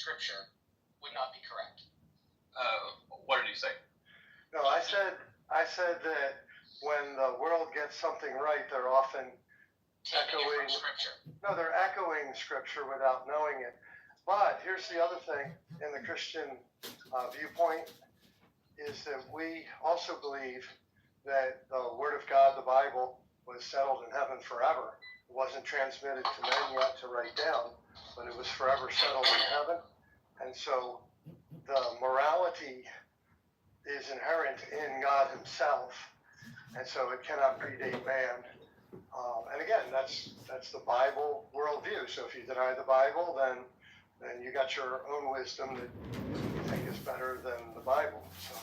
Scripture would not be correct. What did he say? No, I said that when the world gets something right, they're often Taking it from Scripture. No, they're echoing Scripture without knowing it. But here's the other thing in the Christian viewpoint is that we also believe that the Word of God, the Bible, was settled in heaven forever. It wasn't transmitted to men yet to write down, but it was forever settled in heaven. And so the morality is inherent in God himself, and so it cannot predate man. And again, that's the Bible worldview. So if you deny the Bible, then you got your own wisdom that you think is better than the Bible. So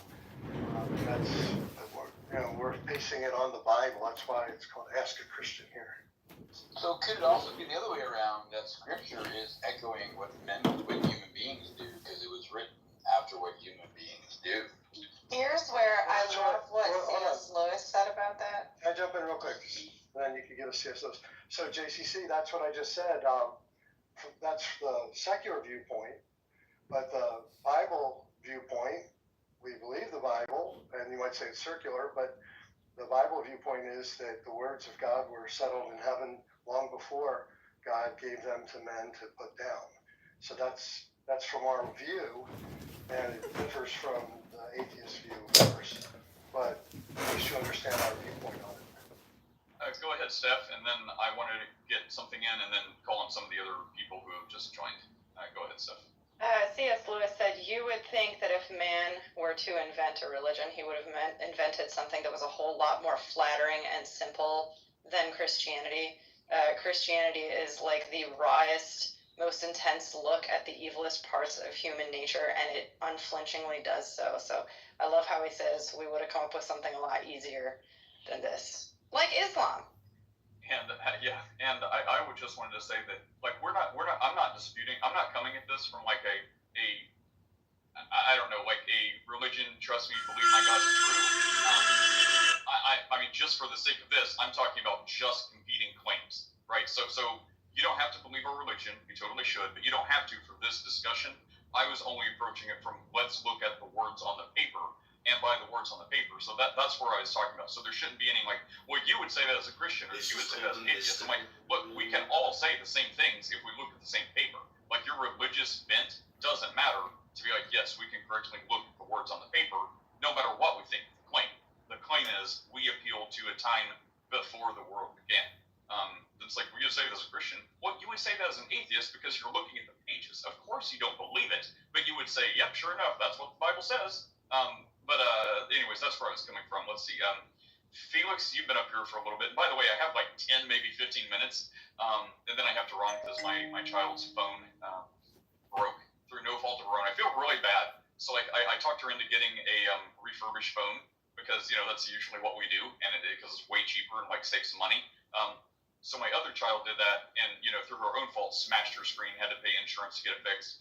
we're basing it on the Bible. That's why it's called Ask a Christian here. So could it also be the other way around, that Scripture is echoing what human beings do, because it was written after what human beings do? Here's where I love what C.S. Lewis said about that. Can I jump in real quick? Then you can give us C.S. Lewis. So JCC, that's what I just said. That's the secular viewpoint, but the Bible viewpoint, we believe the Bible, and you might say it's circular, but the Bible viewpoint is that the words of God were settled in heaven long before God gave them to men to put down. So that's from our view, and it differs from the atheist view, of course, but we should understand our viewpoint on it. Go ahead, Steph, and then I wanted to get something in and then call on some of the other people who have just joined. Go ahead, Steph. C.S. Lewis said, you would think that if man were to invent a religion, he would have invented something that was a whole lot more flattering and simple than Christianity. Christianity is like the rawest, most intense look at the evilest parts of human nature, and it unflinchingly does so. So I love how he says we would have come up with something a lot easier than this. Like Islam. And I would just wanted to say that, like, I'm not disputing, I'm not coming at this from like I don't know, like a religion, trust me, believe my God is true. I mean, just for the sake of this, I'm talking about just competing claims, right? So you don't have to believe our religion, you totally should, but you don't have to for this discussion. I was only approaching it from, let's look at the words on the paper, and by the words on the paper. So that's where I was talking about. So there shouldn't be any like, well, you would say that as a Christian, or you would say that as an atheist. I'm like, look, we can all say the same things if we look at the same paper. Like, your religious bent doesn't matter to be like, yes, we can correctly look at the words on the paper, no matter what we think of the claim. The claim is, we appeal to a time before the world began. It's like, well, you say that as a Christian. Well, you would say that as an atheist because you're looking at the pages. Of course you don't believe it, but you would say, yep, sure enough, that's what the Bible says. But anyways, that's where I was coming from. Let's see. Felix, you've been up here for a little bit. And by the way, I have like 10, maybe 15 minutes, and then I have to run because my child's phone broke through no fault of her own. I feel really bad. So like I talked her into getting a refurbished phone because, you know, that's usually what we do, and because it's way cheaper and like saves some money. So my other child did that, and, you know, through her own fault, smashed her screen, had to pay insurance to get it fixed.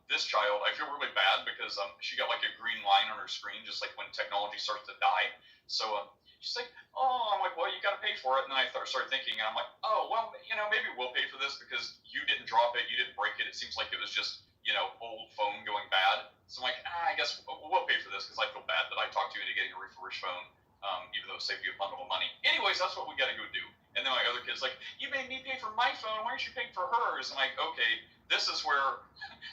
This child, I feel really bad because she got like a green line on her screen, just like when technology starts to die. So she's like, oh, I'm like, well, you got to pay for it. And then I started thinking, and I'm like, oh, well, you know, maybe we'll pay for this because you didn't drop it, you didn't break it. It seems like it was just, you know, old phone going bad. So I'm like, I guess we'll pay for this because I feel bad that I talked you into getting a refurbished phone, even though it saved you a bundle of money. Anyways, that's what we got to go do. And then my other kid's like, you made me pay for my phone. Why aren't you paying for hers? I'm like, okay, this is where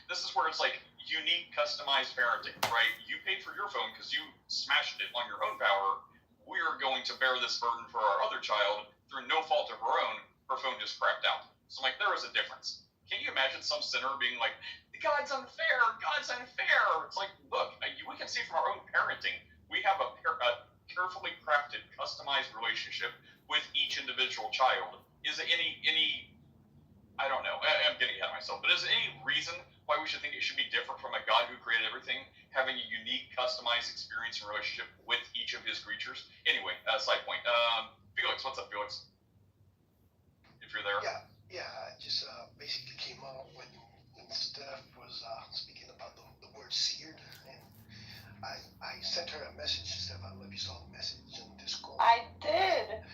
it's like unique, customized parenting, right? You paid for your phone because you smashed it on your own power. We're going to bear this burden for our other child through no fault of her own. Her phone just crapped out. So I'm like, there is a difference. Can you imagine some sinner being like, God's unfair, God's unfair? It's like, look, we can see from our own parenting, we have a carefully crafted, customized relationship with each individual child. Is it any I don't know, I'm getting ahead of myself, but is there any reason why we should think it should be different from a God who created everything, having a unique, customized experience and relationship with each of his creatures? Anyway, side point. Felix, what's up, Felix? If you're there. Yeah, I just basically came out when Steph was speaking about the word seared, and I sent her a message, Steph. I don't know if you saw the message in Discord. I did.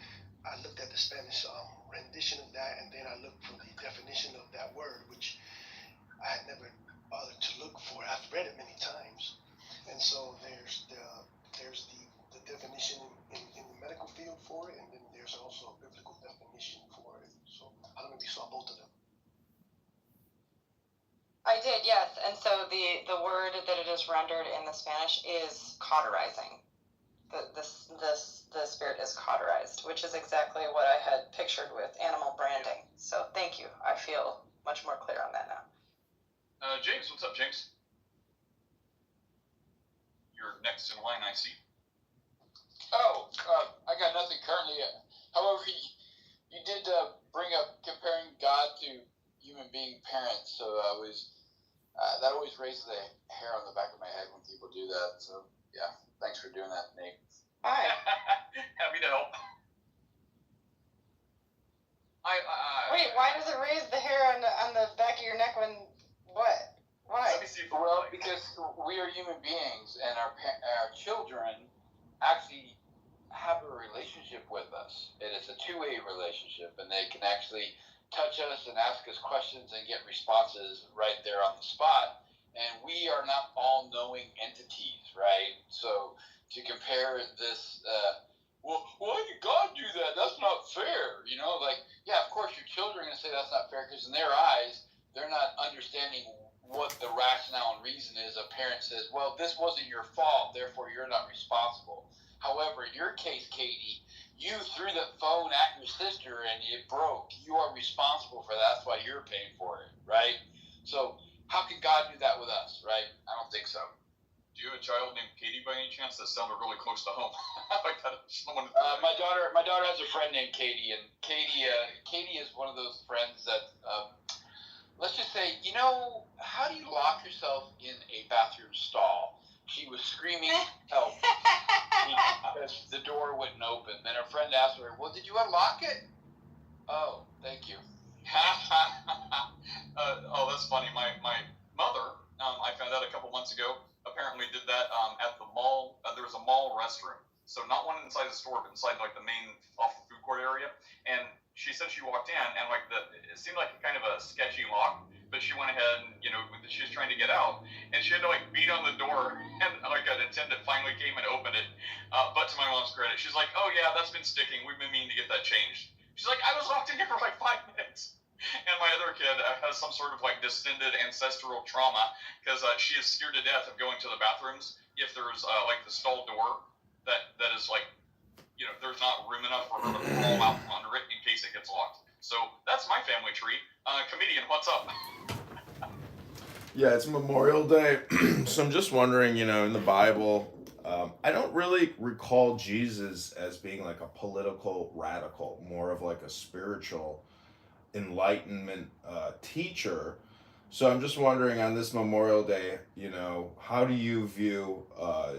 I looked at the Spanish rendition of that, and then I looked for the definition of that word, which I had never bothered if you saw both of them. I did, yes. And so the word that it is rendered in the Spanish is cauterizing. The spirit is cauterized, which is exactly what I had pictured with animal branding. So thank you. I feel much more clear on that now. James, what's up, James? You're next in line, I see. Oh, I got nothing currently. However, you did bring up comparing God to human being parents, so that always raises the hair on the back of my head when people do that. So yeah, thanks for doing that, Nate. Hi. Happy to help. Wait, why does it raise the hair on the back of your neck when what? Why? Let me see if Well, because we are human beings, and our children actually have a relationship with us. It is a two-way relationship, and they can actually touch us and ask us questions and get responses right there on the spot. And we are not all-knowing entities, right? So to compare this, well, why did God do that? That's not fair. You know, like, yeah, of course your children are going to say that's not fair because in their eyes, they're not understanding what the rationale and reason is. A parent says, well, this wasn't your fault, therefore you're not responsible. However, in your case, Katie, you threw the phone at your sister and it broke. You are responsible for that. That's why you're paying for it, right? So how can God do that with us, right? I don't think so. Do you have a child named Katie by any chance? That sounded really close to home. Like that, someone. My daughter has a friend named Katie, and Katie is one of those friends that, let's just say, you know, how do you lock yourself in a bathroom stall? She was screaming help because the door wouldn't open. Then her friend asked her, well, did you unlock it? Oh, thank you. Oh, that's funny. My mother, I found out a couple months ago, apparently did that at the mall. There was a mall restroom. So not one inside the store, but inside like the main off the food court area. And she said she walked in and like it seemed like kind of a sketchy lock, but she went ahead and, you know, she was trying to get out and she had to like beat on the door and like an attendant finally came and opened it. But to my mom's credit, she's like, oh yeah, that's been sticking. We've been meaning to get that changed. She's like, I was locked in here for like 5 minutes. And my other kid has some sort of like descended ancestral trauma because she is scared to death of going to the bathrooms if there's like the stall door that is like, you know, there's not room enough for her to crawl out from under it in case it gets locked. So that's my family tree. Comedian, what's up? Yeah, it's Memorial Day, so I'm just wondering, you know, in the Bible, I don't really recall Jesus as being like a political radical, more of like a spiritual enlightenment teacher. So I'm just wondering on this Memorial Day, you know, how do you view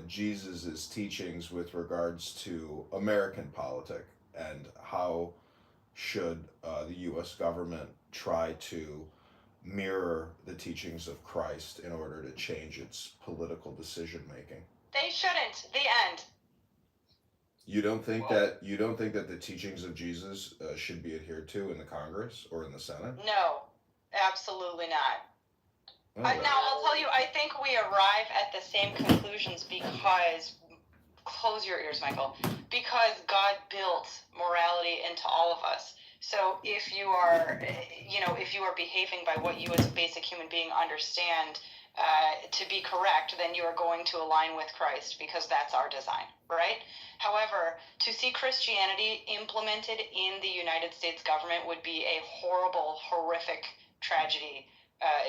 Jesus's teachings with regards to American politics, and how should the U.S. government try to mirror the teachings of Christ in order to change its political decision making? They shouldn't. The end. You don't think that the teachings of Jesus should be adhered to in the Congress or in the Senate? No, absolutely not. Okay. Now, I'll tell you, I think we arrive at the same conclusions because, close your ears, Michael, because God built morality into all of us. So if you are, if you are behaving by what you as a basic human being understand to be correct, then you are going to align with Christ because that's our design, right? However, to see Christianity implemented in the United States government would be a horrible, horrific tragedy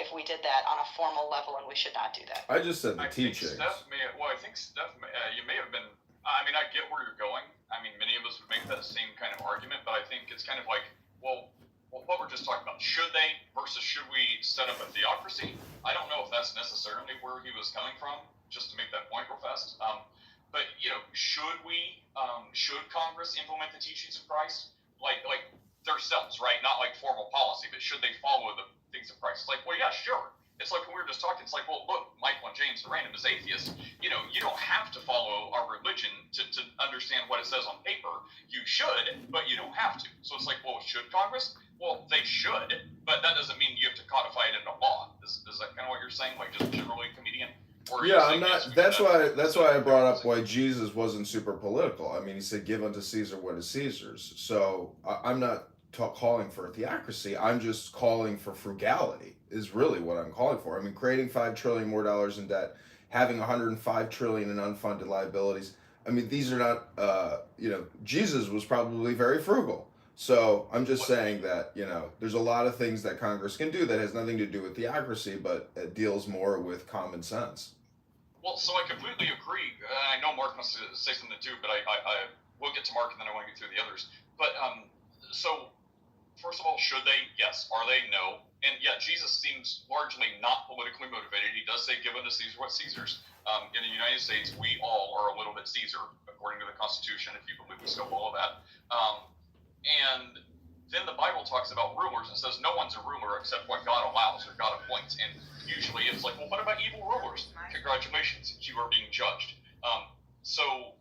if we did that on a formal level, and we should not do that. I just said the I think teachings. Steph, you may have been, I mean, I get where you're going. I mean, many of us would make that same kind of argument, but I think it's kind of like, well, what we're just talking about, should they versus should we set up a theocracy? I don't know if that's necessarily where he was coming from, just to make that point real fast. But, you know, should Congress implement the teachings of Christ? Like themselves, right? Not like formal policy, but should they follow the things of Christ? It's like, well, yeah, sure. It's like when we were just talking, it's like, well, look, Michael and James, the random as atheists, you know, you don't have to follow our religion to understand what it says on paper. You should, but you don't have to. So it's like, well, should Congress? Well, they should, but that doesn't mean you have to codify it into law. Is that kind of what you're saying? Like just generally, comedian? Or Yeah, I'm not. That's why I brought up why Jesus wasn't super political. I mean, he said, "Give unto Caesar what is Caesar's." So I'm not calling for theocracy. I'm just calling for frugality is really what I'm calling for. I mean, creating $5 trillion more dollars in debt, having 105 trillion in unfunded liabilities. I mean, these are not, Jesus was probably very frugal. So I'm just saying that, there's a lot of things that Congress can do that has nothing to do with theocracy, but it deals more with common sense. Well, so I completely agree. I know Mark wants to say something too, but I will get to Mark and then I want to get through the others. But so first of all, should they? Yes. Are they? No. And yeah, Jesus seems largely not politically motivated. He does say, "Give unto Caesar what Caesar's." In the United States, we all are a little bit Caesar, according to the Constitution, if you believe we still follow that. And then the Bible talks about rulers and says no one's a ruler except what God allows or God appoints. And usually it's like, well, what about evil rulers? Congratulations, you are being judged. So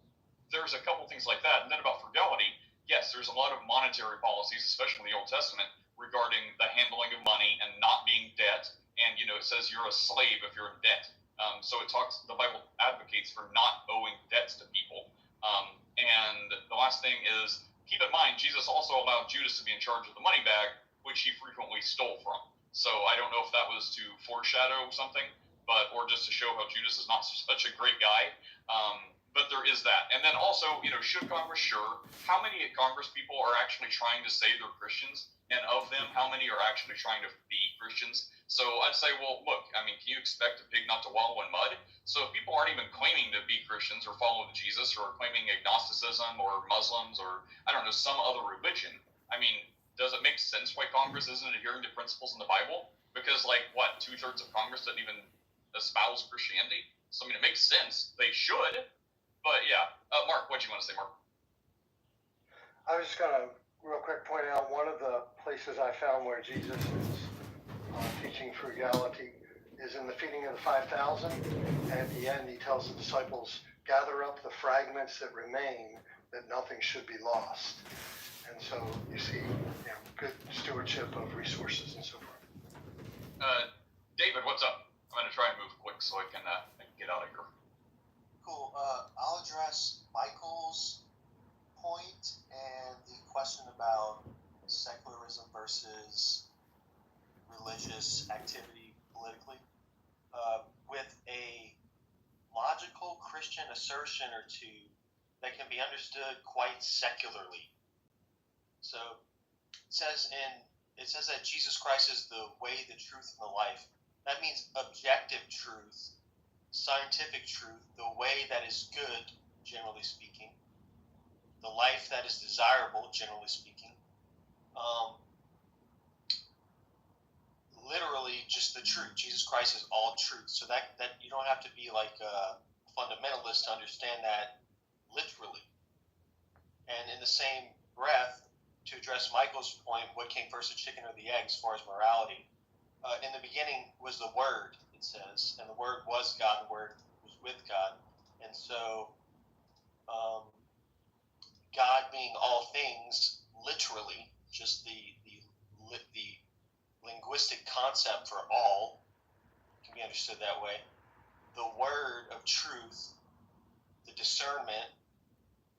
there's a couple things like that. And then about frugality, yes, there's a lot of monetary policies, especially in the Old Testament, regarding the handling of money and not being debt. And, it says you're a slave if you're in debt. So the Bible advocates for not owing debts to people. And the last thing is, keep in mind, Jesus also allowed Judas to be in charge of the money bag, which he frequently stole from. So I don't know if that was to foreshadow something, or just to show how Judas is not such a great guy. But there is that. And then also, should Congress? Sure. How many Congress people are actually trying to say they're Christians? And of them, how many are actually trying to be Christians? So I'd say, well, look, can you expect a pig not to wallow in mud? So if people aren't even claiming to be Christians or follow Jesus or claiming agnosticism or Muslims or, I don't know, some other religion, does it make sense why Congress isn't adhering to principles in the Bible? Because, 2/3 of Congress doesn't even espouse Christianity? So, it makes sense. They should. But, yeah. Mark, what do you want to say, Mark? I was just going to real quick point out one of the places I found where Jesus is teaching frugality is in the feeding of the 5,000. And at the end, he tells the disciples, gather up the fragments that remain, that nothing should be lost. And so you see, good stewardship of resources and so forth. David, what's up? I'm going to try and move quick so I can get out of here. Cool. I'll address Michael's point and the question about secularism versus religious activity politically with a logical Christian assertion or two that can be understood quite secularly. So it says that Jesus Christ is the way, the truth, and the life. That means objective truth, scientific truth, the way that is good, generally speaking, the life that is desirable, generally speaking. Literally just the truth. Jesus Christ is all truth. So that you don't have to be like a fundamentalist to understand that literally. And in the same breath, to address Michael's point, what came first, the chicken or the egg, as far as morality? In the beginning was the Word, it says, and the Word was God, the Word was with God. And so God being all things, literally, just the linguistic concept for all can be understood that way. The word of truth, the discernment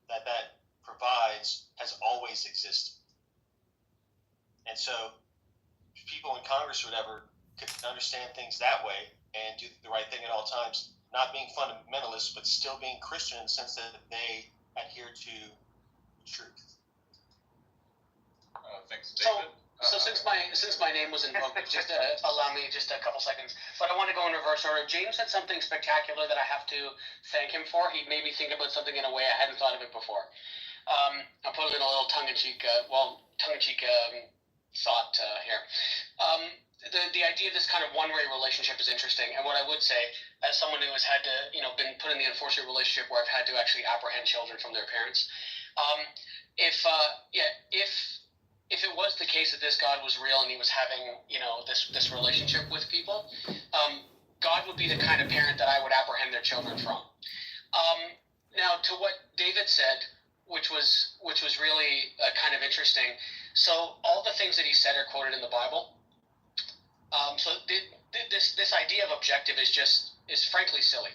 that provides, has always existed. And so people in Congress or whatever could understand things that way and do the right thing at all times, not being fundamentalists, but still being Christian in the sense that they adhere to the truth. Thanks, David. So since my name was invoked, just allow me just a couple seconds. But I want to go in reverse order. James said something spectacular that I have to thank him for. He made me think about something in a way I hadn't thought of it before. I'll put it in a little tongue-in-cheek thought here. The idea of this kind of one-way relationship is interesting. And what I would say, as someone who has had to, been put in the unfortunate relationship where I've had to actually apprehend children from their parents, if it was the case that this God was real and he was having, this relationship with people, God would be the kind of parent that I would apprehend their children from. Now, to what David said, which was really kind of interesting. So all the things that he said are quoted in the Bible. So this idea of objective is frankly silly,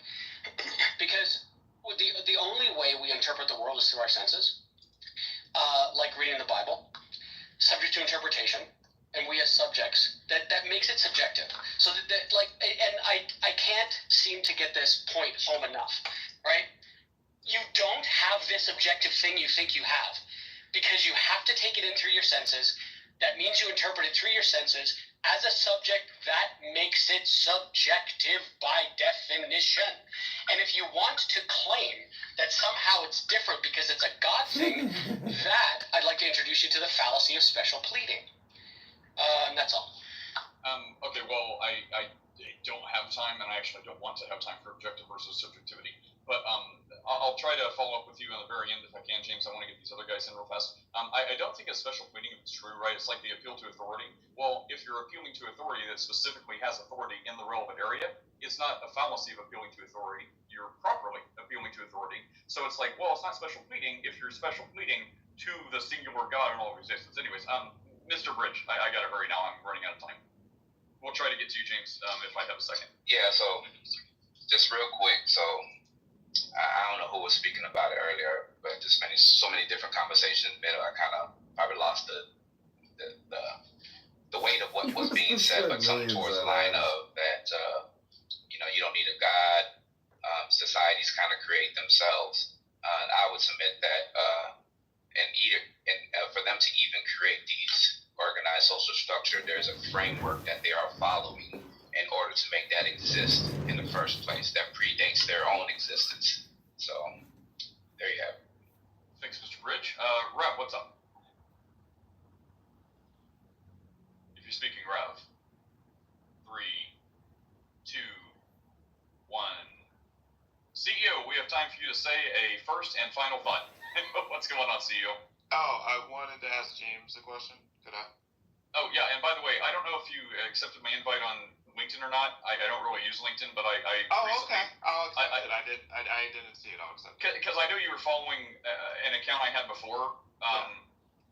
because the only way we interpret the world is through our senses, like reading the Bible, subject to subjects that makes it subjective. So that like, and I can't seem to get this point home enough, right? You don't have this objective thing you think you have, because you have to take it in through your senses. That means you interpret it through your senses as a subject. That makes it subjective by definition. And if you want to claim that somehow it's different because it's a God thing, that I'd like to introduce you to the fallacy of special pleading. That's all. Okay, well, I don't have time, and I actually don't want to have time for objective versus subjectivity. But I'll try to follow up with you on the very end if I can, James. I want to get these other guys in real fast. I don't think a special pleading is true, right? It's like the appeal to authority. Well, if you're appealing to authority that specifically has authority in the relevant area, it's not a fallacy of appealing to authority. You're properly appealing to authority. So it's like, well, it's not special pleading if you're special pleading to the singular God in all of existence. Anyways, Mr. Bridge, I got to hurry now. I'm running out of time. We'll try to get to you, James, if I have a second. Yeah, so just real quick, so I don't know who was speaking about it earlier, but just so many different conversations, but I kind of probably lost the weight of what was being said, but something towards the line of that, you don't need a God. Societies kind of create themselves. And I would submit that, for them to even create these organized social structure, there's a framework that they are following in order to make that exist in the first place that predates their own existence. So there you have it. Thanks, Mr. Bridge. Rev, what's up? If you're speaking, Rev. 3, 2, 1. CEO, we have time for you to say a first and final thought. What's going on, CEO? Oh, I wanted to ask James a question. Could I? Oh, yeah, and by the way, I don't know if you accepted my invite on LinkedIn or not. I don't really use LinkedIn, but I Oh, recently, okay. I'll accept it. I didn't see it. I'll accept it. Because I know you were following an account I had before,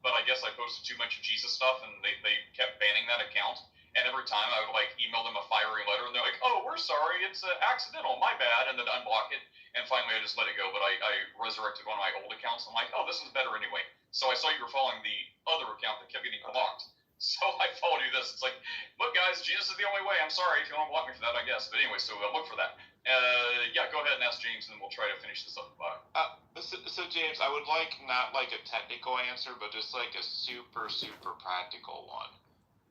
but I guess I posted too much of Jesus stuff, and they kept banning that account. And every time I would email them a fiery letter, and they're like, "Oh, we're sorry, it's accidental, my bad," and then unblock it. And finally, I just let it go. But I resurrected one of my old accounts. I'm like, "Oh, this is better anyway." So I saw you were following the other account that kept getting blocked. So I followed you this. It's like, look, guys, Jesus is the only way. I'm sorry if you want to block me for that, I guess. But anyway, so look for that. Yeah, go ahead and ask James, and we'll try to finish this up. So James, I would like not a technical answer, but just a super, super practical one.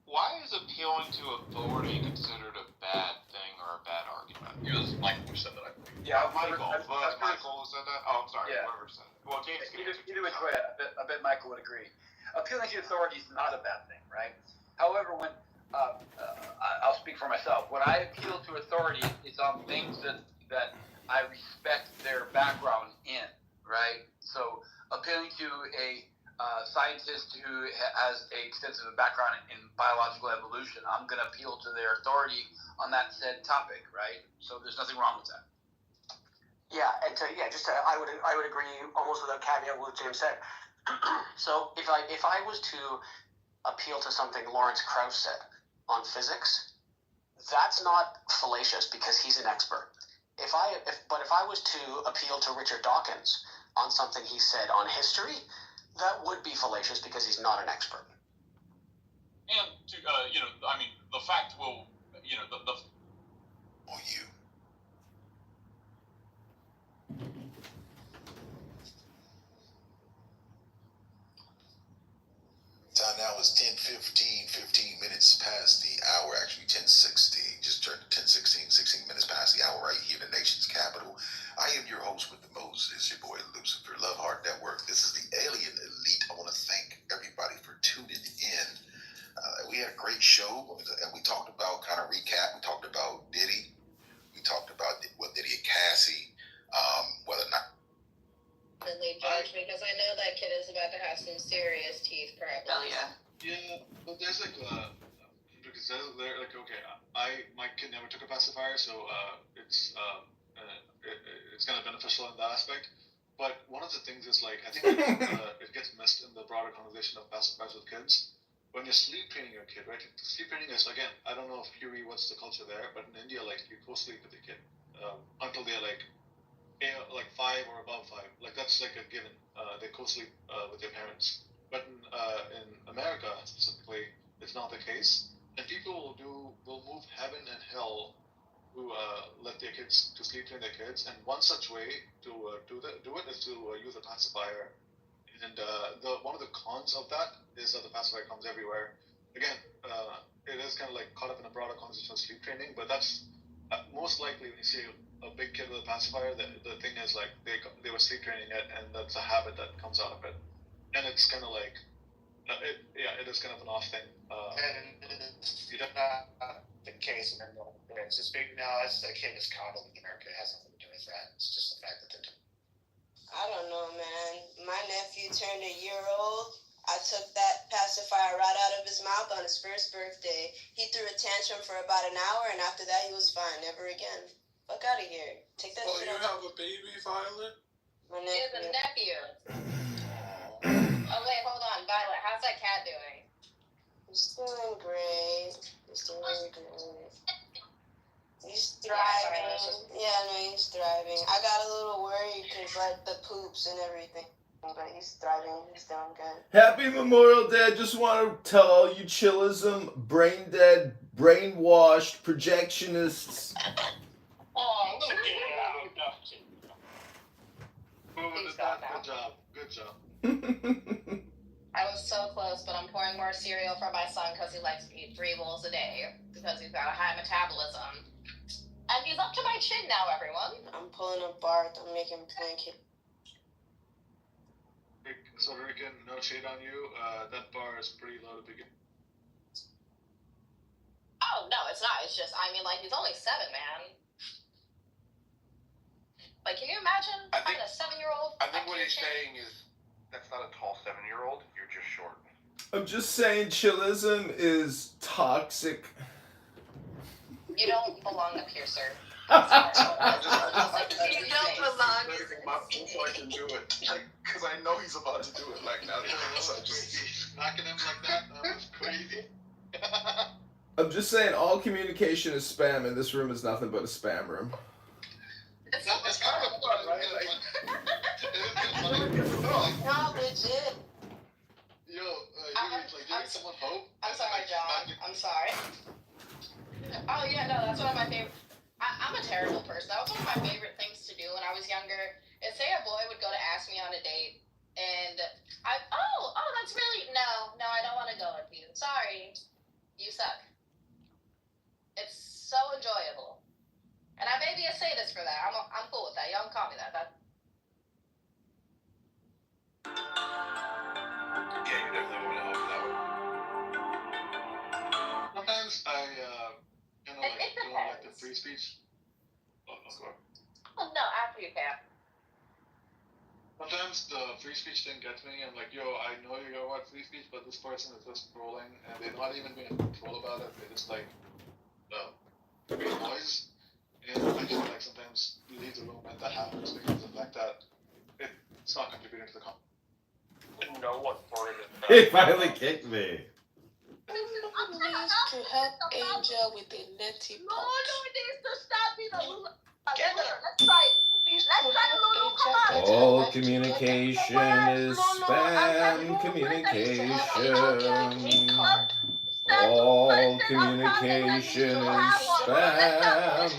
Why is appealing to authority considered a bad thing or a bad argument? It was Michael who said that. Yeah, Michael. Michael said that? Oh, I'm sorry. Yeah. Whoever said it. Well, James Either which way, I bet Michael would agree. Appealing to authority is not a bad thing, right? However, when I'll speak for myself, when I appeal to authority, it's on things that I respect their background in, right? So appealing to a scientist who has an extensive background in biological evolution, I'm going to appeal to their authority on that said topic, right? So there's nothing wrong with that. Yeah, and I would agree almost without caveat with what James said. So if I was to appeal to something Lawrence Krauss said on physics, that's not fallacious because he's an expert. If I was to appeal to Richard Dawkins on something he said on history, that would be fallacious because he's not an expert. And to the fact will, the or you. Time now is 10:15, 15 minutes past the hour, actually 10:16, just turned to 10:16, 16 minutes past the hour right here in the nation's capital. I am your host with the most, it's your boy Lucifer, Love Heart Network. This is the Alien Elite. I want to thank everybody for tuning in. We had a great show, and we talked about, kind of recap, we talked about Diddy, we talked about Diddy and Cassie, whether or not judge, because I know that kid is about to have some serious teeth problems. Yeah, but there's because they're my kid never took a pacifier, so it's kind of beneficial in that aspect. But one of the things is I think it gets missed in the broader conversation of pacifiers with kids. When you're sleep training your kid, right? Sleep training is, again, I don't know if Huey, what's the culture there, but in India, you co-sleep with the kid until they're 5 or above 5. That's a given. They co-sleep with their parents. But in America specifically, it's is not the case, then people will move heaven and hell to let their kids to sleep train their kids, and one such way to do it is to use a pacifier. And one of the cons of that is that the pacifier comes everywhere. Again, it is kind of like caught up in a broader concept of sleep training, but that's most likely when you see a big kid with a pacifier, the thing is like they were sleep training it, and that's a habit that comes out of it, and it's kind of like it is kind of an off thing. And You don't. the case in normal parents. It's big now as the kid is coddled in America. It has nothing to do with that. It's just the fact that they're I don't know, man. My nephew turned a year old. I took that pacifier right out of his mouth on his first birthday. He threw a tantrum for about an hour, and after that, he was fine. Never again. Fuck out of here. Take that shit you out. have a baby, Violet? My He has a nephew. nephew. Oh wait, hold on, Violet. How's that cat doing? He's doing great. He's thriving. Yeah, no, he's thriving. I got a little worried because, like, the poops and everything. But he's thriving. He's doing good. Happy Memorial Day. I just want to tell all you chillism, brain dead, brainwashed, projectionists. Oh, look Good job. I was so close, but I'm pouring more cereal for my son because he likes to eat 3 bowls a day because he's got a high metabolism. And he's up to my chin now, everyone. I'm pulling a Bart. I'm making pancakes. So Rican, no shade on you. That bar is pretty low to begin. Oh, no, it's not. It's just, I mean, like, he's only 7, man. Like, can you imagine having a 7-year-old? I think what he's saying is that's not a tall 7-year-old. You're just short. I'm just saying chillism is toxic. You don't belong up here, sir. You don't belong. My so I can do it, because I know he's about to do it. Like now, so I just knocking him like that. That was crazy. I'm just saying all communication is spam, and this room is nothing but a spam room. It's kind of fun, right? No, legit. Yo, you need someone hope. I'm sorry, John. I'm sorry. Oh, yeah, no, that's one of my favorite. I'm a terrible person. That was one of my favorite things to do when I was younger. Is say a boy would go to ask me on a date, and that's really, no, I don't want to go with you. Sorry. You suck. It's so enjoyable. And I may be a sadist for that. I'm cool with that. Y'all can call me that. Yeah, you definitely want to help that way. Sometimes I kind of don't like the free speech. Oh, no, after you, Cap. Sometimes the free speech thing gets me. I'm like, yo, I know you're about free speech, but this person is just trolling, and they're not even being a troll about it. They just like make noise. And I just like sometimes leave the room, and that happens because of the fact that it's not contributing to the conversation. No one for it. He finally kicked me. Please to help Angel with a neti pot. No, it needs to stop being a little. Let's try it. Let's try a little. Come on. All communication is spam communication. All communication is spam.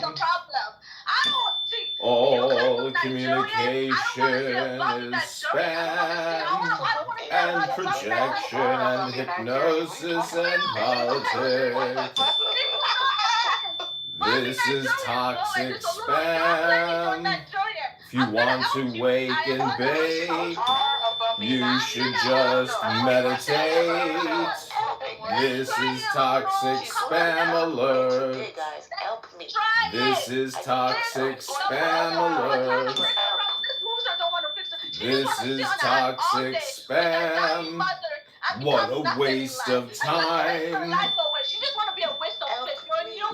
All communication is spam. And projection and hypnosis and politics. This is toxic spam. If you want to wake and bake, you should just meditate. This is toxic spam alert. Hey guys, help me. This is toxic spam alert. This is toxic spam. What a waste of time.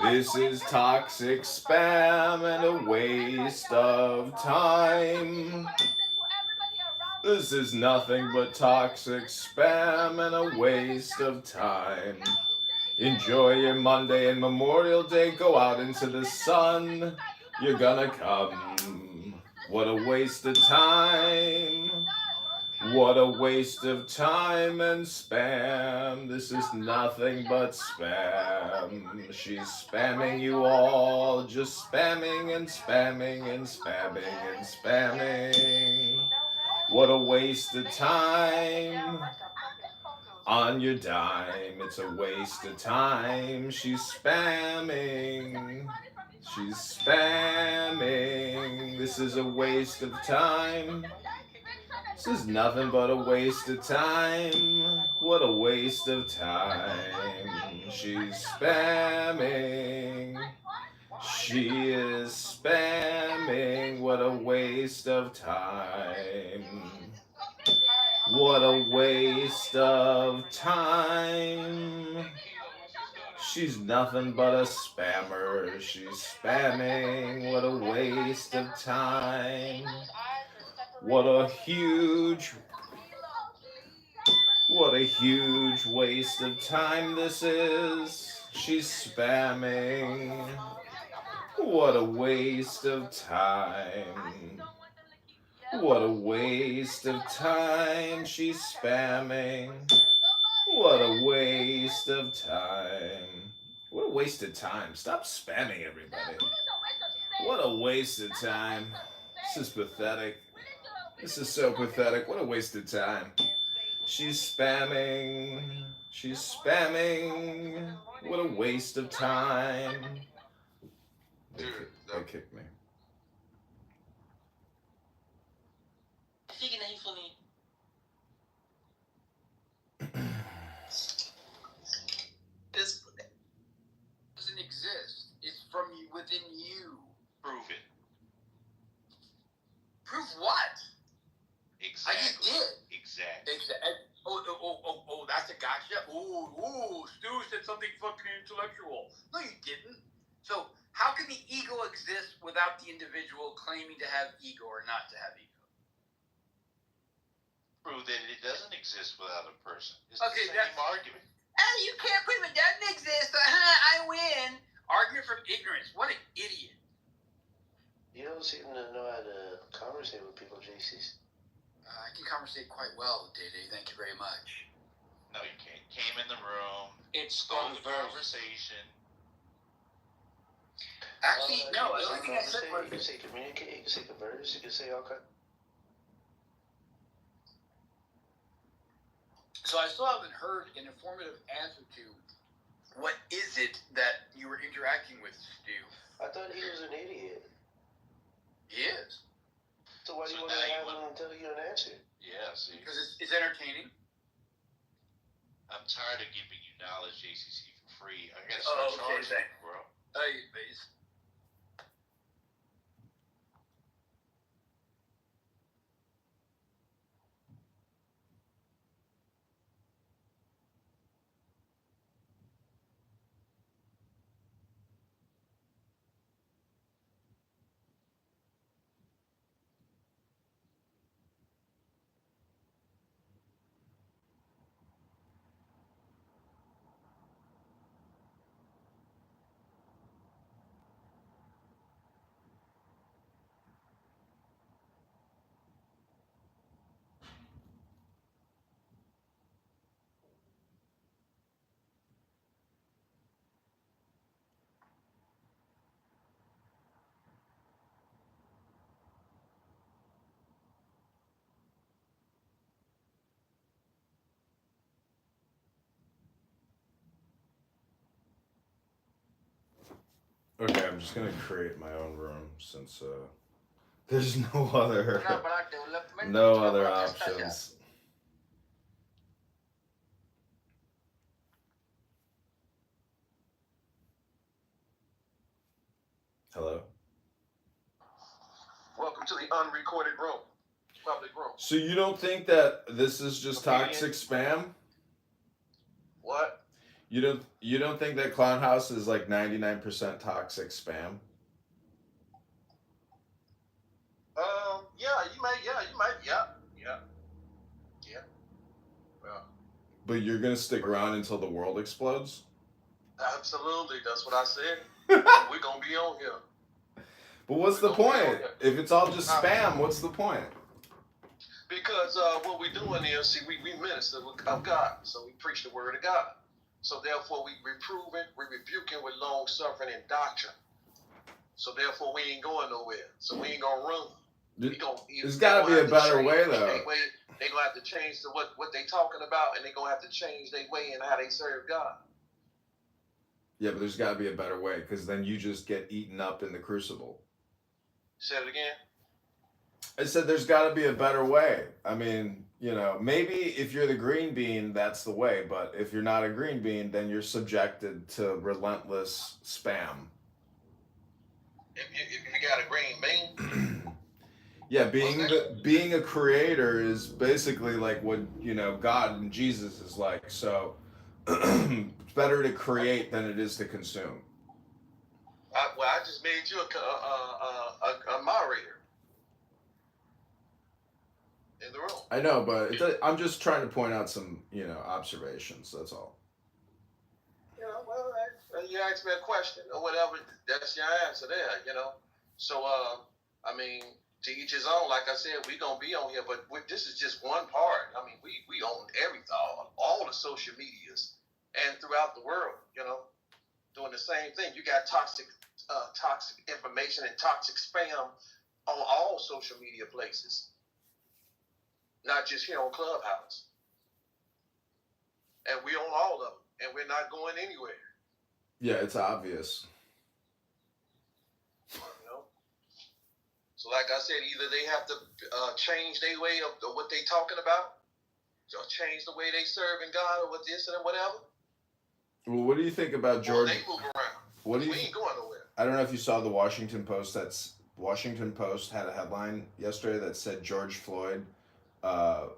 This is toxic spam and a waste of time. This is nothing but toxic spam and a waste of time. Enjoy your Monday and Memorial Day. Go out into the sun. You're gonna come. What a waste of time. What a waste of time and spam. This is nothing but spam. She's spamming you all, just spamming and spamming and spamming and spamming. What a waste of time. On your dime, it's a waste of time. She's spamming. She's spamming. This is a waste of time. This is nothing but a waste of time. What a waste of time. She's spamming. She is spamming. What a waste of time. What a waste of time. She's nothing but a spammer. She's spamming. What a waste of time. What a huge waste of time this is. She's spamming. What a waste of time. What a waste of time. She's spamming. What a waste of time. What a waste of time. Stop spamming everybody. What a waste of time. This is pathetic. This is so pathetic. What a waste of time. She's spamming. She's spamming. What a waste of time. They kicked me. This doesn't exist. It's from within you. Prove it. Prove what? Exactly. I just did. Exactly. Oh, that's a gotcha. Ooh, Stu said something fucking intellectual. No, you didn't. So, how can the ego exist without the individual claiming to have ego or not to have ego? Prove that it doesn't exist without a person. It's Okay, the same argument. You can't prove it doesn't exist. I win. Argument from ignorance. What an idiot. You don't seem to know how to conversate with people, JCs. I can conversate quite well, Day-Day. Thank you very much. No, you can't. Came in the room. It's Stole the conversation. Actually, no. The only thing I said was... You can say communicate, you can say converse, you can say all kinds. So I still haven't heard an informative answer to what is it that you were interacting with, Stu? I thought he was an idiot. He is. So why do you want to have him tell you an answer? Yeah, see. Because it's entertaining. I'm tired of giving you knowledge, JCC, for free. I gotta start charging, bro. Hey, base. Okay, I'm just gonna create my own room since there's no other options. Hello? Welcome to the unrecorded room. Public room. So you don't think that this is just toxic spam? What? You don't think that Clown House is like 99% toxic spam? Yeah. Well, But you're gonna stick around until the world explodes? absolutely. That's what I said. We're gonna be on here. But what's the point? If it's all just spam, what's the point? Because what we're doing is, see, we minister of God, so we preach the word of God. So therefore, we reprove it, we rebuke it with long suffering and doctrine. So therefore, we ain't going nowhere. So we ain't gonna run. There's got to be a better way, though. They're gonna have to change to what they talking about, and they're gonna have to change their way and how they serve God. Yeah, but there's got to be a better way, because then you just get eaten up in the crucible. Say it again. I said there's got to be a better way. I mean, you know, maybe if you're the green bean, that's the way. But if you're not a green bean, then you're subjected to relentless spam. If you got a green bean. Yeah, being a creator is basically like what, you know, God and Jesus is like. So it's better to create than it is to consume. I just made you a moderator in the room. I know, but I'm just trying to point out some, you know, observations. That's all. You know, well, you asked me a question or whatever. That's your answer there. You know. So I mean, to each his own. Like I said, we gonna be on here, but this is just one part. I mean, we own everything, all the social medias, and throughout the world. You know, doing the same thing. You got toxic information and toxic spam on all social media places. Not just here on Clubhouse. And we own all of them. And we're not going anywhere. Yeah, it's obvious. You know? So like I said, either they have to change their way of what they talking about, or change the way they serving God, or what this and whatever. Well, what do you think about George? Well, they move around. We ain't going nowhere. I don't know if you saw the Washington Post. Washington Post had a headline yesterday that said George Floyd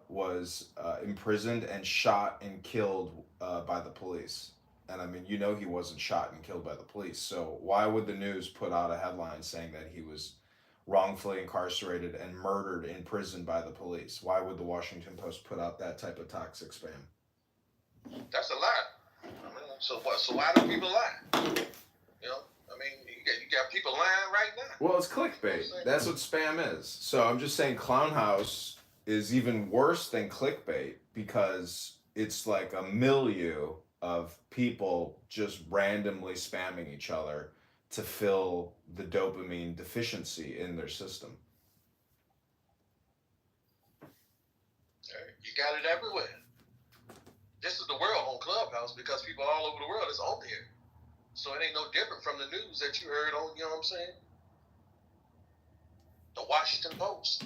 was imprisoned and shot and killed by the police. And I mean, you know, he wasn't shot and killed by the police. So why would the news put out a headline saying that he was wrongfully incarcerated and murdered in prison by the police? Why would the Washington Post put out that type of toxic spam? That's a lie. I mean, so what? So why do people lie? You know, I mean, you got people lying right now. Well, it's clickbait. That's what spam is. So I'm just saying, Clown House is even worse than clickbait because it's like a milieu of people just randomly spamming each other to fill the dopamine deficiency in their system. You got it everywhere. This is the world on Clubhouse because people all over the world is on here. So it ain't no different from the news that you heard on, you know what I'm saying? The Washington Post.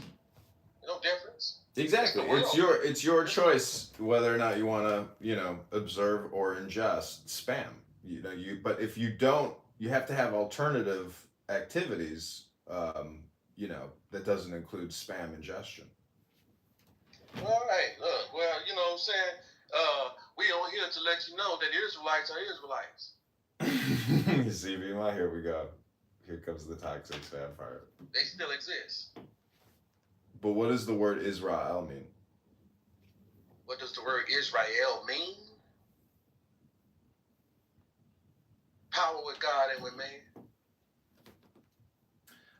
No difference. Exactly. It's your choice whether or not you want to, you know, observe or ingest spam. You know, but if you don't, you have to have alternative activities, you know, that doesn't include spam ingestion. All right, look, well, you know what I'm saying? We on here to let you know that Israelites are Israelites. You see, Vima, here we go. Here comes the toxic spam fire. They still exist. But what does the word Israel mean? What does the word Israel mean? Power with God and with man.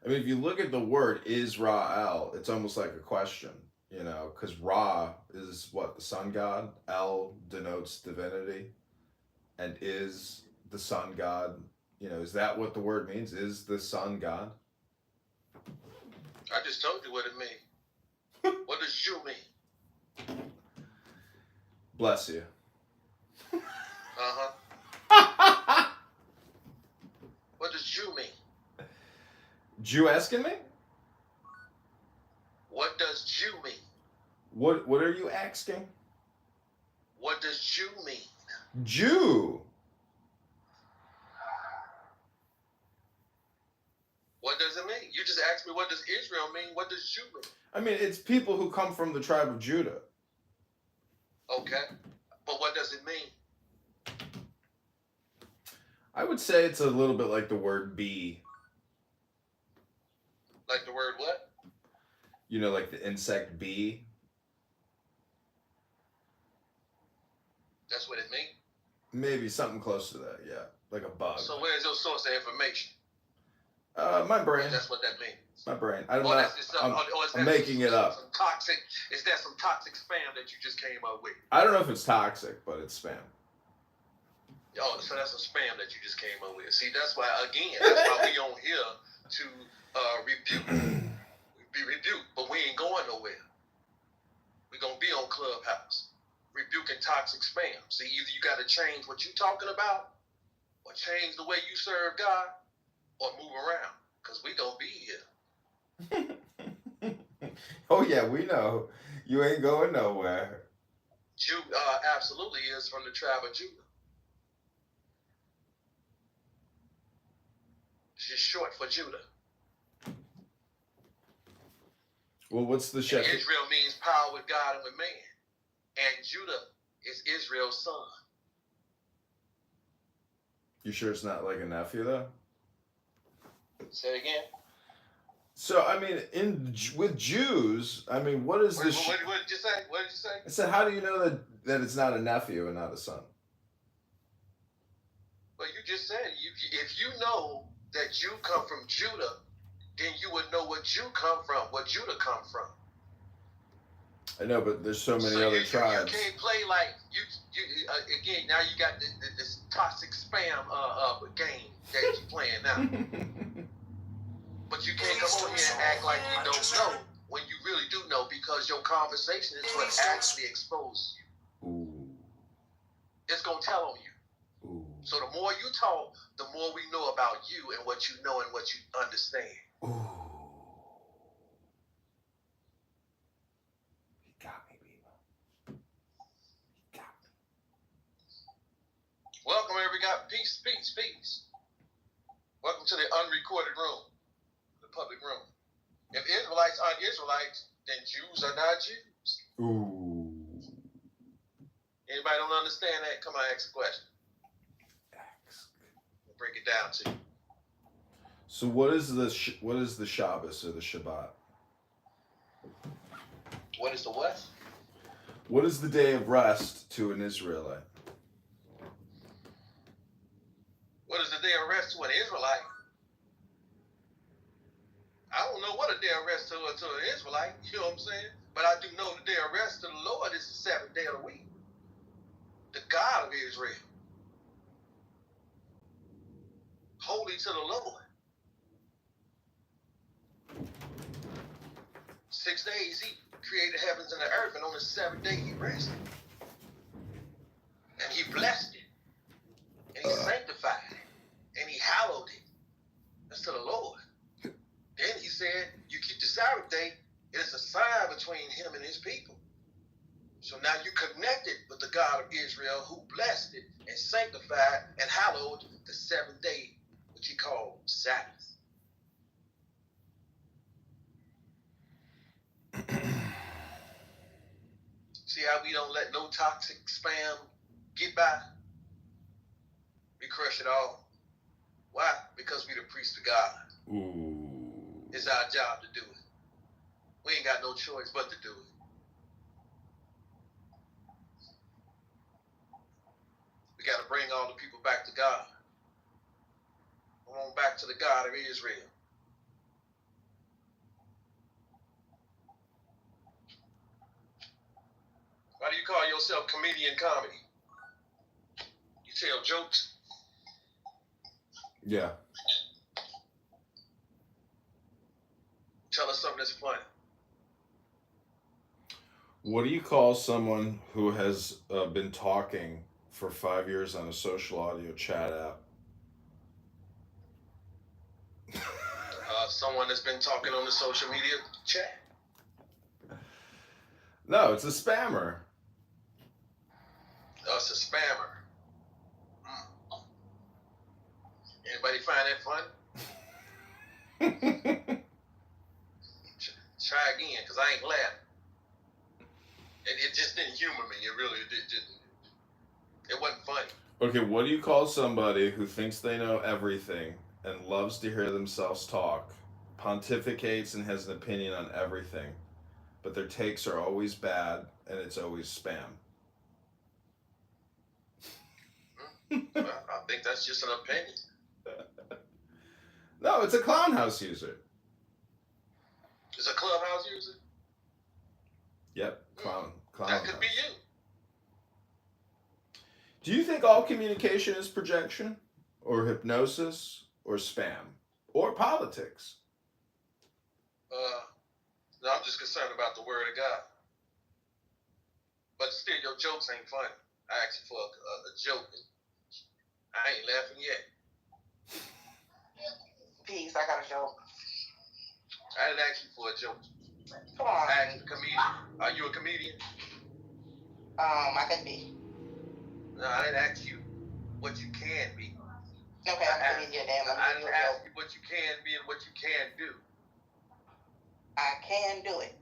I mean, if you look at the word Israel, it's almost like a question, you know, because Ra is what? The sun god. El denotes divinity. And is the sun god, you know, is that what the word means? Is the sun god? I just told you what it means. What does Jew mean? Bless you. Uh-huh. What does Jew mean? Jew asking me? What does Jew mean? What are you asking? What does Jew mean? Jew. What does it mean? You just asked me what does Israel mean? What does Jew mean? I mean, it's people who come from the tribe of Judah. Okay. But what does it mean? I would say it's a little bit like the word bee. Like the word what? You know, like the insect bee. That's what it means? Maybe something close to that, yeah. Like a bug. So where's your source of information? My brain. That's what that means. My brain. I don't Or know. that's just I'm making it up. Some toxic. Is that some toxic spam that you just came up with? I don't know if it's toxic, but it's spam. Oh, so that's some spam that you just came up with. See, that's why we on here to rebuke, be rebuked, but we ain't going nowhere. We gonna be on Clubhouse, rebuking toxic spam. See, either you got to change what you talking about, or change the way you serve God, or move around, cause we gonna be here. Oh yeah, we know. You ain't going nowhere. Absolutely is from the tribe of Judah. It's just short for Judah. Well, what's the shepherd? Israel means power with God and with man. And Judah is Israel's son. You sure it's not like a nephew though? Say it again. So I mean, with Jews, I mean, what is this? What did you say? What did you say? I said, how do you know that it's not a nephew and not a son? Well, you just said if you know that you come from Judah, then you would know what Judah come from. I know, but there's so many other tribes. You can't play like you again. Now you got this toxic spam game that you playing now. But you can't come on here and act like you don't know when you really do know, because your conversation is what actually exposes you. Ooh. It's gonna tell on you. Ooh. So the more you talk, the more we know about you and what you know and what you understand. Ooh. He got me, Beaver. He got me. Welcome, everybody. Peace. Welcome to the unrecorded room, the public room. If Israelites aren't Israelites, then Jews are not Jews. Ooh. Anybody don't understand that? Come on, ask a question. We'll break it down to you. So what is the Shabbos or the Shabbat? What is the what? What is the day of rest to an Israelite? What is the day of rest to an Israelite? I don't know what a day of rest to an Israelite, you know what I'm saying? But I do know the day of rest to the Lord is the seventh day of the week. The God of Israel. Holy to the Lord. 6 days he created heavens and the earth, and on the seventh day he rested. And he blessed it. And he sanctified it. And he hallowed it. That's to the Lord. Then he said, you keep the Sabbath day, it is a sign between him and his people. So now you connected with the God of Israel, who blessed it and sanctified and hallowed the seventh day, which he called Sabbath. See how we don't let no toxic spam get by? We crush it all. Why? Because we the priest of God. Ooh. It's our job to do it. We ain't got no choice but to do it. We got to bring all the people back to God. Come on back to the God of Israel. Why do you call yourself comedian comedy? You tell jokes? Yeah. Tell us something that's funny. What do you call someone who has been talking for 5 years on a social audio chat app? Someone that's been talking on the social media chat. No, it's a spammer. It's a spammer. Anybody find that funny? Try again, because I ain't laughing. It just didn't humor me. It wasn't funny. Okay, what do you call somebody who thinks they know everything and loves to hear themselves talk, pontificates and has an opinion on everything, but their takes are always bad and it's always spam? Well, I think that's just an opinion. No, it's a clown house user. Is a Clubhouse user? Yep, clown That could house. be you. Do you think all communication is projection, or hypnosis, or spam, or politics? No, I'm just concerned about the word of God. But still, your jokes ain't funny. I asked you for a joke. I ain't laughing yet. Peace, I got a joke. I didn't ask you for a joke. Come on. I asked a comedian. Are you a comedian? I can be. No, I didn't ask you what you can be. Okay, I'm a comedian then. I didn't ask you what you can be and what you can do. I can do it.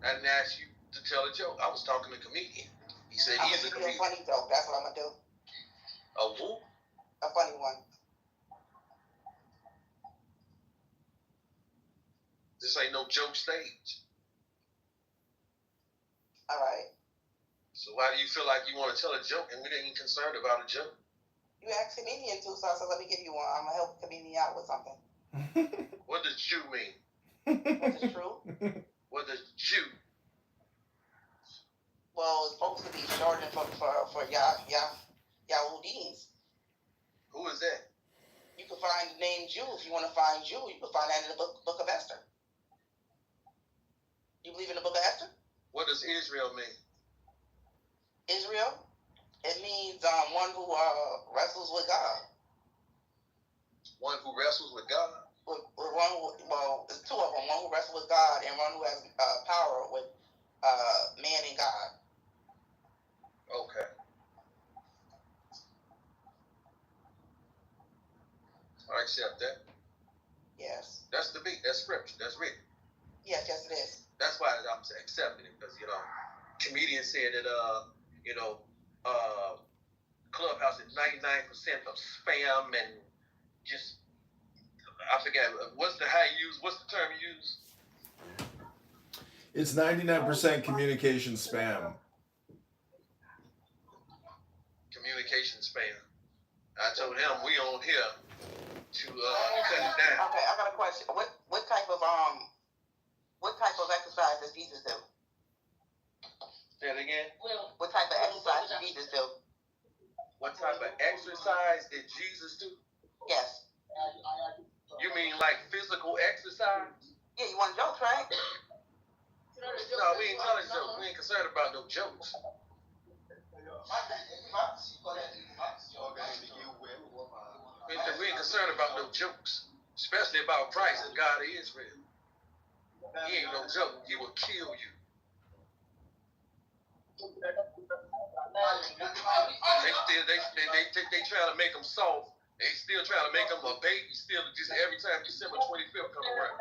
I didn't ask you to tell a joke. I was talking to a comedian. He said I'm he's a gonna give you comedian. a funny joke. That's what I'm gonna do. A who? A funny one. This ain't no joke stage. All right. So why do you feel like you want to tell a joke and we ain't concerned about a joke? You asked comedian too, so let me give you one. I'm gonna help a comedian out with something. What does Jew mean? What is true? What does Jew? Well, it's supposed to be shortened for Yahudims. Who is that? You can find the name Jew if you want to find Jew. You can find that in the book of Esther. You believe in the book of Esther? What does Israel mean? Israel? It means one who wrestles with God. One who wrestles with God? With one who, well, there's two of them. One who wrestles with God and one who has power with man and God. Okay. I accept that. Yes. That's the beat. That's scripture. That's written. Yes, it is. That's why I'm accepting it, because comedians said that Clubhouse is 99% of spam and just I forget what's the term you use? It's 99% communication spam. Communication spam. I told him we on here to cut it down. Okay, I got a question. What type of exercise does Jesus do? Say it again. What type of exercise does Jesus do? What type of exercise did Jesus do? Yes. You mean like physical exercise? Yeah, you want jokes, right? No, we ain't telling jokes. We ain't concerned about no jokes. We ain't concerned about no jokes, especially about Christ and God of Israel. He ain't no joke. He will kill you. They trying to make him soft. They still trying to make him a baby. Still, just every time December 25th come around.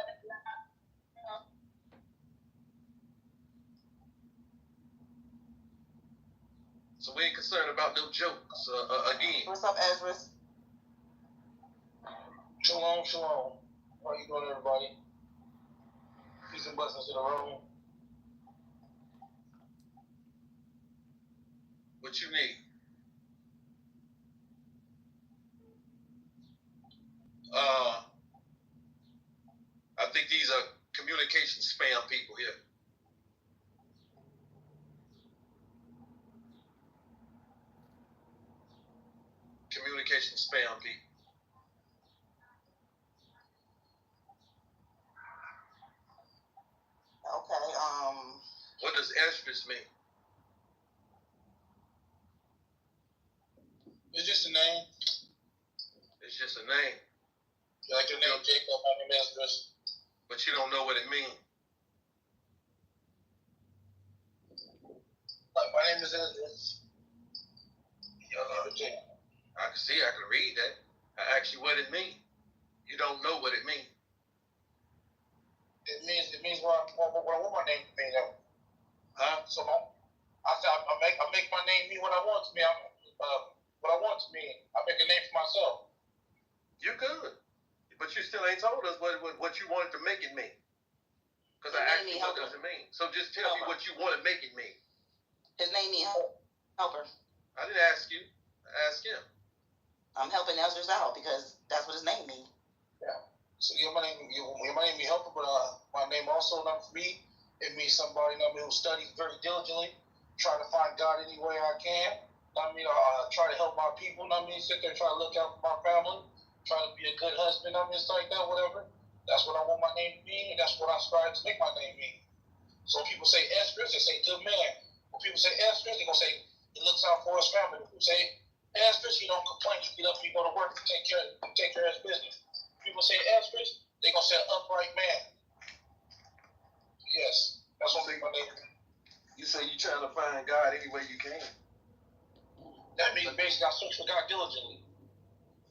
So we ain't concerned about no jokes. Again. What's up, Ezra? Shalom, shalom. How you doing, everybody? Peace and blessings to the room. What you need? I think these are communication spam people here. Communication spam people. Okay, What does estrus mean? It's just a name. It's just a name. Like your name, Jacob, my name is Esdras. But you don't know what it means. Like, my name is Esdras. I can see, I can read that. I asked you what it means. You don't know what it means. It means what my name means. Huh? So I make my name mean what I want to mean. What I want to mean. I make a name for myself. You're good. But you still ain't told us what you wanted to make it mean. Because I asked you what does it mean. So just tell me what you want to make it mean. his name means helper. I didn't ask you. I asked him. I'm helping Ezra out because that's what his name means. Yeah. So yeah, my name be helpful, but my name also not for me. It means somebody who studies very diligently, try to find God any way I can. Try to help my people. Sit there and try to look out for my family, try to be a good husband. It's like that, whatever. That's what I want my name to be, and that's what I strive to make my name be. So when people say Esther, they say good man. When people say Esther, they're gonna say he looks out for his family. When people say Esther, he don't complain. He get up, he go to work, and take care of his business. People say Esther, they gonna say an upright man. Yes, that's what my name. You say you trying to find God any way you can. That means basically I search for God diligently.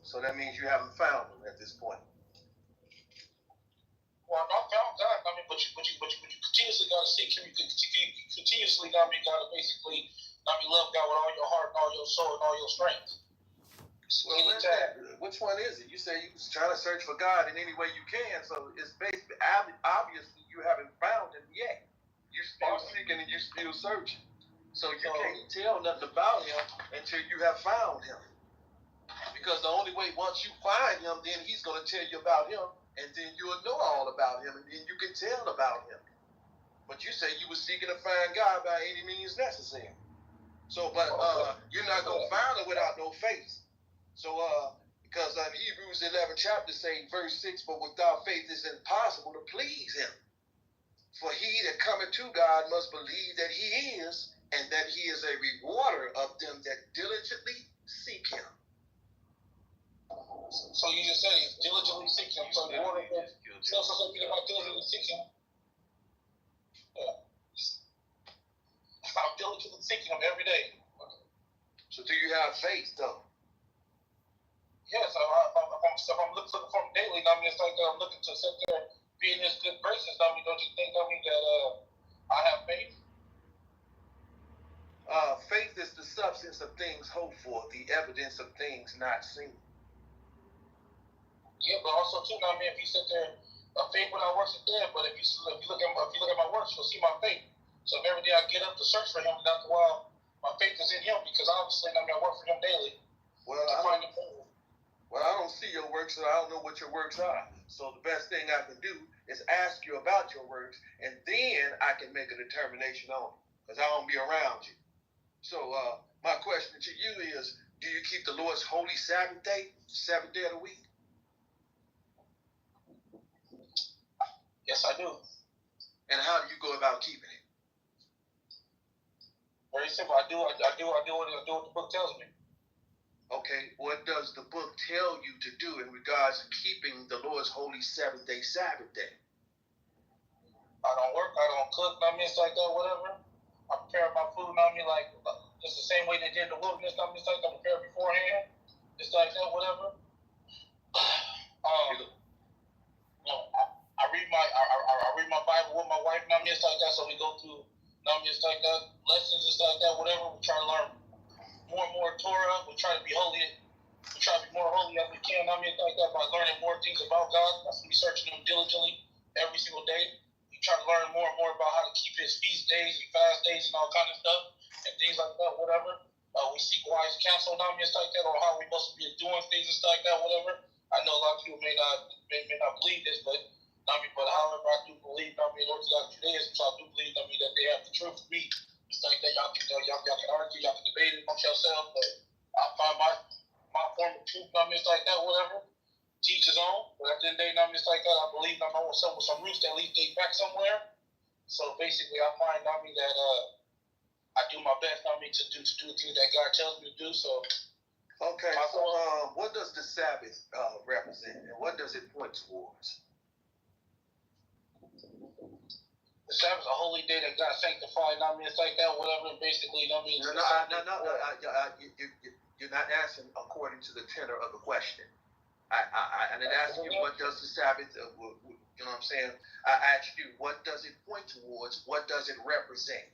So that means you haven't found him at this point. Well, I found God. But you continuously gotta seek him. You continuously gotta basically love God with all your heart and all your soul and all your strength. Well, which one is it? You say you was trying to search for God in any way you can, so it's basically obviously you haven't found him yet. You're still seeking and you're still searching. So you can't tell nothing about him until you have found him. Because the only way, once you find him, then he's going to tell you about him, and then you'll know all about him, and then you can tell about him. But you say you were seeking to find God by any means necessary. So, but you're not going to find him without no faith. So, because Hebrews 11 chapter say, verse 6, but without faith it's impossible to please him. For he that cometh to God must believe that he is, and that he is a rewarder of them that diligently seek him. So you just said he's diligently seeking him. So the order of something about diligently seeking him. Yeah. I'm diligently seeking him every day. So do you have faith though? Yes, if I'm looking for him daily, it's like I'm looking to sit there, be in his good graces. Don't you think that I have faith? Faith is the substance of things hoped for, the evidence of things not seen. Yeah, but also too, if you sit there, faith without works is dead. But if you look at my works, you'll see my faith. So if every day I get up to search for him, and after a while, my faith is in him because obviously I work for him daily. I don't see your works, so I don't know what your works are. So the best thing I can do is ask you about your works, and then I can make a determination on it, because I don't be around you. So my question to you is, do you keep the Lord's holy Sabbath day, seventh day of the week? Yes, I do. And how do you go about keeping it? Very simple. I do what the book tells me. Okay, what does the book tell you to do in regards to keeping the Lord's holy seventh day Sabbath day? I don't work, I don't cook, it's like that, whatever. I prepare my food, like just the same way they did in the wilderness, it's like I prepare beforehand. It's like that, whatever. I read my Bible with my wife, it's like that, so we go through, it's like that, lessons, it's like that, whatever. We try to learn more and more Torah. We try to be holy. We try to be more holy as we can. It's like that by learning more things about God. That's researching them diligently every single day. We try to learn more and more about how to keep his feast days and fast days and all kind of stuff and things like that, whatever. We seek wise counsel, it's like that, on how we supposed to be doing things and stuff like that, whatever. I know a lot of people may not believe this, but however I do believe, Orthodox Judaism, so I do believe, that they have the truth to read. It's like that, y'all can argue, y'all can debate it amongst yourselves, but I find my form of truth, it's like that, whatever. Teach his own, but at the end of the day, it's like that, I believe I'm with some roots that at least date back somewhere. So basically, I find, that I do my best, to do things that God tells me to do, so. Okay, so what does the Sabbath represent, and what does it point towards? The Sabbath is a holy day that God sanctified, it's like that, whatever, and basically, No, you're not answering according to the tenor of the question. I didn't ask you what does the Sabbath, you know what I'm saying? I asked you, what does it point towards? What does it represent?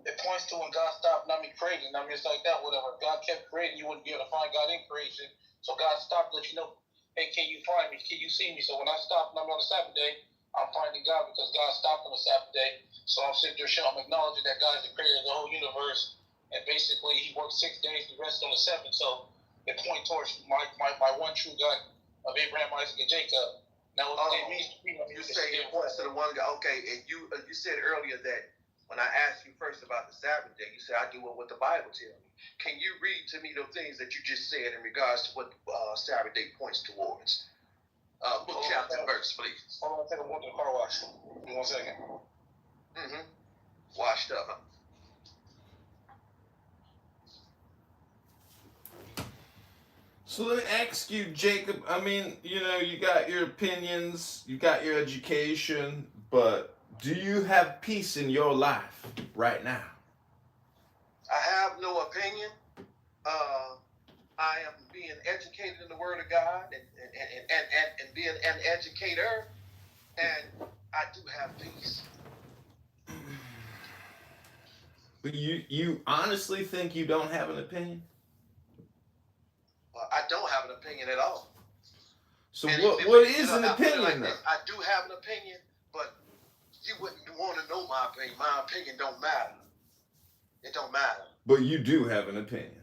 It points to when God stopped, creating, it's like that, whatever. If God kept creating, you wouldn't be able to find God in creation. So God stopped to let you know, hey, can you find me? Can you see me? So when I stopped, on the Sabbath day, I'm finding God because God stopped on the Sabbath day. So I'm sitting there I'm acknowledging that God is the creator of the whole universe. And basically, he worked 6 days, the rest on the seventh. So it points towards my one true God of Abraham, Isaac, and Jacob. Now, it means you say it points to the one guy. Okay, and you said earlier that when I asked you first about the Sabbath day, you said I do what the Bible tells me. Can you read to me the things that you just said in regards to what Sabbath day points towards? Book, chapter, and verse, please. Hold on a second. I'm going to the car wash. Give me 1 second. Washed up, huh? So let me ask you, Jacob, I mean, you know, you got your opinions, you got your education, but do you have peace in your life right now? I have no opinion. I am being educated in the Word of God and being an educator, and I do have peace. But you honestly think you don't have an opinion? I don't have an opinion at all. So what is an I put it opinion like though? this, I do have an opinion, but you wouldn't want to know my opinion. My opinion don't matter. It don't matter. But you do have an opinion.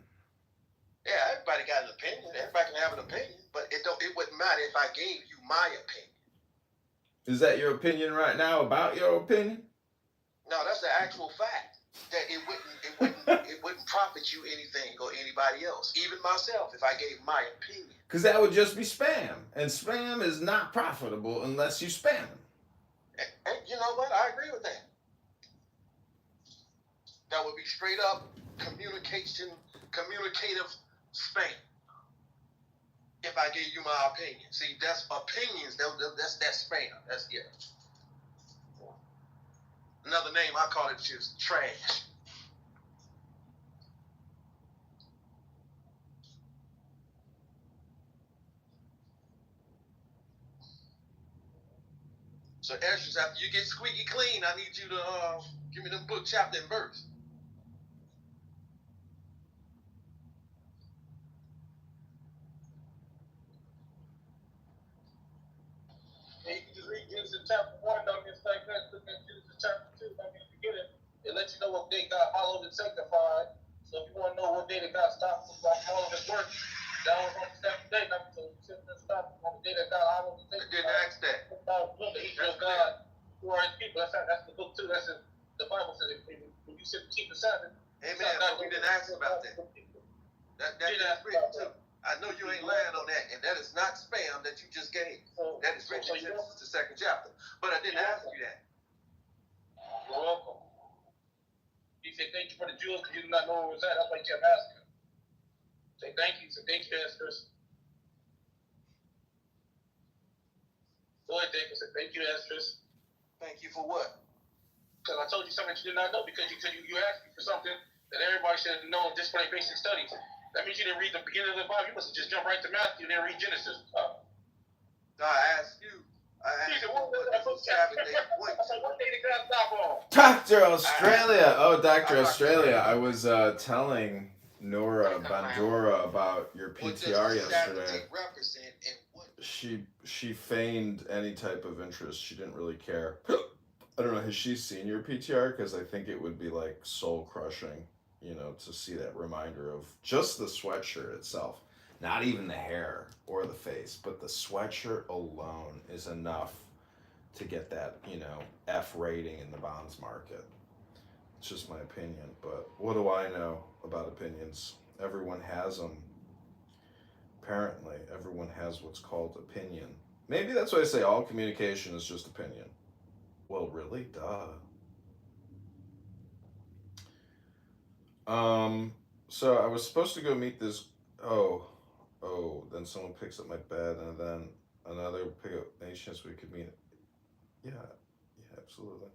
Yeah, everybody got an opinion. Everybody can have an opinion, but it wouldn't matter if I gave you my opinion. Is that your opinion right now about your opinion? No, that's the actual fact. That it wouldn't profit you anything or anybody else, even myself, if I gave my opinion. Because that would just be spam. And spam is not profitable unless you spam. And you know what? I agree with that. That would be straight up communicative spam. If I gave you my opinion. See, that's opinions. That's spam. That's, yeah. Another name, I call it just trash. So, Esdras, after you get squeaky clean, I need you to give me them book, chapter, and verse. And you can just read Genesis chapter 1, don't get like that. Look at Genesis chapter 2, don't get forget it. It lets you know what day God hallowed and sanctified. So if you want to know what day that God stopped from all of his work, that was on the seventh day. Not so stop on the day that God hallowed and sanctified. I didn't ask that. He was God who are his people. That's the book too. That's in the Bible says when you sit and keep the Sabbath. Amen. But we didn't ask about that. That is written too. I know you ain't lying on that, and that is not spam that you just gave. That is written in Genesis, the 2nd chapter. But I didn't ask you that. You're welcome. He said, thank you for the jewels because you did not know where it was at. That's why you kept asking. Say thank you. Say thank you, Esdras. Go ahead, David. Say thank you, Esdras. Thank you for what? Because I told you something you did not know because you asked me for something that everybody should know just for their basic studies. That means you didn't read the beginning of the Bible. You must have just jumped right to Matthew and then read Genesis. No, I asked you. What is the Sabbath day point? What day did God stop on? Dr. Australia. Oh, Dr. Australia. I was telling Nora Bandura about your PTR yesterday. She feigned any type of interest. She didn't really care. I don't know. Has she seen your PTR? Because I think it would be like soul crushing, you know, to see that reminder of just the sweatshirt itself. Not even the hair or the face, but the sweatshirt alone is enough to get that, you know, F rating in the bonds market. It's just my opinion, but what do I know about opinions? Everyone has them. Apparently, everyone has what's called opinion. Maybe that's why I say all communication is just opinion. Well, really? Duh. So I was supposed to go meet this, then someone picks up my bed, and then another pick up any chance we could meet. Yeah, absolutely.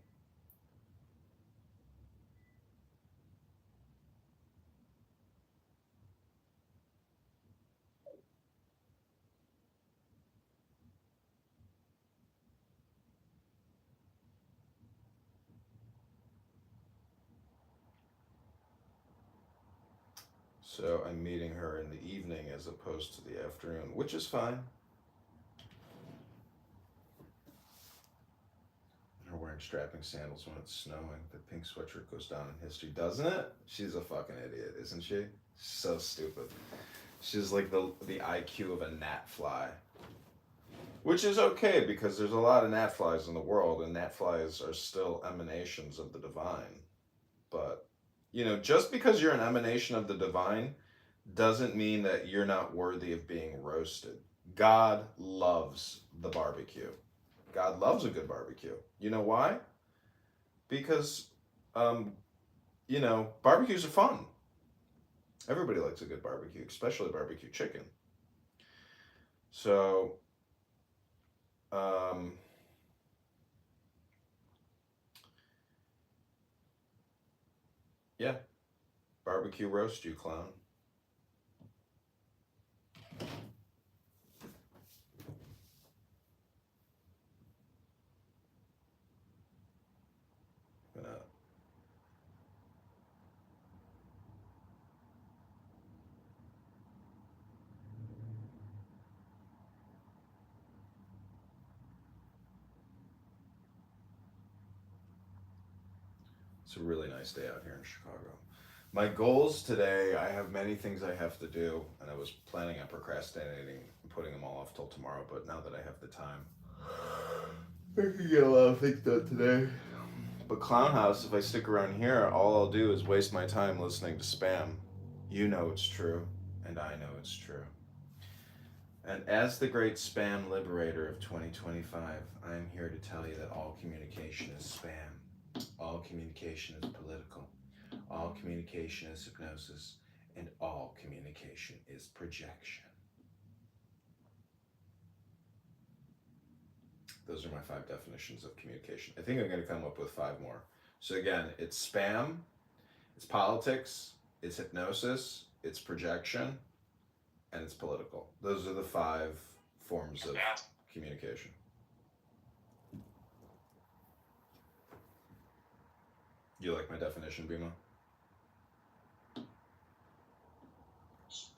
So I'm meeting her in the evening as opposed to the afternoon, which is fine. Her wearing strapping sandals when it's snowing. The pink sweatshirt goes down in history, doesn't it? She's a fucking idiot, isn't she? So stupid. She's like the IQ of a gnat fly. Which is okay because there's a lot of gnat flies in the world, and gnat flies are still emanations of the divine. But, just because you're an emanation of the divine doesn't mean that you're not worthy of being roasted. God loves the barbecue. God loves a good barbecue. You know why? Because, barbecues are fun. Everybody likes a good barbecue, especially barbecue chicken. So, yeah, barbecue roast, you clown. Gonna It's a really nice day out here in Chicago. My goals today, I have many things I have to do, and I was planning on procrastinating and putting them all off till tomorrow, but now that I have the time, I can get a lot of things done today. But Clown House, if I stick around here, all I'll do is waste my time listening to spam. You know it's true, and I know it's true. And as the great spam liberator of 2025, I am here to tell you that all communication is spam. All communication is political. All communication is hypnosis. And all communication is projection. Those are my 5 definitions of communication. I think I'm going to come up with 5 more. So again, it's spam, it's politics, it's hypnosis, it's projection, and it's political. Those are the 5 forms of communication. You like my definition, Bima?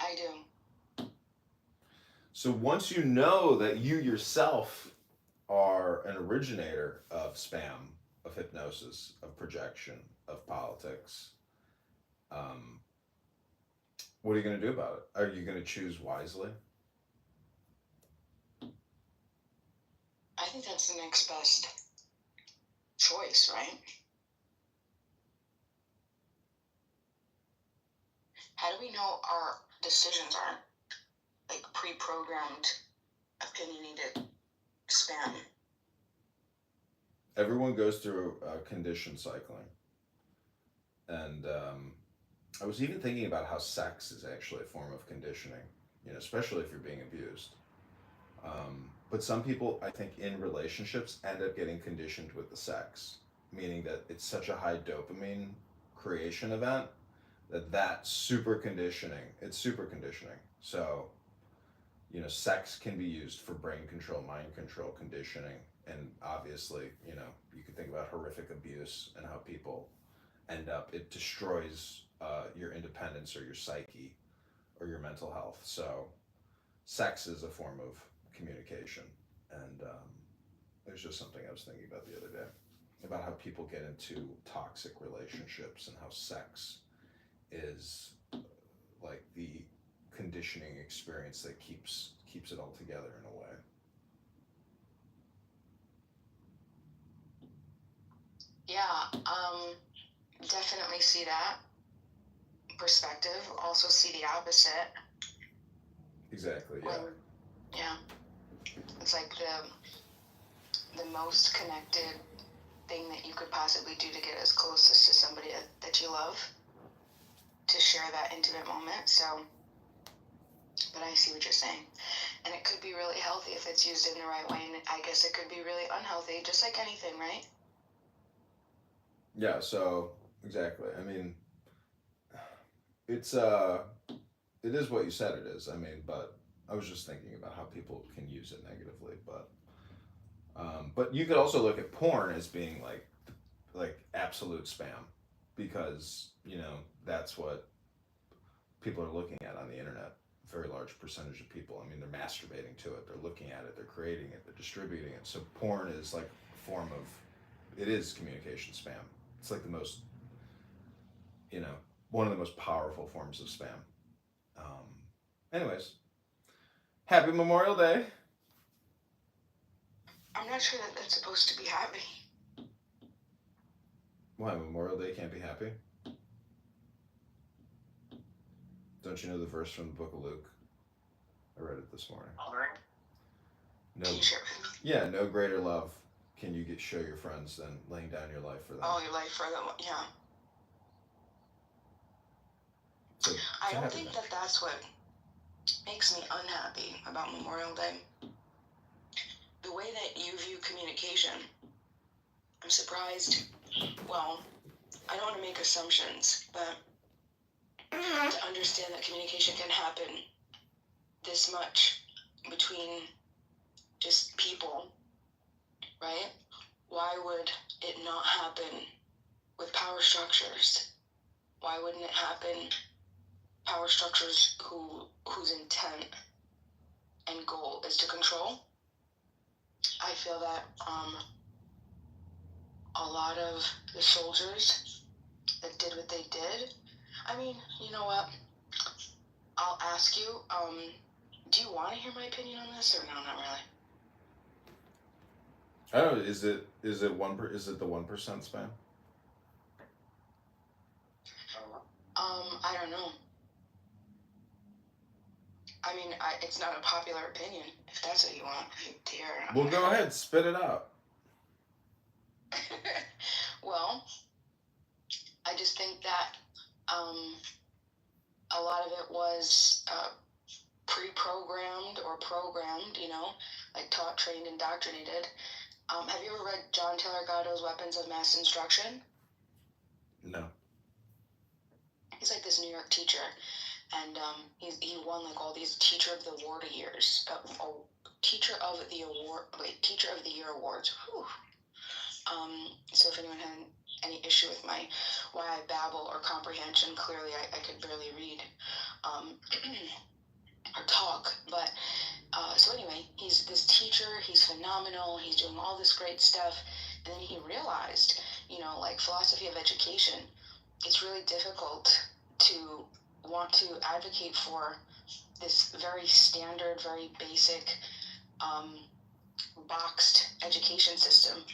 I do. So once you know that you yourself are an originator of spam, of hypnosis, of projection, of politics, what are you going to do about it? Are you going to choose wisely? I think that's the next best choice, right? How do we know our decisions aren't like pre-programmed, opinionated spam? Everyone goes through condition cycling. And I was even thinking about how sex is actually a form of conditioning, especially if you're being abused. But some people, I think, in relationships end up getting conditioned with the sex, meaning that it's such a high dopamine creation event that's super conditioning. It's super conditioning. So, sex can be used for brain control, mind control, conditioning. And obviously, you can think about horrific abuse and how people end up, it destroys your independence or your psyche or your mental health. So sex is a form of communication. And there's just something I was thinking about the other day about how people get into toxic relationships and how sex is like the conditioning experience that keeps it all together in a way. Yeah, definitely see that perspective. Also see the opposite. Exactly, yeah. Yeah. It's like the most connected thing that you could possibly do to get as closest to somebody that you love, to share that intimate moment. So, but I see what you're saying. And it could be really healthy if it's used in the right way, and I guess it could be really unhealthy, just like anything, right? Yeah, so exactly. I mean, it is what you said it is. I mean, but I was just thinking about how people can use it negatively, but you could also look at porn as being like absolute spam, because that's what people are looking at on the internet. A very large percentage of people. I mean, they're masturbating to it. They're looking at it. They're creating it. They're distributing it. So porn is like a form of, it is communication spam. It's like the most, one of the most powerful forms of spam. Anyways, happy Memorial Day. I'm not sure that that's supposed to be happening. Why, Memorial Day can't be happy? Don't you know the verse from the book of Luke? I read it this morning. No, yeah, no greater love can you show your friends than laying down your life for them. Oh, your life for them, yeah. So, I don't think that that's what makes me unhappy about Memorial Day. The way that you view communication, I'm surprised. Well, I don't want to make assumptions, but to understand that communication can happen this much between just people, right? Why would it not happen with power structures? Why wouldn't it happen power structures whose intent and goal is to control? I feel that a lot of the soldiers that did what they did, I mean, you know what? I'll ask you, do you want to hear my opinion on this, or no, not really? I don't know, is it the 1% spam? I don't know. I mean, it's not a popular opinion, if that's what you want. Dear. Well, go ahead, spit it out. Well, I just think that a lot of it was pre-programmed or programmed, like taught, trained, indoctrinated. Have you ever read John Taylor Gatto's Weapons of Mass Instruction? No. He's like this New York teacher, and he won like all these Teacher of the Award years, Teacher of the Year awards. Whew. So if anyone had any issue with why I babble or comprehension, clearly I could barely read or talk. But so anyway, he's this teacher. He's phenomenal. He's doing all this great stuff, and then he realized, like philosophy of education, it's really difficult to want to advocate for this very standard, very basic, boxed education system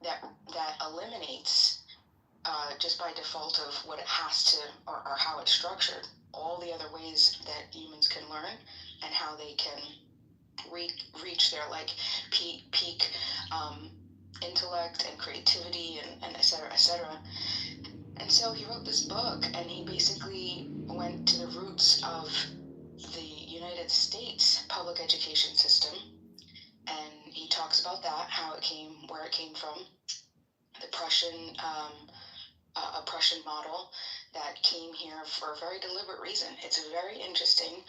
that eliminates just by default of what it has to or how it's structured, all the other ways that humans can learn and how they can reach their like peak intellect and creativity and et cetera, et cetera. And so he wrote this book, and he basically went to the roots of the United States public education system, and he talks about that, how it came, where it came from, the Prussian model that came here for a very deliberate reason. It's very interesting.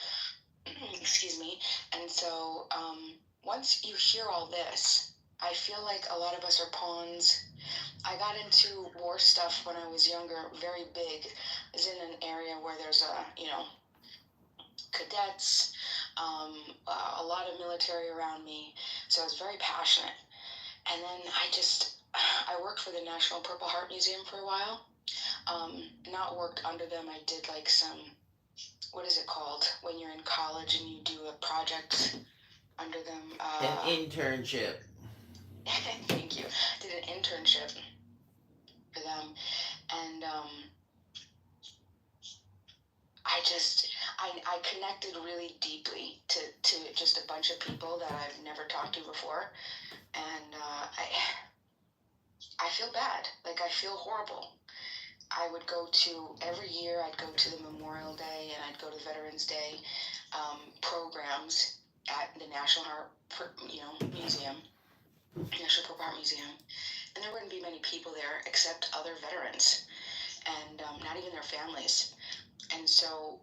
Excuse me. And so once you hear all this, I feel like a lot of us are pawns. I got into war stuff when I was younger, very big. I was in an area where there's cadets, a lot of military around me, so I was very passionate. And then I worked for the National Purple Heart Museum for a while. Not worked under them. I did like some, what is it called when you're in college and you do a project under them? An internship. Thank you. Did an internship for them, and I connected really deeply to just a bunch of people that I've never talked to before, and I feel bad. Like, I feel horrible. I would go to, every year I'd go to the Memorial Day and I'd go to Veterans Day programs at the National Heart Museum, National Purple Heart Museum, and there wouldn't be many people there except other veterans, and not even their families. And so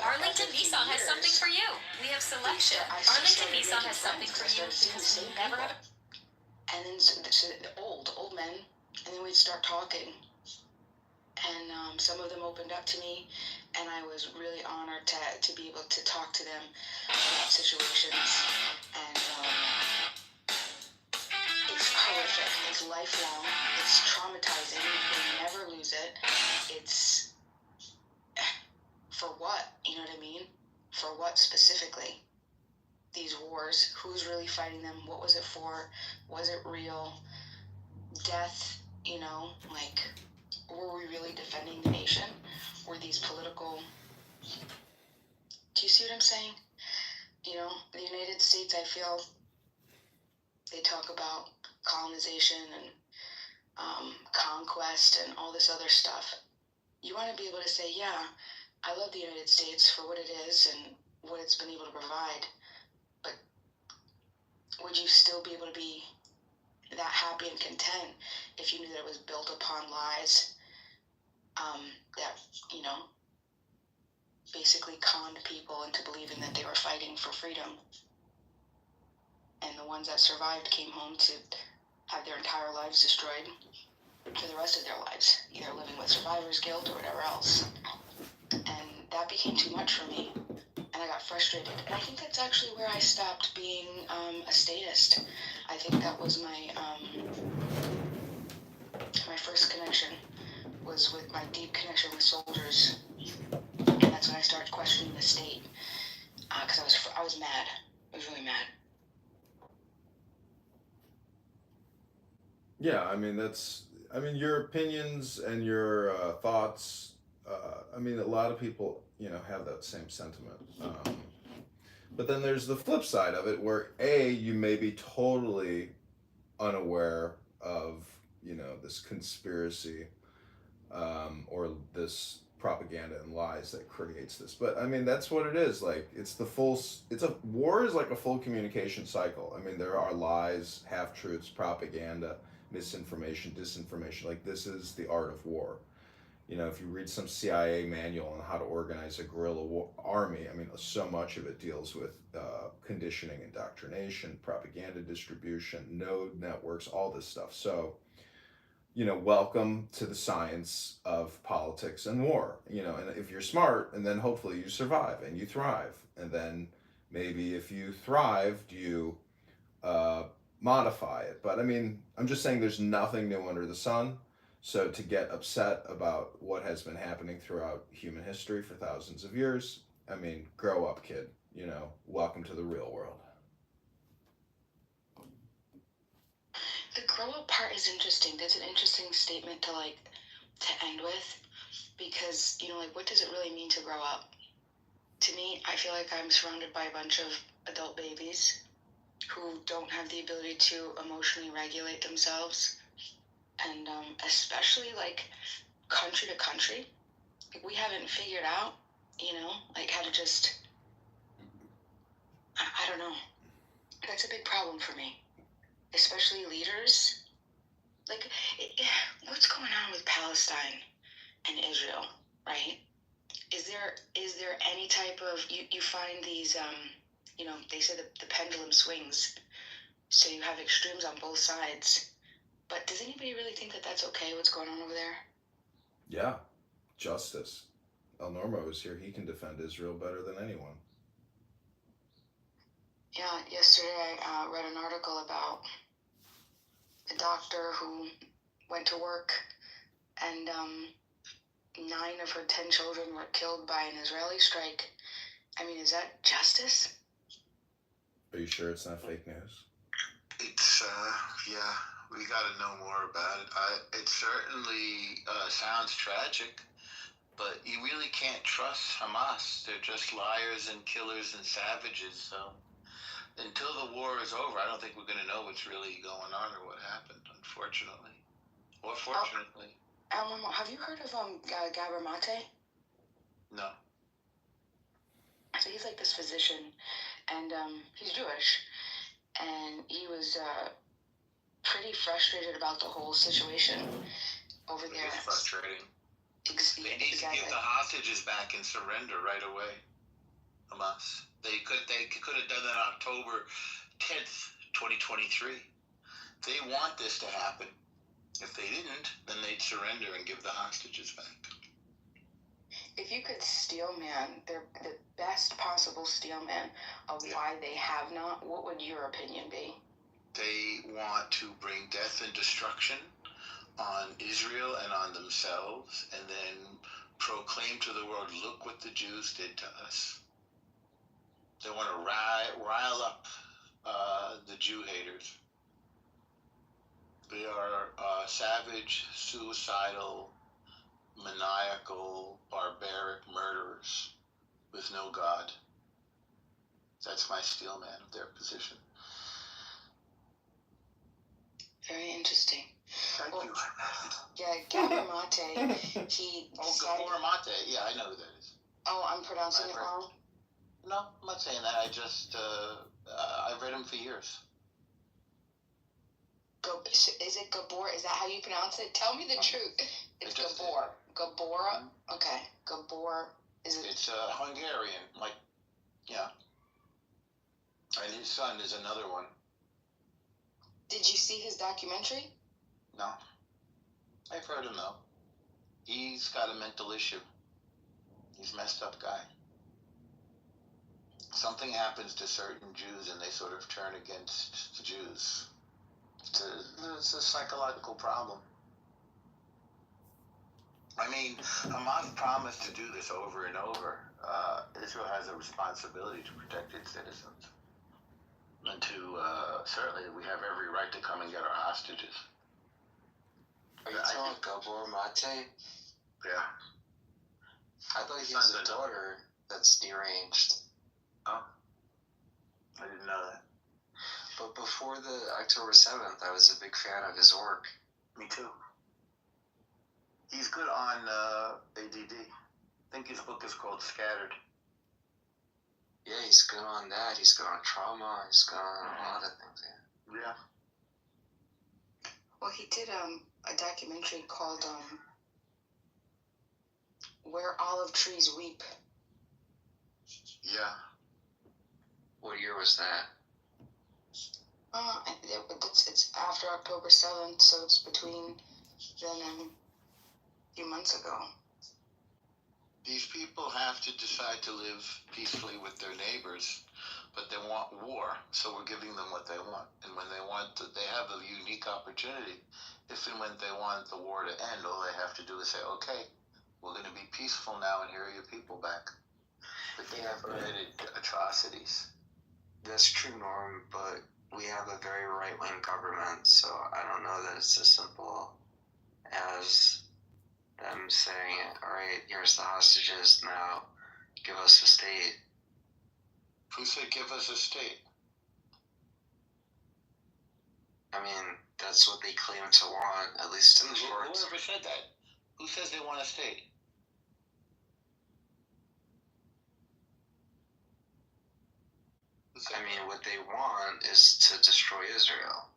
Arlington Nissan has something for you. We have selection. Arlington Nissan has something for you because we never have. And then so the old men, and then we'd start talking, and some of them opened up to me, and I was really honored to be able to talk to them about situations, and it's horrific, it's lifelong, it's traumatizing, you'll never lose it, it's, for what, you know what I mean? For what specifically? these wars, who's really fighting them, what was it for, was it real, death, you know, like, were we really defending the nation? Were these political, do you see what I'm saying? You know, the United States, I feel, they talk about colonization and conquest and all this other stuff. You want to be able to say, yeah, I love the United States for what it is and what it's been able to provide, but would you still be able to be that happy and content if you knew that it was built upon lies that, you know, basically conned people into believing that they were fighting for freedom, and the ones that survived came home to have their entire lives destroyed for the rest of their lives, either living with survivor's guilt or whatever else. And that became too much for me, and I got frustrated. And I think that's actually where I stopped being a statist. I think that was my first connection was with my deep connection with soldiers, and that's when I started questioning the state, because I was mad. I was really mad. Yeah, I mean your opinions and your thoughts. I mean, a lot of people, you know, have that same sentiment. But then there's the flip side of it, where you may be totally unaware of, you know, this conspiracy or this propaganda and lies that creates this. But I mean, that's what it is. Like, war is like a full communication cycle. I mean, there are lies, half-truths, propaganda, misinformation, disinformation. Like, this is the art of war. You know, if you read some CIA manual on how to organize a guerrilla army, I mean, so much of it deals with conditioning, indoctrination, propaganda distribution, node networks, all this stuff. So, you know, welcome to the science of politics and war. You know, and if you're smart, and then hopefully you survive and you thrive. And then maybe if you thrive, you modify it. But I mean, I'm just saying there's nothing new under the sun. So to get upset about what has been happening throughout human history for thousands of years, I mean, grow up, kid. You know, welcome to the real world. The grow up part is interesting. That's an interesting statement to end with, because, you know, like, what does it really mean to grow up? To me, I feel like I'm surrounded by a bunch of adult babies who don't have the ability to emotionally regulate themselves. And especially, like, country to country, we haven't figured out, you know, like, how to just, I don't know. That's a big problem for me. Especially leaders. Like, what's going on with Palestine and Israel, right? Is there any type of, you find these, you know, they say the pendulum swings, so you have extremes on both sides. But does anybody really think that that's okay, what's going on over there? Yeah, justice. El Normo is here. He can defend Israel better than anyone. Yeah, yesterday I read an article about a doctor who went to work, and 9 of her 10 children were killed by an Israeli strike. I mean, is that justice? Are you sure it's not fake news? It's, yeah, we gotta know more about it. It certainly sounds tragic, but you really can't trust Hamas. They're just liars and killers and savages, so until the war is over, I don't think we're going to know what's really going on or what happened, unfortunately. Or fortunately. Have you heard of Gabor Mate? No. So he's like this physician, and he's Jewish, and he was pretty frustrated about the whole situation over there. It's frustrating. They need to give the hostages back and surrender right away. Hamas. They could have done that October 10th, 2023. They want this to happen. If they didn't, then they'd surrender and give the hostages back. If you could steel man the best possible steel man of why they have not, what would your opinion be? They want to bring death and destruction on Israel and on themselves, and then proclaim to the world, look what the Jews did to us. They want to rile up the Jew haters. They are savage, suicidal, maniacal, barbaric murderers with no God. That's my steel man of their position. Very interesting. Thank you. Yeah, Gabor Mate, he decided... Gabor Mate, yeah, I know who that is. Oh, I'm pronouncing it wrong? No, I'm not saying that. I just, I've read him for years. Is it Gabor? Is that how you pronounce it? Tell me the truth. It's Gabor. Gabor? Okay. Gabor. Is it? It's Hungarian, like, yeah. And his son is another one. Did you see his documentary? No. I've heard him, though. He's got a mental issue. He's a messed up guy. Something happens to certain Jews and they sort of turn against the Jews. It's a psychological problem. I mean, Hamas promised to do this over and over. Israel has a responsibility to protect its citizens. And to, certainly, we have every right to come and get our hostages. Are you talking Gabor Mate? Yeah. I thought he has a daughter that's deranged. Oh. I didn't know that. But before the October 7th, I was a big fan of his work. Me too. He's good on ADD. I think his book is called Scattered. Yeah, he's good on that. He's good on trauma. He's good on a lot of things. Yeah. Well, he did a documentary called Where Olive Trees Weep. Yeah. What year was that? It's after October 7th, so it's between then and a few months ago. These people have to decide to live peacefully with their neighbors, but they want war, so we're giving them what they want. And when they want to, they have a unique opportunity. If and when they want the war to end, all they have to do is say, okay, we're going to be peaceful now and here are your people back. But they have committed atrocities. That's true, Norm, but we have a very right-wing government, so I don't know that it's as simple as them saying, all right, here's the hostages, now give us a state. Who said give us a state? I mean, that's what they claim to want, at least in the short. Whoever said that? Who says they want a state? I mean, what they want is to destroy Israel,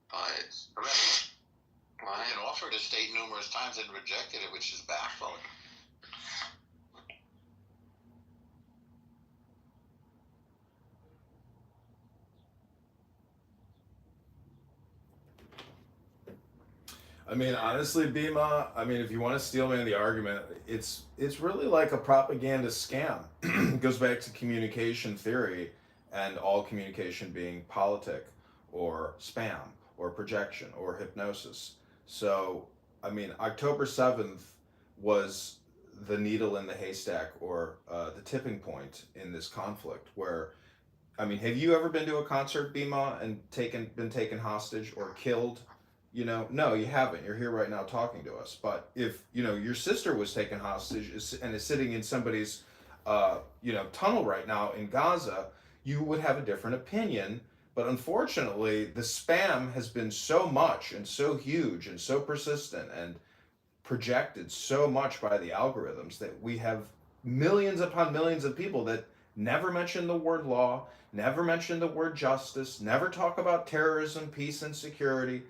but... Correct. What? They've been offered a state numerous times and rejected it, which is baffling. I mean, honestly, Bima, I mean, if you want to steel man the argument, it's really like a propaganda scam. It goes back to communication theory and all communication being politic or spam or projection or hypnosis. So, I mean, October 7th was the needle in the haystack or the tipping point in this conflict where, I mean, have you ever been to a concert, Bima, and been taken hostage or killed? You know, no, you haven't. You're here right now talking to us. But if, you know, your sister was taken hostage and is sitting in somebody's, tunnel right now in Gaza, you would have a different opinion. But unfortunately, the spam has been so much and so huge and so persistent and projected so much by the algorithms that we have millions upon millions of people that never mention the word law, never mention the word justice, never talk about terrorism, peace, and security.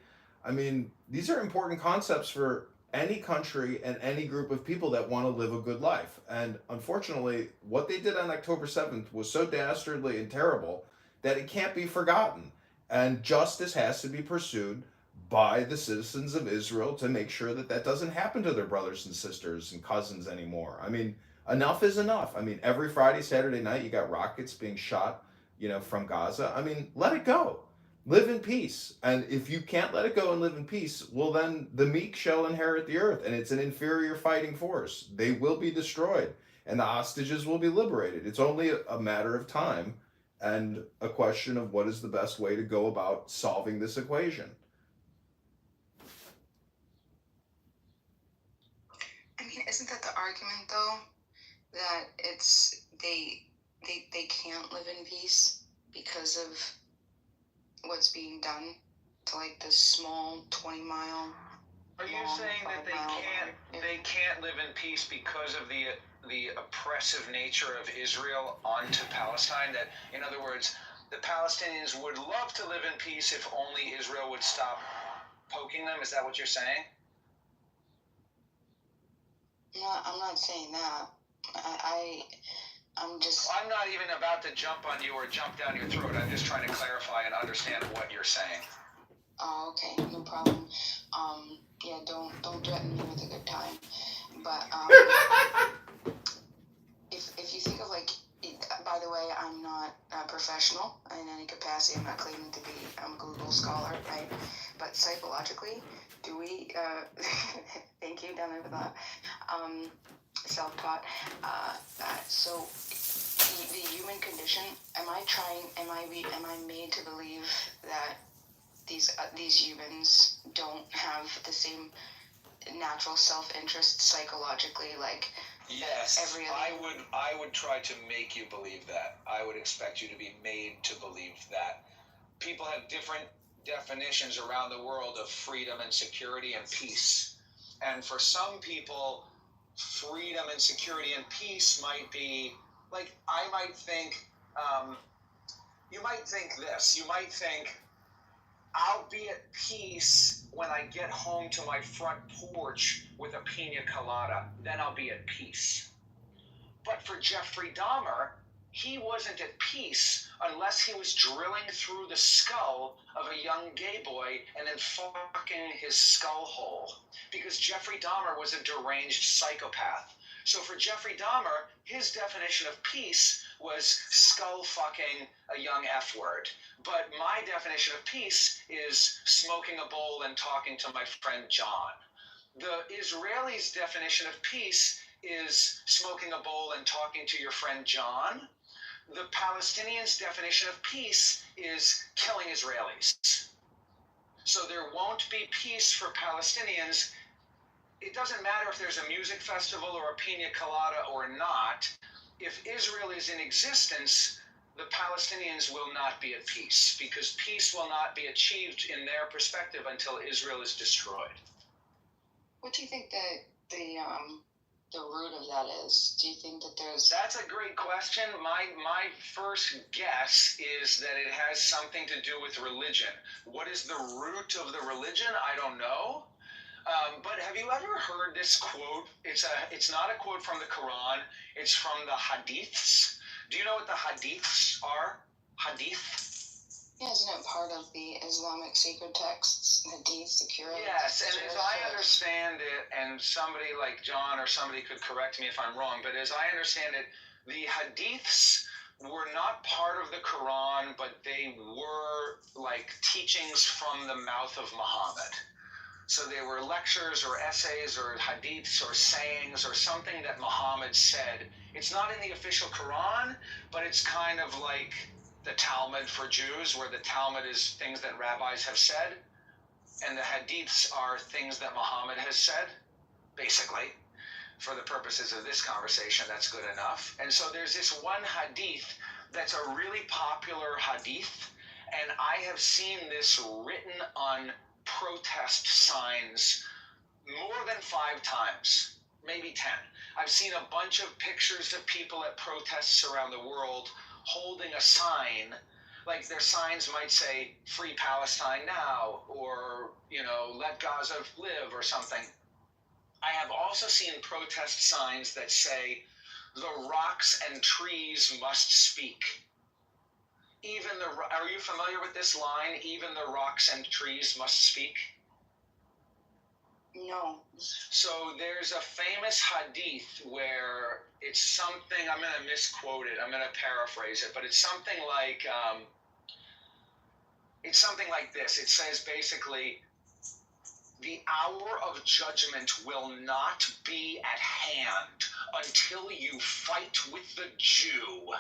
I mean, these are important concepts for any country and any group of people that want to live a good life. And unfortunately, what they did on October 7th was so dastardly and terrible that it can't be forgotten. And justice has to be pursued by the citizens of Israel to make sure that that doesn't happen to their brothers and sisters and cousins anymore. I mean, enough is enough. I mean, every Friday, Saturday night, you got rockets being shot, from Gaza. I mean, let it go. Live in peace. And if you can't let it go and live in peace, well, then the meek shall inherit the earth, and it's an inferior fighting force. They will be destroyed. and the hostages will be liberated. It's only a matter of time and a question of what is the best way to go about solving this equation. I mean, isn't that the argument though? That it's they can't live in peace because of what's being done to like this small 20-mile. Are you saying that they can't live in peace because of the oppressive nature of Israel onto Palestine? That, in other words, the Palestinians would love to live in peace if only Israel would stop poking them? Is that what you're saying? No, I'm not saying that. I'm not even about to jump on you or jump down your throat. I'm just trying to clarify and understand what you're saying. Oh, okay, no problem. Yeah, don't threaten me with a good time. But if you think of like, by the way, I'm not a professional in any capacity. I'm not claiming to be. I'm a Google scholar, right? But psychologically, do we? Thank you, down there for that. Self-taught. So the human condition. Am I made to believe that these humans don't have the same natural self-interest psychologically, like yes, every other? I would try to make you believe that. I would expect you to be made to believe that. People have different definitions around the world of freedom and security and peace. And for some people, freedom and security and peace might be, like, I might think, you might think this. You might think, I'll be at peace when I get home to my front porch with a pina colada. Then I'll be at peace. But for Jeffrey Dahmer, he wasn't at peace unless he was drilling through the skull of a young gay boy and then fucking his skull hole. Because Jeffrey Dahmer was a deranged psychopath. So for Jeffrey Dahmer, his definition of peace was skull fucking a young F word. But my definition of peace is smoking a bowl and talking to my friend John. The Israelis' definition of peace is smoking a bowl and talking to your friend John. The Palestinians' definition of peace is killing Israelis. So there won't be peace for Palestinians. It doesn't matter if there's a music festival or a pina colada or not. If Israel is in existence, the Palestinians will not be at peace, because peace will not be achieved in their perspective until Israel is destroyed. What do you think that the root of that is? Do you think that there's... That's a great question. My first guess is that it has something to do with religion. What is the root of the religion? I don't know. But have you ever heard this quote? It's not a quote from the Quran. It's from the Hadiths. Do you know what the Hadiths are? Hadith? Yeah, isn't it part of the Islamic sacred texts? Hadith, the Quran? Yes, and as I understand it, and somebody like John or somebody could correct me if I'm wrong, but as I understand it, the Hadiths were not part of the Quran, but they were like teachings from the mouth of Muhammad. So they were lectures or essays or hadiths or sayings or something that Muhammad said. It's not in the official Quran, but it's kind of like the Talmud for Jews, where the Talmud is things that rabbis have said, and the hadiths are things that Muhammad has said, basically. For the purposes of this conversation, that's good enough. And so there's this one hadith that's a really popular hadith, and I have seen this written on protest signs more than 5 times, maybe 10. I've seen a bunch of pictures of people at protests around the world holding a sign, like their signs might say, "Free Palestine now," or, "Let Gaza live," or something. I have also seen protest signs that say, "The rocks and trees must speak." Are you familiar with this line? Even the rocks and trees must speak? No. So there's a famous hadith where it's something, I'm going to misquote it, I'm going to paraphrase it, but it's something like this. It says basically, The hour of judgment will not be at hand until you fight with the Jew.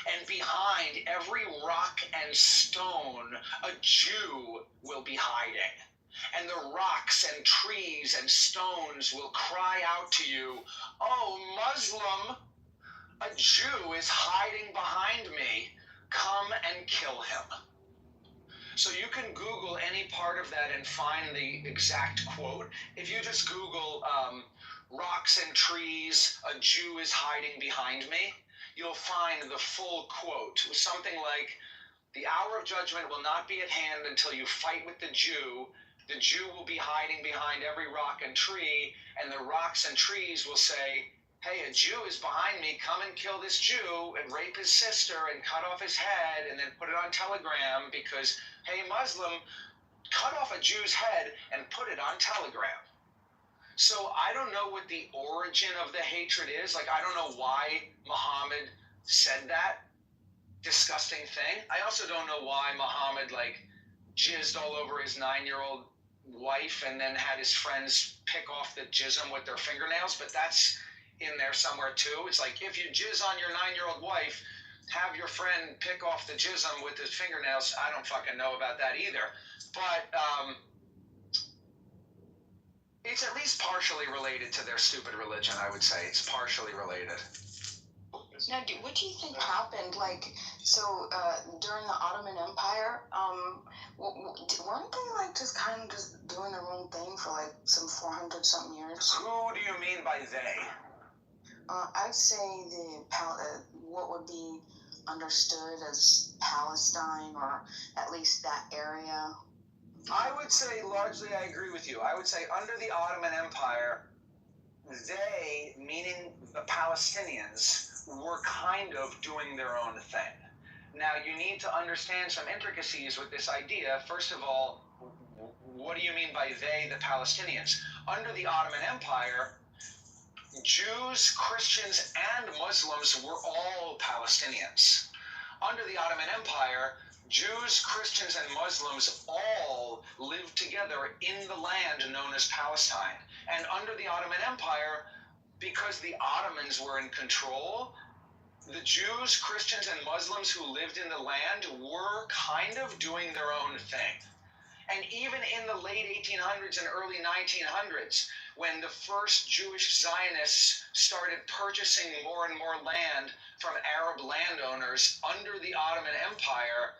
And behind every rock and stone, a Jew will be hiding. And the rocks and trees and stones will cry out to you, "Oh, Muslim, a Jew is hiding behind me. Come and kill him." So you can Google any part of that and find the exact quote. If you just Google rocks and trees, a Jew is hiding behind me, you'll find the full quote. Something like, "The hour of judgment will not be at hand until you fight with the Jew. The Jew will be hiding behind every rock and tree, and the rocks and trees will say, 'Hey, a Jew is behind me. Come and kill this Jew and rape his sister and cut off his head and then put it on Telegram because, hey, Muslim, cut off a Jew's head and put it on Telegram.'" So I don't know what the origin of the hatred is. Like, I don't know why Muhammad said that disgusting thing. I also don't know why Muhammad, like, jizzed all over his 9-year-old wife and then had his friends pick off the jism with their fingernails, but that's in there somewhere too. It's like, if you jizz on your 9-year-old wife, have your friend pick off the jism with his fingernails. I don't fucking know about that either. But it's at least partially related to their stupid religion, I would say. It's partially related. Now, what do you think happened? Like, so during the Ottoman Empire, weren't they like just kind of just doing their own thing for like some 400 something years? Who do you mean by they? I'd say what would be understood as Palestine, or at least that area. I would say largely I agree with you. I would say under the Ottoman Empire, they, meaning the Palestinians, were kind of doing their own thing. Now, you need to understand some intricacies with this idea. First of all, what do you mean by they, the Palestinians? Under the Ottoman Empire, Jews, Christians, and Muslims were all Palestinians. Under the Ottoman Empire, Jews, Christians, and Muslims all lived together in the land known as Palestine. And under the Ottoman Empire, because the Ottomans were in control, the Jews, Christians, and Muslims who lived in the land were kind of doing their own thing. And even in the late 1800s and early 1900s, when the first Jewish Zionists started purchasing more and more land from Arab landowners under the Ottoman Empire,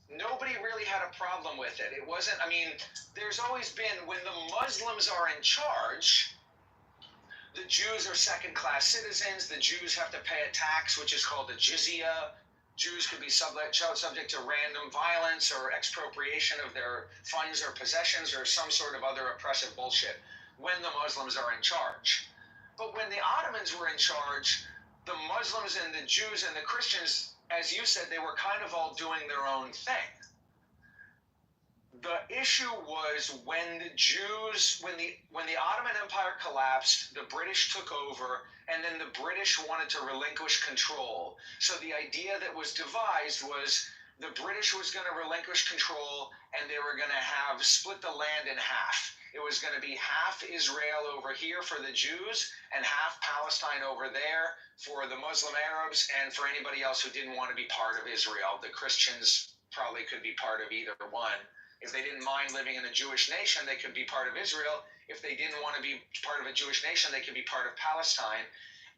nobody really had a problem with it. It wasn't, I mean, there's always been, when the Muslims are in charge, the Jews are second-class citizens. The Jews have to pay a tax, which is called the jizya. Jews could be subject to random violence or expropriation of their funds or possessions or some sort of other oppressive bullshit when the Muslims are in charge. But when the Ottomans were in charge, the Muslims and the Jews and the Christians, as you said, they were kind of all doing their own thing. The issue was when the Jews, when the Ottoman Empire collapsed, the British took over, and then the British wanted to relinquish control. So the idea that was devised was the British was going to relinquish control, and they were going to have split the land in half. It was going to be half Israel over here for the Jews and half Palestine over there for the Muslim Arabs and for anybody else who didn't want to be part of Israel. The Christians probably could be part of either one. If they didn't mind living in a Jewish nation, they could be part of Israel. If they didn't want to be part of a Jewish nation, they could be part of Palestine.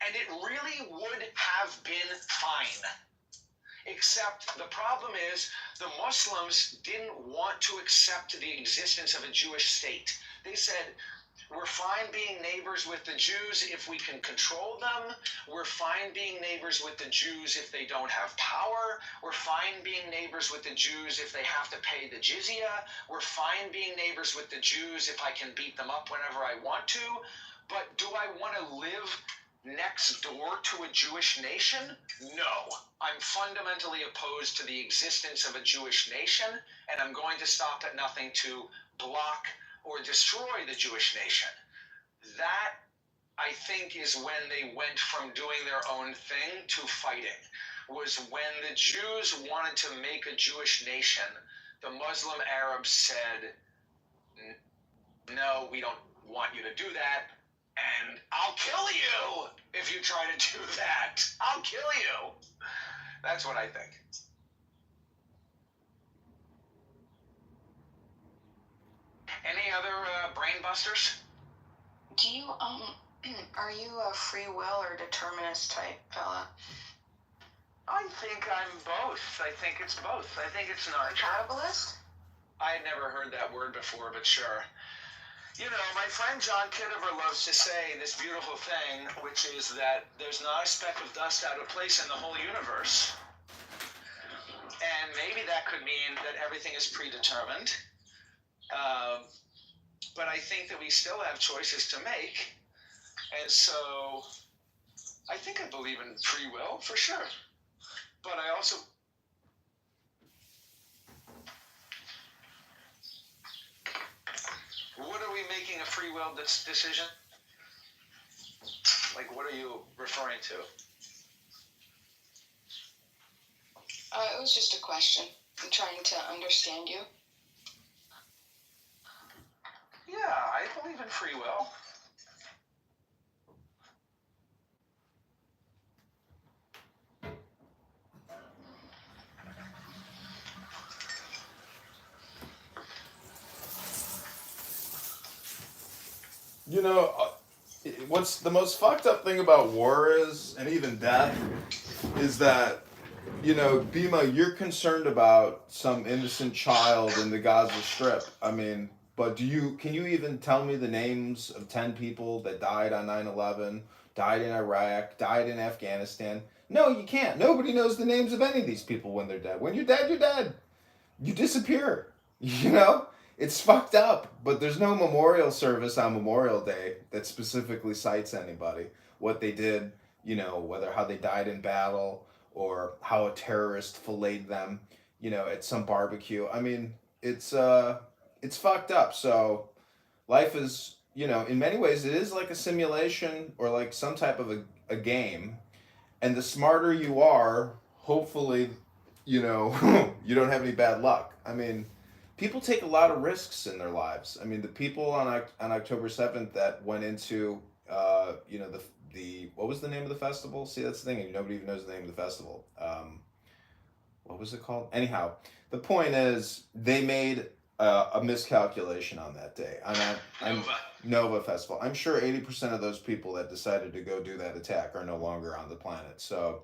And it really would have been fine. Except the problem is the Muslims didn't want to accept the existence of a Jewish state. They said, we're fine being neighbors with the Jews if we can control them. We're fine being neighbors with the Jews if they don't have power. We're fine being neighbors with the Jews if they have to pay the jizya. We're fine being neighbors with the Jews if I can beat them up whenever I want to. But do I want to live next door to a Jewish nation? No. I'm fundamentally opposed to the existence of a Jewish nation, and I'm going to stop at nothing to block or destroy the Jewish nation. That, I think, is when they went from doing their own thing to fighting. Was when the Jews wanted to make a Jewish nation, the Muslim Arabs said, no, we don't want you to do that, and I'll kill you if you try to do that. I'll kill you. That's what I think. Any other brain busters? Do you are you a free will or determinist type fella? I think I'm both. I think it's both. I think it's not. Compatibilist? I had never heard that word before, but sure. You know, my friend John Kitover loves to say this beautiful thing, which is that there's not a speck of dust out of place in the whole universe. And maybe that could mean that everything is predetermined. But I think that we still have choices to make. And so I think I believe in free will, for sure. But I also... What are we making a free will decision? Like, what are you referring to? It was just a question. I'm trying to understand you. Yeah, I believe in free will. You know, what's the most fucked up thing about war is, and even death, is that, you know, Bima, you're concerned about some innocent child in the Gaza Strip. I mean, but can you even tell me the names of 10 people that died on 9/11, died in Iraq, died in Afghanistan? No, you can't. Nobody knows the names of any of these people when they're dead. When you're dead, you're dead. You disappear. You know? It's fucked up, but there's no memorial service on Memorial Day that specifically cites anybody, what they did, you know, whether how they died in battle or how a terrorist filleted them, you know, at some barbecue. I mean, it's fucked up. So life is, you know, in many ways it is like a simulation or like some type of a game. And the smarter you are, hopefully, you know, you don't have any bad luck. I mean, people take a lot of risks in their lives. I mean, the people on October 7th that went into, you know, the what was the name of the festival? See, that's the thing. Nobody even knows the name of the festival. What was it called? Anyhow, the point is they made a miscalculation on that day. Nova Festival. I'm sure 80% of those people that decided to go do that attack are no longer on the planet. So,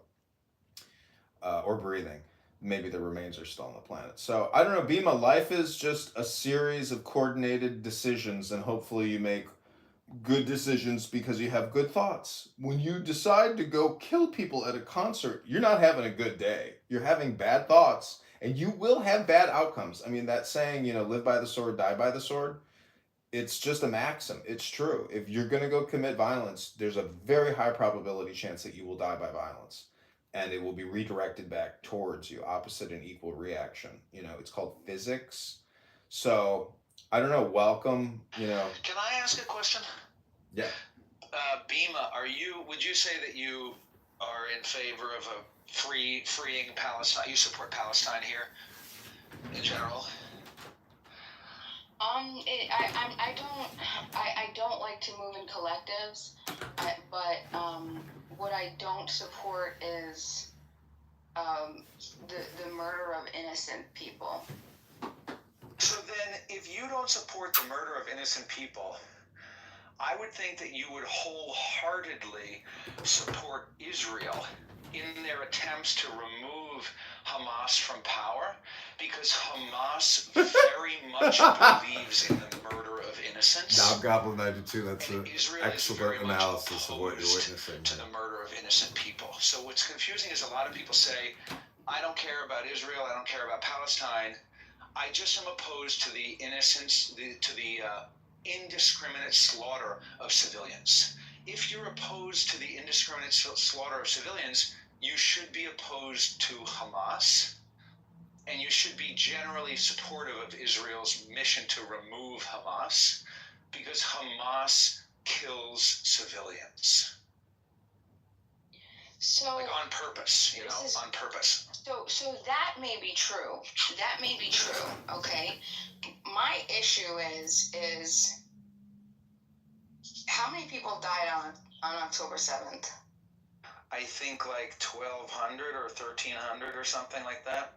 or breathing. Maybe the remains are still on the planet. So, I don't know, Bima, life is just a series of coordinated decisions, and hopefully you make good decisions because you have good thoughts. When you decide to go kill people at a concert, you're not having a good day. You're having bad thoughts, and you will have bad outcomes. I mean, that saying, you know, live by the sword, die by the sword, it's just a maxim. It's true. If you're going to go commit violence, there's a very high probability chance that you will die by violence. And it will be redirected back towards you, opposite and equal reaction. You know, it's called physics. So, I don't know, welcome, you know. Can I ask a question? Yeah. Bima, would you say that you are in favor of a freeing Palestine? You support Palestine here in general? I don't like to move in collectives, but what I don't support is the murder of innocent people. So then, if you don't support the murder of innocent people, I would think that you would wholeheartedly support Israel in their attempts to remove Hamas from power, because Hamas very much believes in the murder of innocents. Now, Goblin 92, that's an excellent analysis of what you're witnessing. To the murder of innocent people. So what's confusing is a lot of people say, I don't care about Israel, I don't care about Palestine. I just am opposed to the innocence, to the indiscriminate slaughter of civilians. If you're opposed to the indiscriminate slaughter of civilians, you should be opposed to Hamas, and you should be generally supportive of Israel's mission to remove Hamas, because Hamas kills civilians. So, like on purpose, you know, on purpose. So that may be true. That may be true. Okay. My issue is How many people died on October 7th? I think like 1,200 or 1,300 or something like that.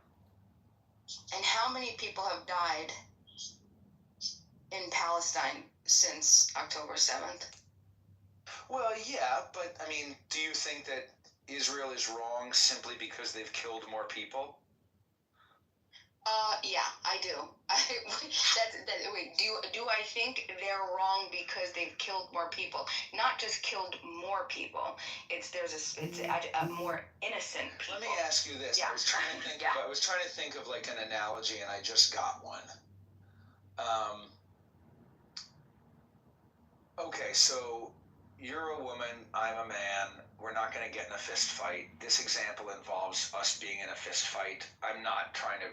And how many people have died in Palestine since October 7th? Well, yeah, but I mean, do you think that Israel is wrong simply because they've killed more people? Yeah, I do. Wait, do I think they're wrong because they've killed more people? Not just killed more people. It's a more innocent people. Let me ask you this. Yeah. I was trying to think of like an analogy, and I just got one. Okay, so you're a woman, I'm a man. We're not going to get in a fist fight. This example involves us being in a fist fight. I'm not trying to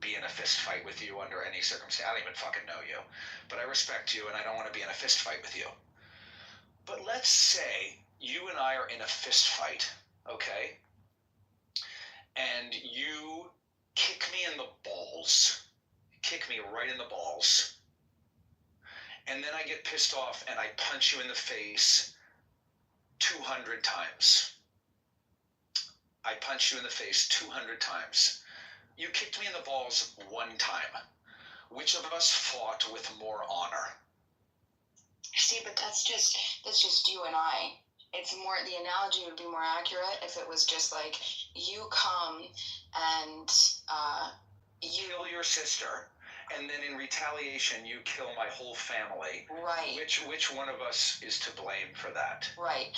be in a fist fight with you under any circumstance. I don't even fucking know you. But I respect you, and I don't want to be in a fist fight with you. But let's say you and I are in a fist fight, okay? And you kick me in the balls. Kick me right in the balls. And then I get pissed off and I punch you in the face 200 times. I punch you in the face 200 times. You kicked me in the balls one time. Which of us fought with more honor? See, but that's just you and I. It's more, the analogy would be more accurate if it was just like you come and you kill your sister, and then in retaliation you kill my whole family. Right. Which one of us is to blame for that? Right.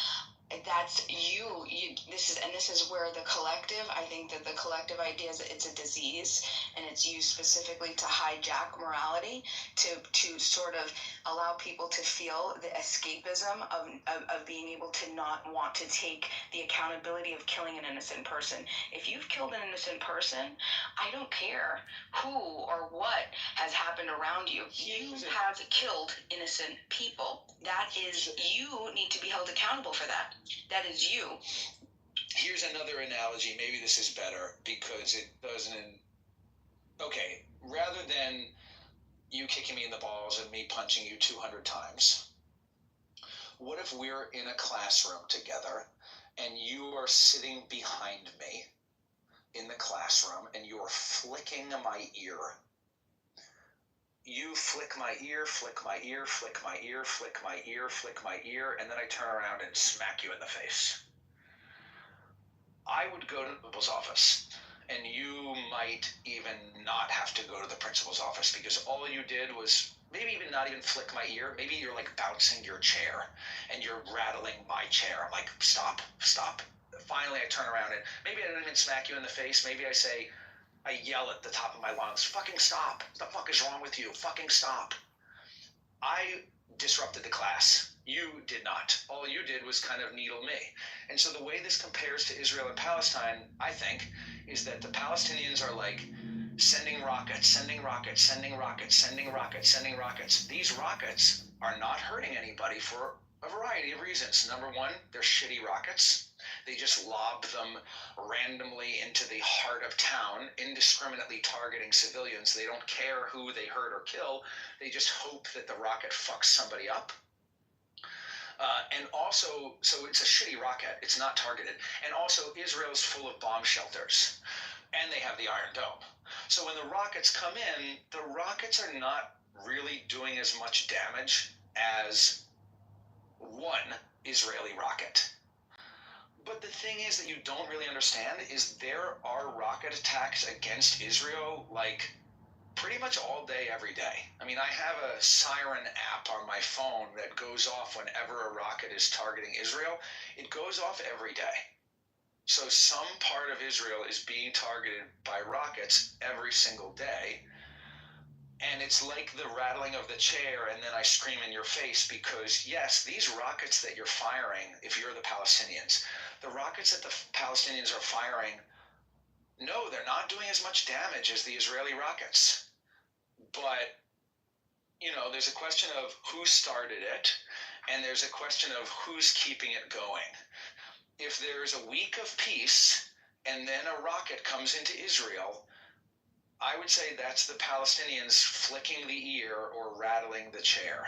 That's you. This is where the collective. I think that the collective idea is that it's a disease, and it's used specifically to hijack morality, to sort of allow people to feel the escapism of being able to not want to take the accountability of killing an innocent person. If you've killed an innocent person, I don't care who or what has happened around you. You have killed innocent people. That is, you need to be held accountable for that. That is you. Here's another analogy. Maybe this is better because it doesn't. Okay, rather than you kicking me in the balls and me punching you 200 times, what if we're in a classroom together and you are sitting behind me in the classroom and you're flicking my ear? You flick my ear, flick my ear, flick my ear, flick my ear, flick my ear, and then I turn around and smack you in the face. I would go to the principal's office, and you might even not have to go to the principal's office because all you did was maybe even not even flick my ear. Maybe you're like bouncing your chair and you're rattling my chair. I'm like, stop, stop. Finally, I turn around and maybe I don't even smack you in the face. Maybe I yell at the top of my lungs, fucking stop. What the fuck is wrong with you? Fucking stop. I disrupted the class. You did not. All you did was kind of needle me. And so the way this compares to Israel and Palestine, I think, is that the Palestinians are like sending rockets, sending rockets, sending rockets, sending rockets, sending rockets. These rockets are not hurting anybody for a variety of reasons. Number one, they're shitty rockets. They just lob them randomly into the heart of town, indiscriminately targeting civilians. They don't care who they hurt or kill. They just hope that the rocket fucks somebody up. And also, so it's a shitty rocket. It's not targeted. And also, Israel's full of bomb shelters. And they have the Iron Dome. So when the rockets come in, the rockets are not really doing as much damage as one Israeli rocket. But the thing is that you don't really understand is there are rocket attacks against Israel like pretty much all day, every day. I mean, I have a siren app on my phone that goes off whenever a rocket is targeting Israel. It goes off every day. So some part of Israel is being targeted by rockets every single day. And it's like the rattling of the chair, and then I scream in your face because, yes, these rockets that you're firing, if you're the Palestinians, the rockets that the Palestinians are firing, no, they're not doing as much damage as the Israeli rockets. But, you know, there's a question of who started it, and there's a question of who's keeping it going. If there's a week of peace, and then a rocket comes into Israel, I would say that's the Palestinians flicking the ear or rattling the chair.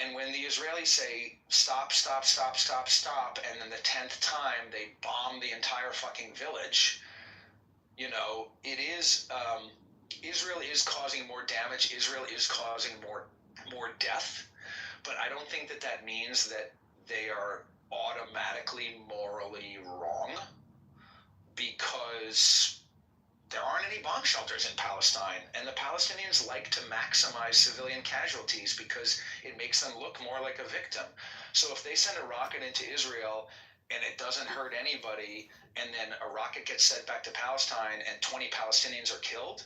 And when the Israelis say, stop, stop, stop, stop, stop, and then the 10th time they bomb the entire fucking village, you know, it is, Israel is causing more damage. Israel is causing more death. But I don't think that that means that they are automatically morally wrong, because there aren't any bomb shelters in Palestine, and the Palestinians like to maximize civilian casualties because it makes them look more like a victim. So if they send a rocket into Israel and it doesn't hurt anybody, and then a rocket gets sent back to Palestine and 20 Palestinians are killed,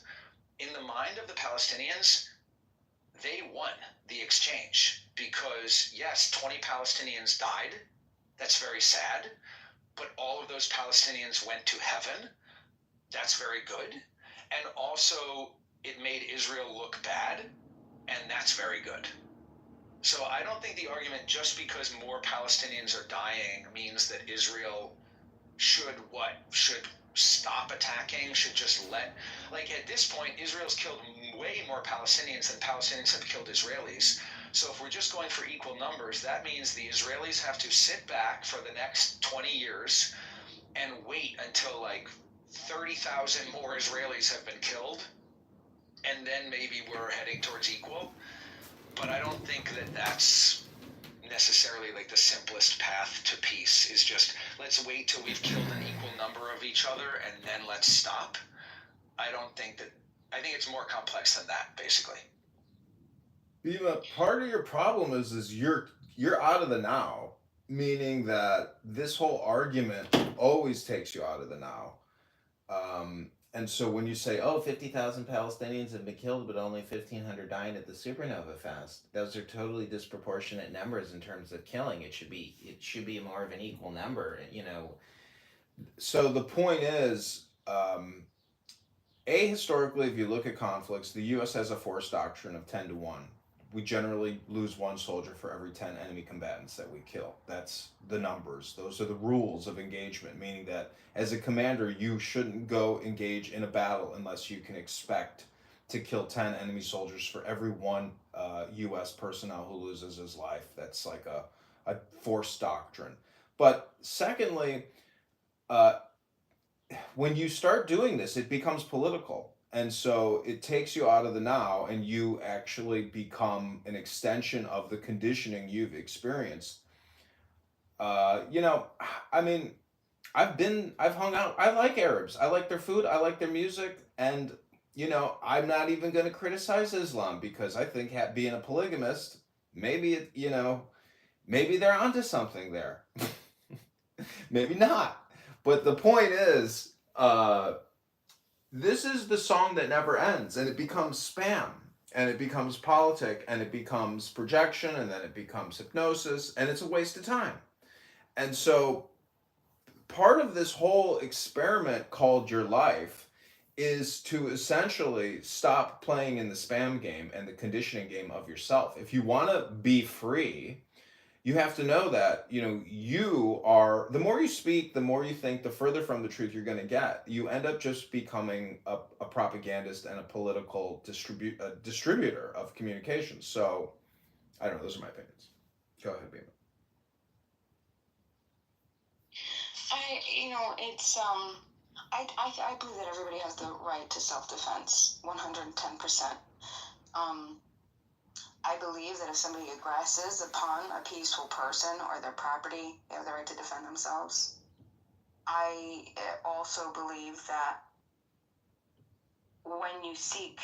in the mind of the Palestinians, they won the exchange, because yes, 20 Palestinians died. That's very sad. But all of those Palestinians went to heaven. That's very good. And also, it made Israel look bad, and that's very good. So I don't think the argument, just because more Palestinians are dying, means that Israel should stop attacking, should just let, like, at this point, Israel's killed way more Palestinians than Palestinians have killed Israelis. So if we're just going for equal numbers, that means the Israelis have to sit back for the next 20 years and wait until, like, 30,000 more Israelis have been killed, and then maybe we're heading towards equal. But I don't think that that's necessarily like the simplest path to peace, is just let's wait till we've killed an equal number of each other and then let's stop. I think it's more complex than that, basically. Bima, part of your problem is you're out of the now, meaning that this whole argument always takes you out of the now. And so when you say, 50,000 Palestinians have been killed, but only 1,500 dying at the supernova fest, those are totally disproportionate numbers in terms of killing. It should be more of an equal number, you know. So the point is, historically, if you look at conflicts, the U.S. has a force doctrine of 10-1. We generally lose one soldier for every 10 enemy combatants that we kill. That's the numbers. Those are the rules of engagement, meaning that as a commander, you shouldn't go engage in a battle unless you can expect to kill 10 enemy soldiers for every one U.S. personnel who loses his life. That's like a force doctrine. But secondly, when you start doing this, it becomes political. And so it takes you out of the now, and you actually become an extension of the conditioning you've experienced. I mean, I've hung out. I like Arabs. I like their food. I like their music. And, I'm not even going to criticize Islam, because I think being a polygamist, maybe they're onto something there. Maybe not. But the point is, this is the song that never ends, and it becomes spam, and it becomes politic, and it becomes projection, and then it becomes hypnosis, and it's a waste of time. And so part of this whole experiment called your life is to essentially stop playing in the spam game and the conditioning game of yourself. If you want to be free, you have to know that, you are, the more you speak, the more you think, the further from the truth you're going to get. You end up just becoming a propagandist and a political distributor of communications. So, I don't know, those are my opinions. Go ahead, Bima. I believe that everybody has the right to self-defense, 110%. I believe that if somebody aggresses upon a peaceful person or their property, they have the right to defend themselves. I also believe that when you seek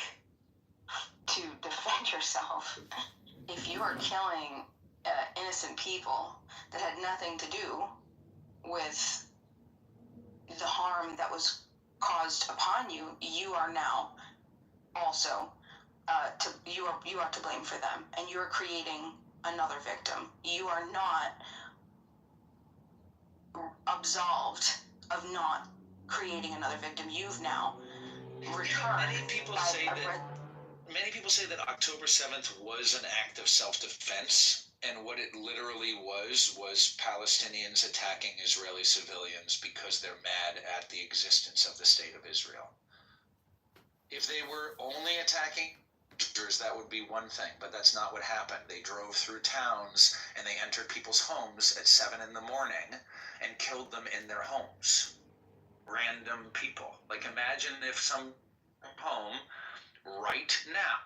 to defend yourself, if you are killing innocent people that had nothing to do with the harm that was caused upon you, you are now also you are to blame for them, and you are creating another victim. You are not absolved of not creating another victim. You've now returned. Many people say that October 7th was an act of self-defense, and what it literally was Palestinians attacking Israeli civilians because they're mad at the existence of the state of Israel. If they were only attacking soldiers, that would be one thing, but that's not what happened. They drove through towns and they entered people's homes at 7 in the morning and killed them in their homes. Random people. Like, imagine if some home right now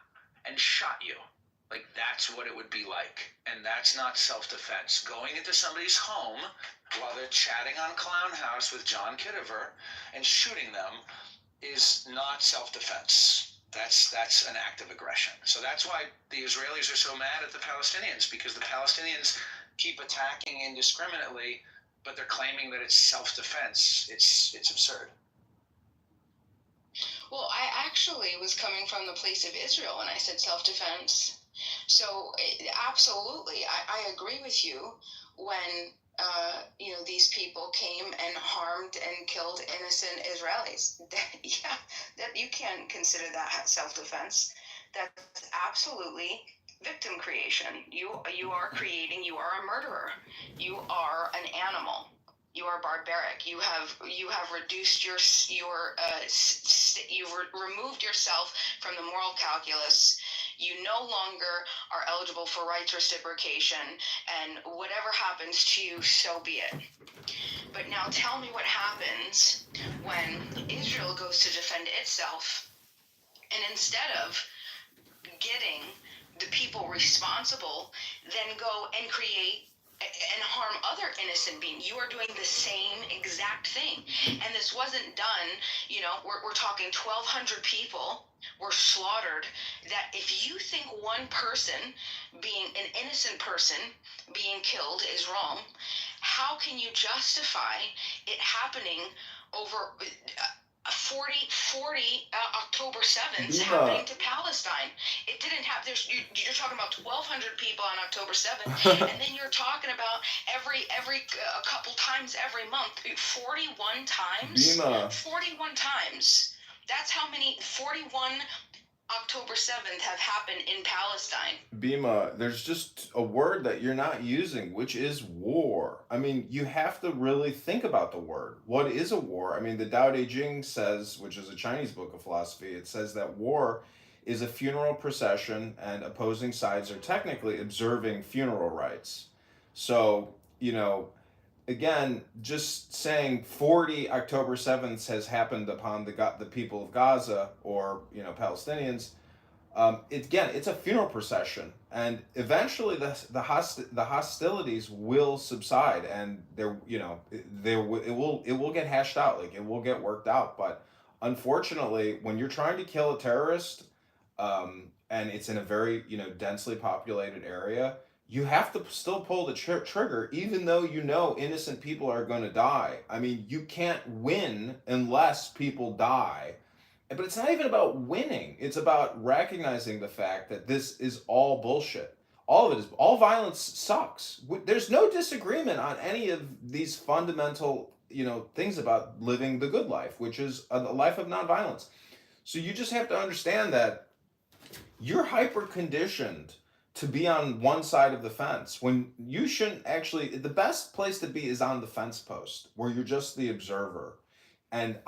and shot you. Like, that's what it would be like. And that's not self-defense. Going into somebody's home while they're chatting on Clown House with John Kitover and shooting them is not self-defense. That's an act of aggression. So that's why the Israelis are so mad at the Palestinians, because the Palestinians keep attacking indiscriminately, but they're claiming that it's self-defense. It's absurd. Well, I actually was coming from the place of Israel when I said self-defense. So absolutely, I agree with you when these people came and harmed and killed innocent Israelis. That you can't consider that self-defense. That's absolutely victim creation. You are creating. You are a murderer. You are an animal. You are barbaric. You have reduced you've removed yourself from the moral calculus. You no longer are eligible for rights reciprocation, and whatever happens to you, so be it. But now tell me what happens when Israel goes to defend itself, and instead of getting the people responsible, then go and create and harm other innocent beings. You are doing the same exact thing. And this wasn't done, we're talking 1,200 people were slaughtered. That if you think one person, being an innocent person, being killed is wrong, how can you justify it happening over 40 October 7th happening to Palestine? It didn't happen. You're talking about 1,200 people on October 7th, and then you're talking about every a couple times every month, 41 times. Bima. 41 times. That's how many 41 October 7th have happened in Palestine. Bima, there's just a word that you're not using, which is war. I mean, you have to really think about the word. What is a war? I mean, the Tao Te Ching says, which is a Chinese book of philosophy, it says that war is a funeral procession and opposing sides are technically observing funeral rites. So, again, just saying 40 October 7th has happened upon the people of Gaza or, Palestinians, it's a funeral procession, and eventually the hostilities will subside, and it will get hashed out, like it will get worked out. But unfortunately, when you're trying to kill a terrorist, and it's in a very densely populated area, you have to still pull the trigger, even though innocent people are going to die. I mean, you can't win unless people die. But it's not even about winning. It's about recognizing the fact that this is all bullshit. All of it is. All violence sucks. There's no disagreement on any of these fundamental, things about living the good life, which is a life of nonviolence. So you just have to understand that you're hyper conditioned to be on one side of the fence when you shouldn't actually. The best place to be is on the fence post, where you're just the observer, and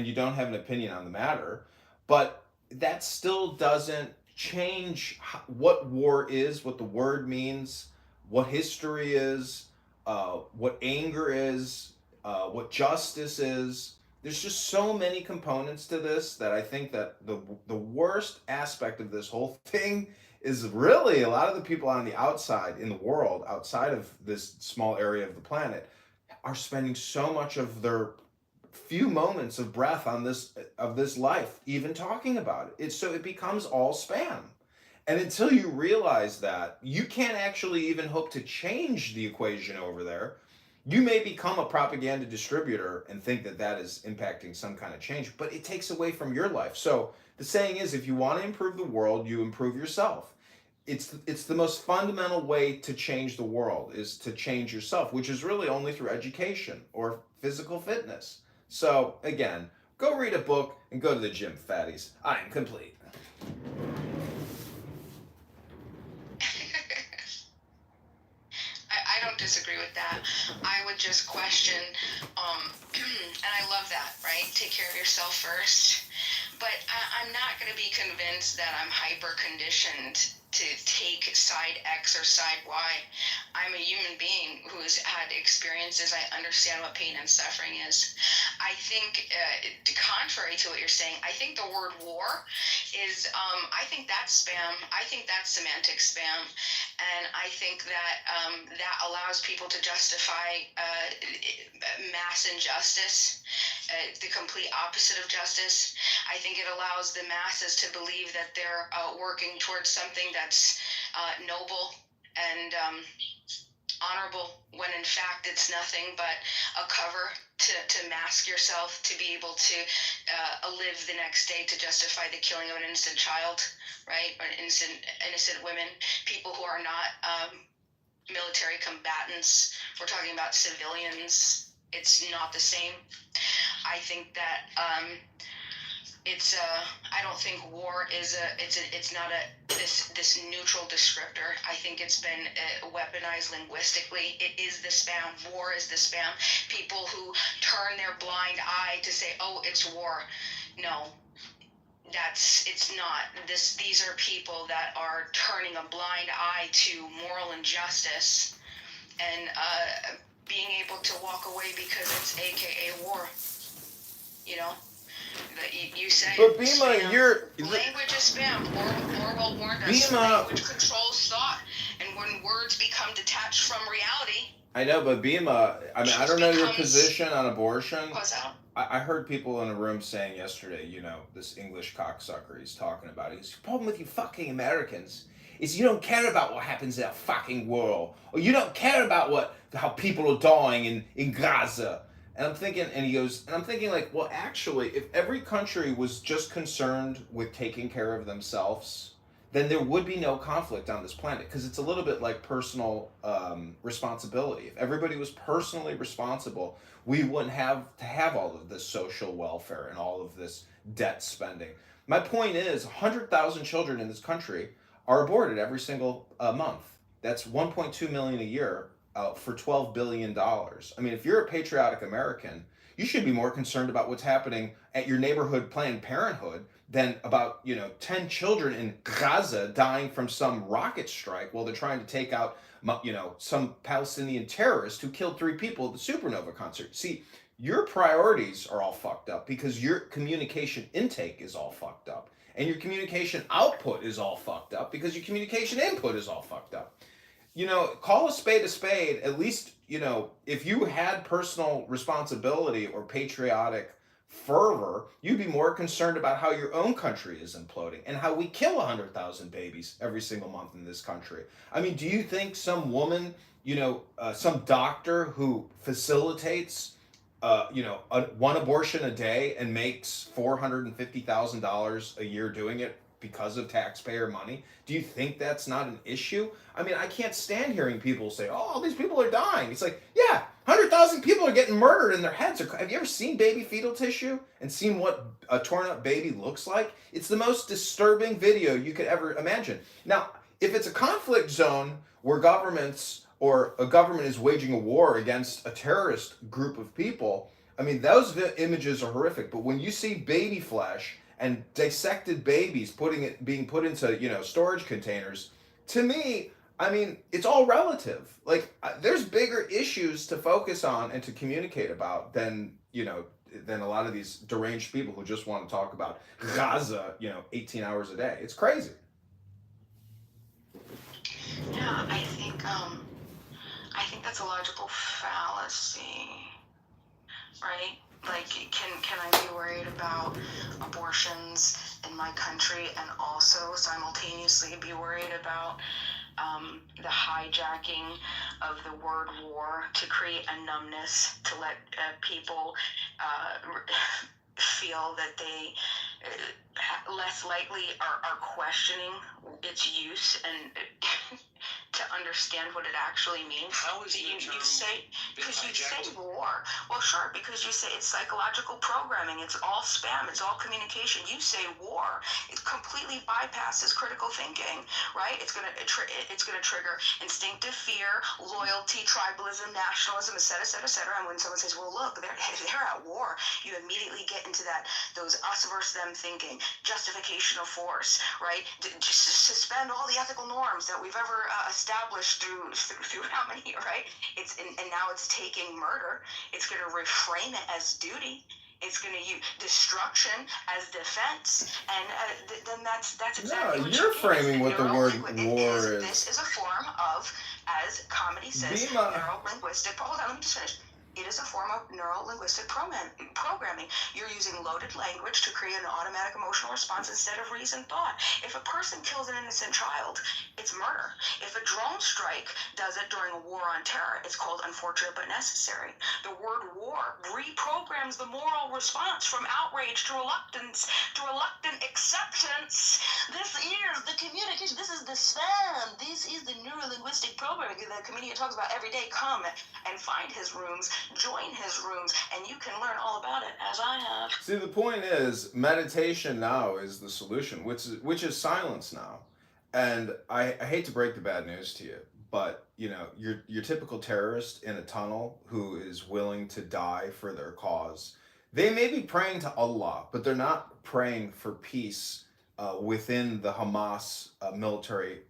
you don't have an opinion on the matter. But that still doesn't change what war is, what the word means, what history is, what anger is, what justice is. There's just so many components to this that I think that the worst aspect of this whole thing is really a lot of the people on the outside in the world, outside of this small area of the planet, are spending so much of their few moments of breath on this life even talking about it. So it becomes all spam. And until you realize that, you can't actually even hope to change the equation over there. You may become a propaganda distributor and think that is impacting some kind of change, but it takes away from your life. So the saying is, if you want to improve the world, you improve yourself. It's the most fundamental way to change the world, is to change yourself, which is really only through education or physical fitness. So again, go read a book and go to the gym, fatties. I am complete. I don't disagree with that. I would just question, and I love that, right? Take care of yourself first. But I'm I'm not going to be convinced that I'm hyper conditioned to take side X or side Y. I'm a human being who has had experiences. I understand what pain and suffering is. I think, contrary to what you're saying, I think the word war is, I think that's spam. I think that's semantic spam. And I think that that allows people to justify mass injustice, the complete opposite of justice. I think it allows the masses to believe that they're working towards something that's noble and honorable, when in fact it's nothing but a cover to mask yourself, to be able to live the next day, to justify the killing of an innocent child, right? Or innocent women, people who are not military combatants. We're talking about civilians. It's not the same. I think that I don't think war is it's not this neutral descriptor. I think it's been weaponized linguistically. It is the spam. War is the spam. People who turn their blind eye to say, oh, it's war. No, it's not. These are people that are turning a blind eye to moral injustice and being able to walk away because it's AKA war. You know? You say, but Bima, language is spam. Orwell warned us. Bima, language controls thought, and when words become detached from reality. I know, but Bima, I mean, I don't know your position on abortion. What's that? I heard people in a room saying yesterday, this English cocksucker he's talking about. The problem with you fucking Americans is you don't care about what happens in that fucking world, or you don't care about how people are dying in Gaza. And I'm thinking like, well, actually, if every country was just concerned with taking care of themselves, then there would be no conflict on this planet, because it's a little bit like personal responsibility. If everybody was personally responsible, we wouldn't have to have all of this social welfare and all of this debt spending. My point is, 100,000 children in this country are aborted every single month. That's 1.2 million a year. For $12 billion. I mean, if you're a patriotic American, you should be more concerned about what's happening at your neighborhood Planned Parenthood than about, 10 children in Gaza dying from some rocket strike while they're trying to take out, some Palestinian terrorist who killed 3 people at the Supernova concert. See, your priorities are all fucked up because your communication intake is all fucked up. And your communication output is all fucked up because your communication input is all fucked up. Call a spade, at least, if you had personal responsibility or patriotic fervor, you'd be more concerned about how your own country is imploding and how we kill 100,000 babies every single month in this country. I mean, do you think some woman, some doctor who facilitates, one abortion a day and makes $450,000 a year doing it because of taxpayer money, do you think that's not an issue? I mean, I can't stand hearing people say, oh, all these people are dying. It's like, yeah, 100,000 people are getting murdered in their heads. Have you ever seen baby fetal tissue and seen what a torn up baby looks like? It's the most disturbing video you could ever imagine. Now, if it's a conflict zone where governments or a government is waging a war against a terrorist group of people, I mean, those images are horrific. But when you see baby flesh and dissected babies being put into storage containers, to me, I mean, it's all relative. Like, there's bigger issues to focus on and to communicate about than a lot of these deranged people who just want to talk about Gaza 18 hours a day. It's crazy. Yeah, I think that's a logical fallacy, right? Like, can I be worried about abortions in my country and also simultaneously be worried about the hijacking of the word war to create a numbness, to let people feel that they less likely are questioning its use and to understand what it actually means. How is the you term say, because you say hijacked? war. Well, sure, because you say it's psychological programming. It's all spam. It's all communication. You say war. It completely bypasses critical thinking, right? It's gonna trigger instinctive fear, loyalty, tribalism, nationalism, et cetera, And when someone says, "Well, look, they're at war," you immediately get into those us versus them thinking, justification of force, right? Just suspend all the ethical norms that we've ever established through how many, right? And now it's taking murder. It's going to reframe it as duty. It's going to use destruction as defense, and then that's exactly what you're framing what the word war is. This is a form of, as comedy says, neuro-linguistic. Hold on, let me just finish. It is a form of neuro-linguistic programming. You're using loaded language to create an automatic emotional response instead of reasoned thought. If a person kills an innocent child, it's murder. If a drone strike does it during a war on terror, it's called unfortunate but necessary. The word war reprograms the moral response from outrage to reluctant acceptance. This is the communication. This is the spam. This is the neuro-linguistic programming that the comedian talks about every day. Come and find his rooms. Join his rooms, and you can learn all about it, as I have. See, the point is, meditation now is the solution, which is silence now. And I hate to break the bad news to you, but your typical terrorist in a tunnel who is willing to die for their cause, they may be praying to Allah, but they're not praying for peace within the Hamas military,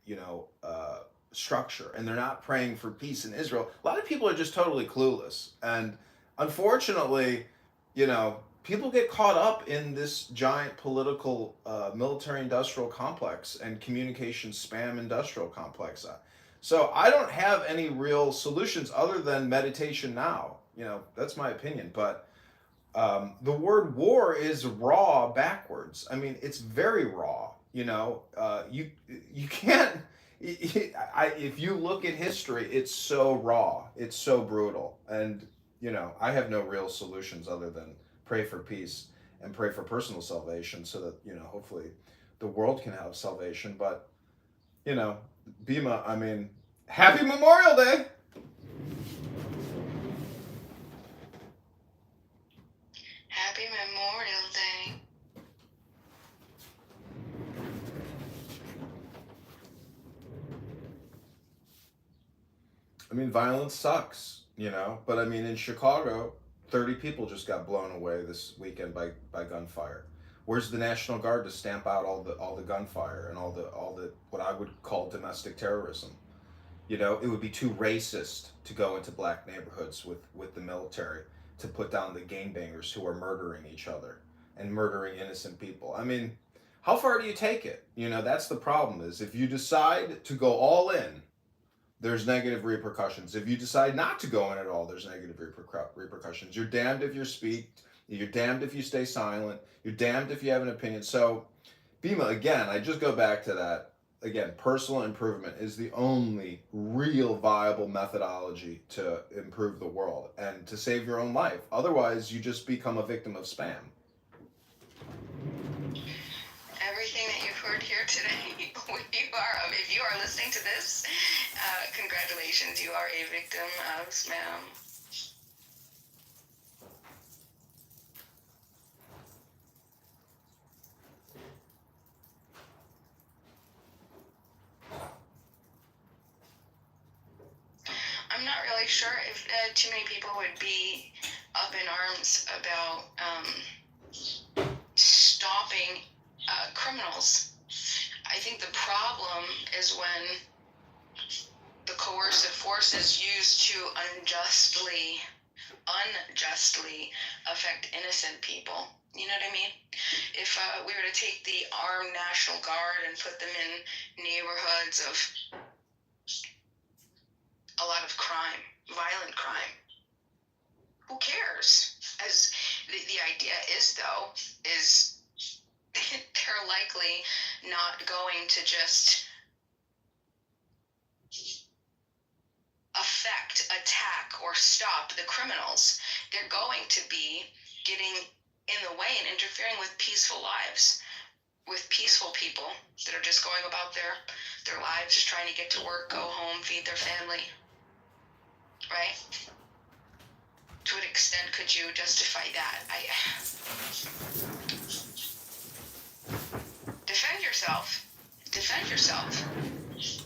structure, and they're not praying for peace in Israel. A lot of people are just totally clueless, and unfortunately, people get caught up in this giant political military-industrial complex and communication spam industrial complex. So I don't have any real solutions other than meditation now. That's my opinion, but the word war is raw backwards. I mean, it's very raw. You can't. If you look at history, it's so raw, it's so brutal, and I have no real solutions other than pray for peace and pray for personal salvation, so that hopefully the world can have salvation. But Bima, I mean, happy Memorial Day. Happy Memorial Day. I mean, violence sucks, but I mean, in Chicago, 30 people just got blown away this weekend by gunfire. Where's the National Guard to stamp out all the gunfire and all the what I would call domestic terrorism? It would be too racist to go into black neighborhoods with the military to put down the gangbangers who are murdering each other and murdering innocent people. I mean, how far do you take it? That's the problem, is if you decide to go all in, there's negative repercussions. If you decide not to go in at all, there's negative repercussions. You're damned if you speak. You're damned if you stay silent. You're damned if you have an opinion. So, Bima, again, I just go back to that. Again, personal improvement is the only real viable methodology to improve the world and to save your own life. Otherwise, you just become a victim of spam. Everything that you've heard here today, if you are listening to this, congratulations, you are a victim of spam. I'm not really sure if too many people would be up in arms about stopping criminals. I think the problem is when the coercive force is used to unjustly affect innocent people. You know what I mean? If we were to take the armed National Guard and put them in neighborhoods of a lot of crime, violent crime, who cares? As the idea is, though, is they're likely not going to just affect, attack, or stop the criminals. They're going to be getting in the way and interfering with peaceful lives. with peaceful people that are just going about their lives, just trying to get to work, go home, feed their family, right? To what extent could you justify that? Defend yourself. Defend yourself.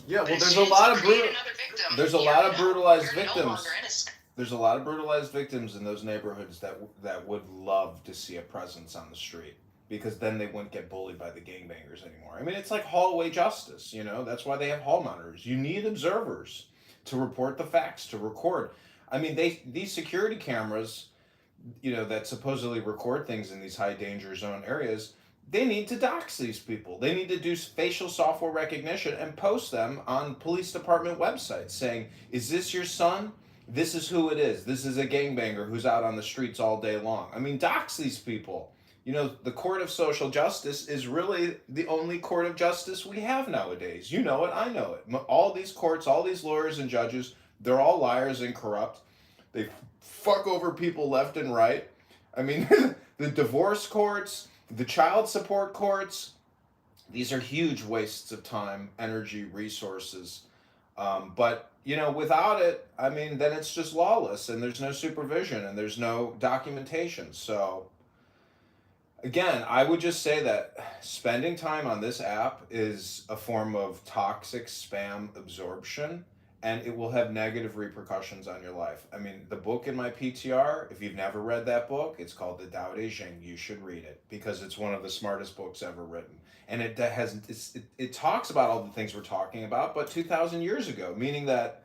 Yeah, well, But there's as a soon as lot you of create another victim, there's a you're lot of brutalized you're no victims. longer innocent. There's a lot of brutalized victims in those neighborhoods that would love to see a presence on the street, because then they wouldn't get bullied by the gangbangers anymore. I mean, it's like hallway justice, you know? That's why they have hall monitors. You need observers to report the facts, to record. I mean, these security cameras, you know, that supposedly record things in these high danger zone areas, they need to dox these people. They need to do facial software recognition and post them on police department websites saying, is this your son? This is who it is. This is a gangbanger who's out on the streets all day long. I mean, dox these people. You know, the court of social justice is really the only court of justice we have nowadays. You know it, I know it. All these courts, all these lawyers and judges, they're all liars and corrupt. They fuck over people left and right. I mean, the divorce courts, the child support courts, these are huge wastes of time, energy, resources. But, you know, without it, I mean, then it's just lawless and there's no supervision and there's no documentation. So, again, I would just say that spending time on this app is a form of toxic spam absorption, and it will have negative repercussions on your life. I mean, the book in my PTR, if you've never read that book, it's called The Tao Te Ching. You should read it because it's one of the smartest books ever written. And it talks about all the things we're talking about, but 2,000 years ago, meaning that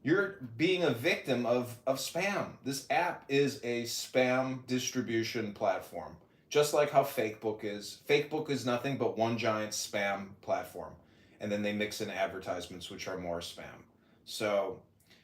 you're being a victim of spam. This app is a spam distribution platform, just like how Facebook is. Facebook is nothing but one giant spam platform. And then they mix in advertisements, which are more spam. So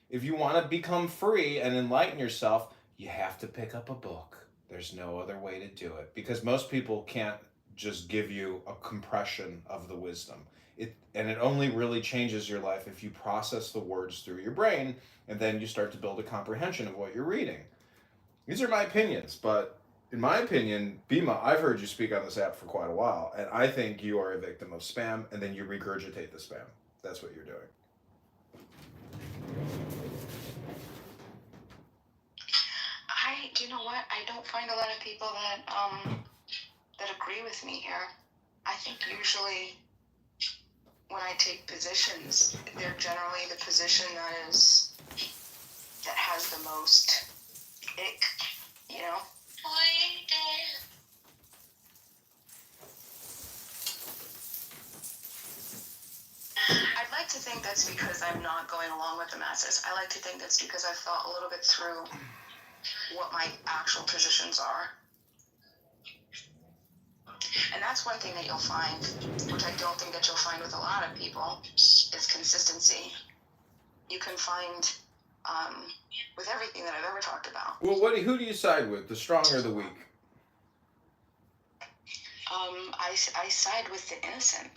if you want to become free and enlighten yourself, you have to pick up a book. There's no other way to do it, because most people can't just give you a compression of the wisdom. It only really changes your life if you process the words through your brain, and then you start to build a comprehension of what you're reading. These are my opinions, but in my opinion, Bima, I've heard you speak on this app for quite a while, and I think you are a victim of spam, and then you regurgitate the spam. That's what you're doing. Do you know what? I don't find a lot of people that agree with me here. I think usually when I take positions, they're generally the position that has the most ick, you know? I'd like to think that's because I'm not going along with the masses. I like to think that's because I've thought a little bit through what my actual positions are. And that's one thing that you'll find, which I don't think that you'll find with a lot of people, is consistency. You can find with everything that I've ever talked about. Well, who do you side with, the strong or the weak? I side with the innocent.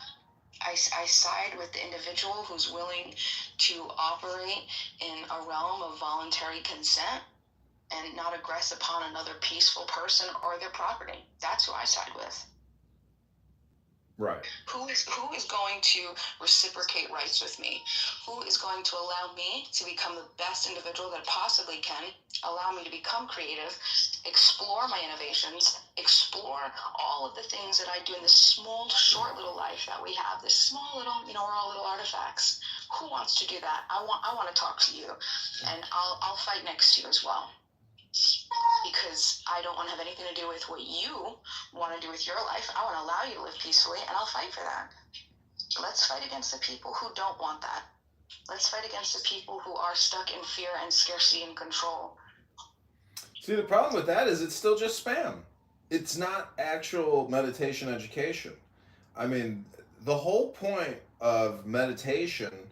I side with the individual who's willing to operate in a realm of voluntary consent and not aggress upon another peaceful person or their property. That's who I side with. Right. Who is going to reciprocate rights with me? Who is going to allow me to become the best individual that I possibly can, allow me to become creative, explore my innovations, explore all of the things that I do in this small, short little life that we have, this small little, we're all little artifacts. Who wants to do that? I want to talk to you, and I'll fight next to you as well. Because I don't want to have anything to do with what you want to do with your life. I want to allow you to live peacefully, and I'll fight for that. Let's fight against the people who don't want that. Let's fight against the people who are stuck in fear and scarcity and control. See, the problem with that is it's still just spam. It's not actual meditation education. I mean, the whole point of meditation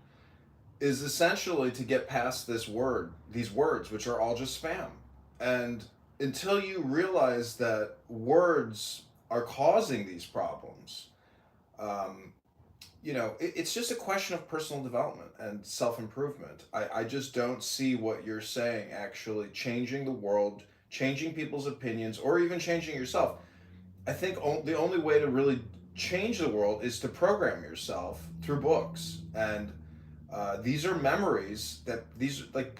is essentially to get past these words, which are all just spam. And until you realize that words are causing these problems, it's just a question of personal development and self-improvement. I just don't see what you're saying actually changing the world, changing people's opinions, or even changing yourself. I think the only way to really change the world is to program yourself through books. And these are memories that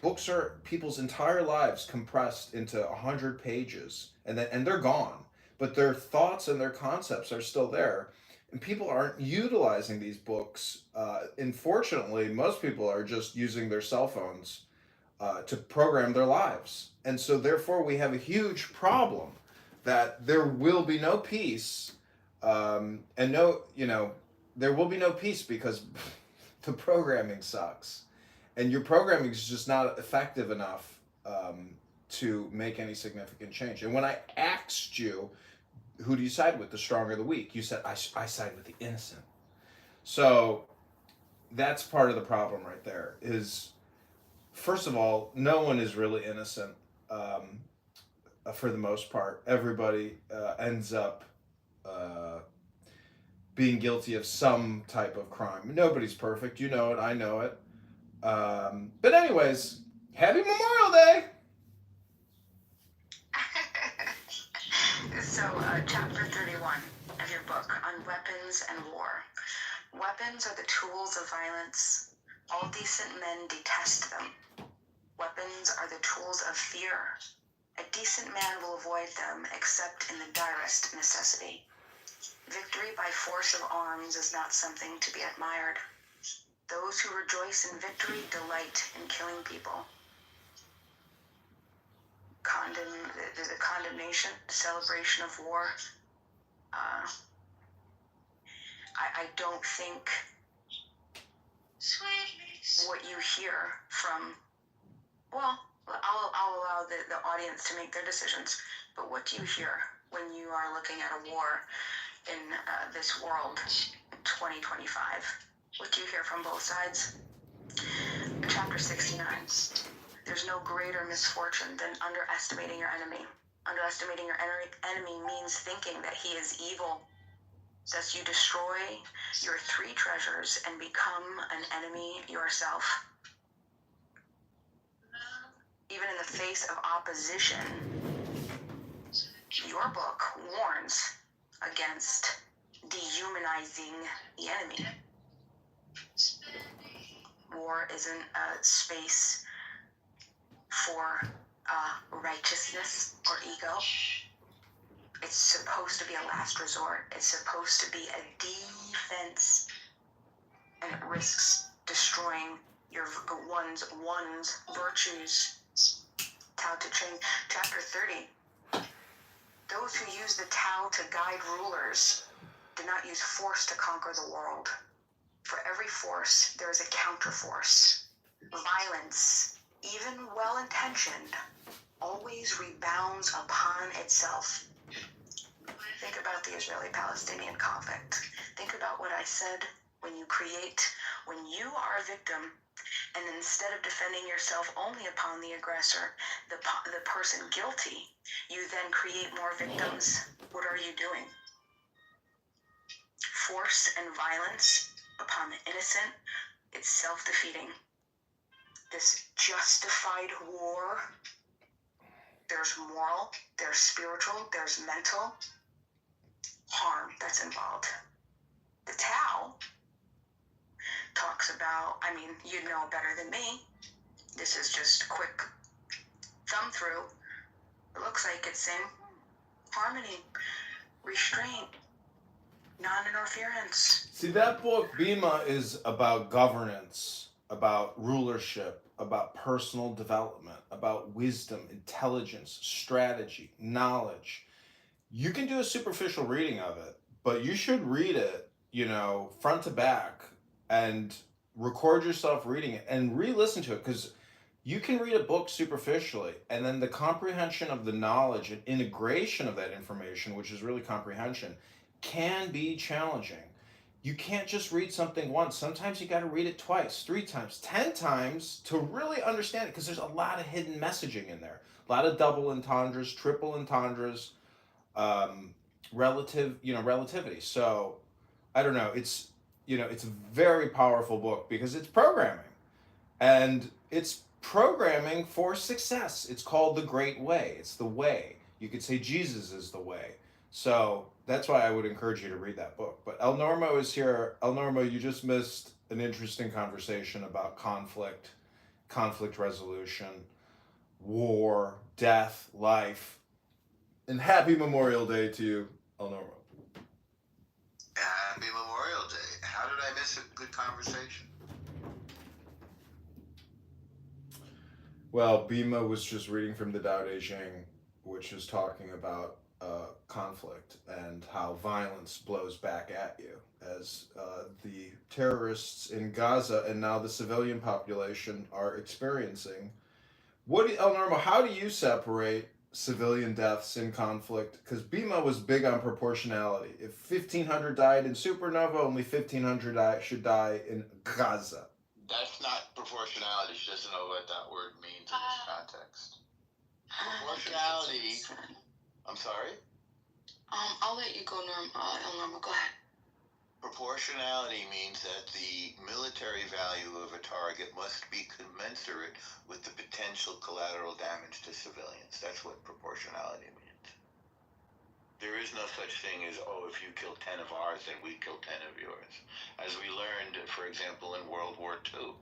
books are people's entire lives compressed into 100 pages, and they're gone, but their thoughts and their concepts are still there, and people aren't utilizing these books. Unfortunately, most people are just using their cell phones to program their lives, and so therefore we have a huge problem that there will be no peace, and no, there will be no peace because the programming sucks, and your programming is just not effective enough to make any significant change. And when I asked you, who do you side with, the strong or the weak, you said, I side with the innocent. So that's part of the problem right there. Is, first of all, no one is really innocent. For the most part, everybody ends up being guilty of some type of crime. Nobody's perfect. You know it. I know it. But anyways, happy Memorial Day! So, chapter 31 of your book on weapons and war. Weapons are the tools of violence. All decent men detest them. Weapons are the tools of fear. A decent man will avoid them except in the direst necessity. Victory by force of arms is not something to be admired. Those who rejoice in victory delight in killing people. There's a condemnation, celebration of war. I don't think what you hear from, well, I'll allow the audience to make their decisions, but what do you hear when you are looking at a war in this world in 2025? What do you hear from both sides? Chapter 69. There's no greater misfortune than underestimating your enemy. Underestimating your enemy means thinking that he is evil. Thus you destroy your three treasures and become an enemy yourself. Even in the face of opposition, your book warns against dehumanizing the enemy. War isn't a space for righteousness or ego. It's supposed to be a last resort. It's supposed to be a defense, and it risks destroying your one's virtues. Tao Te Ching, chapter 30. Those who use the Tao to guide rulers did not use force to conquer the world. For every force, there is a counterforce. Violence, even well-intentioned, always rebounds upon itself. Think about the Israeli-Palestinian conflict. Think about what I said. When you are a victim, and instead of defending yourself only upon the aggressor, the person guilty, you then create more victims. What are you doing? Force and violence upon the innocent, it's self-defeating. This justified war, there's moral, there's spiritual, there's mental harm that's involved. The Tao talks about, you know better than me. This is just quick thumb through. It looks like it's saying harmony, restraint, non-interference. See, that book, Bima, is about governance, about rulership, about personal development, about wisdom, intelligence, strategy, knowledge. You can do a superficial reading of it, but you should read it, front to back, and record yourself reading it and re-listen to it, because you can read a book superficially, and then the comprehension of the knowledge and integration of that information, which is really comprehension, can be challenging. You can't just read something once. Sometimes you got to read it twice, 3 times, 10 times to really understand it, because there's a lot of hidden messaging in there. A lot of double entendres, triple entendres, relativity. So I don't know. It's a very powerful book because it's programming, and it's programming for success. It's called The Great Way. It's the way. You could say Jesus is the way. So that's why I would encourage you to read that book. But El Normo is here. El Normo, you just missed an interesting conversation about conflict resolution, war, death, life. And happy Memorial Day to you, El Normo. Happy Memorial Day. How did I miss a good conversation? Well, Bima was just reading from the Tao Te Ching, which is talking about conflict and how violence blows back at you as the terrorists in Gaza and now the civilian population are experiencing. El Normo, how do you separate civilian deaths in conflict? Because Bima was big on proportionality. If 1,500 died in Supernova, only 1,500 should die in Gaza. That's not proportionality. She doesn't know what that word means in this context. Proportionality. I'm sorry? I'll let you go, El Norma. Go ahead. Proportionality means that the military value of a target must be commensurate with the potential collateral damage to civilians. That's what proportionality means. There is no such thing as, oh, if you kill 10 of ours, then we kill 10 of yours. As we learned, for example, in World War II,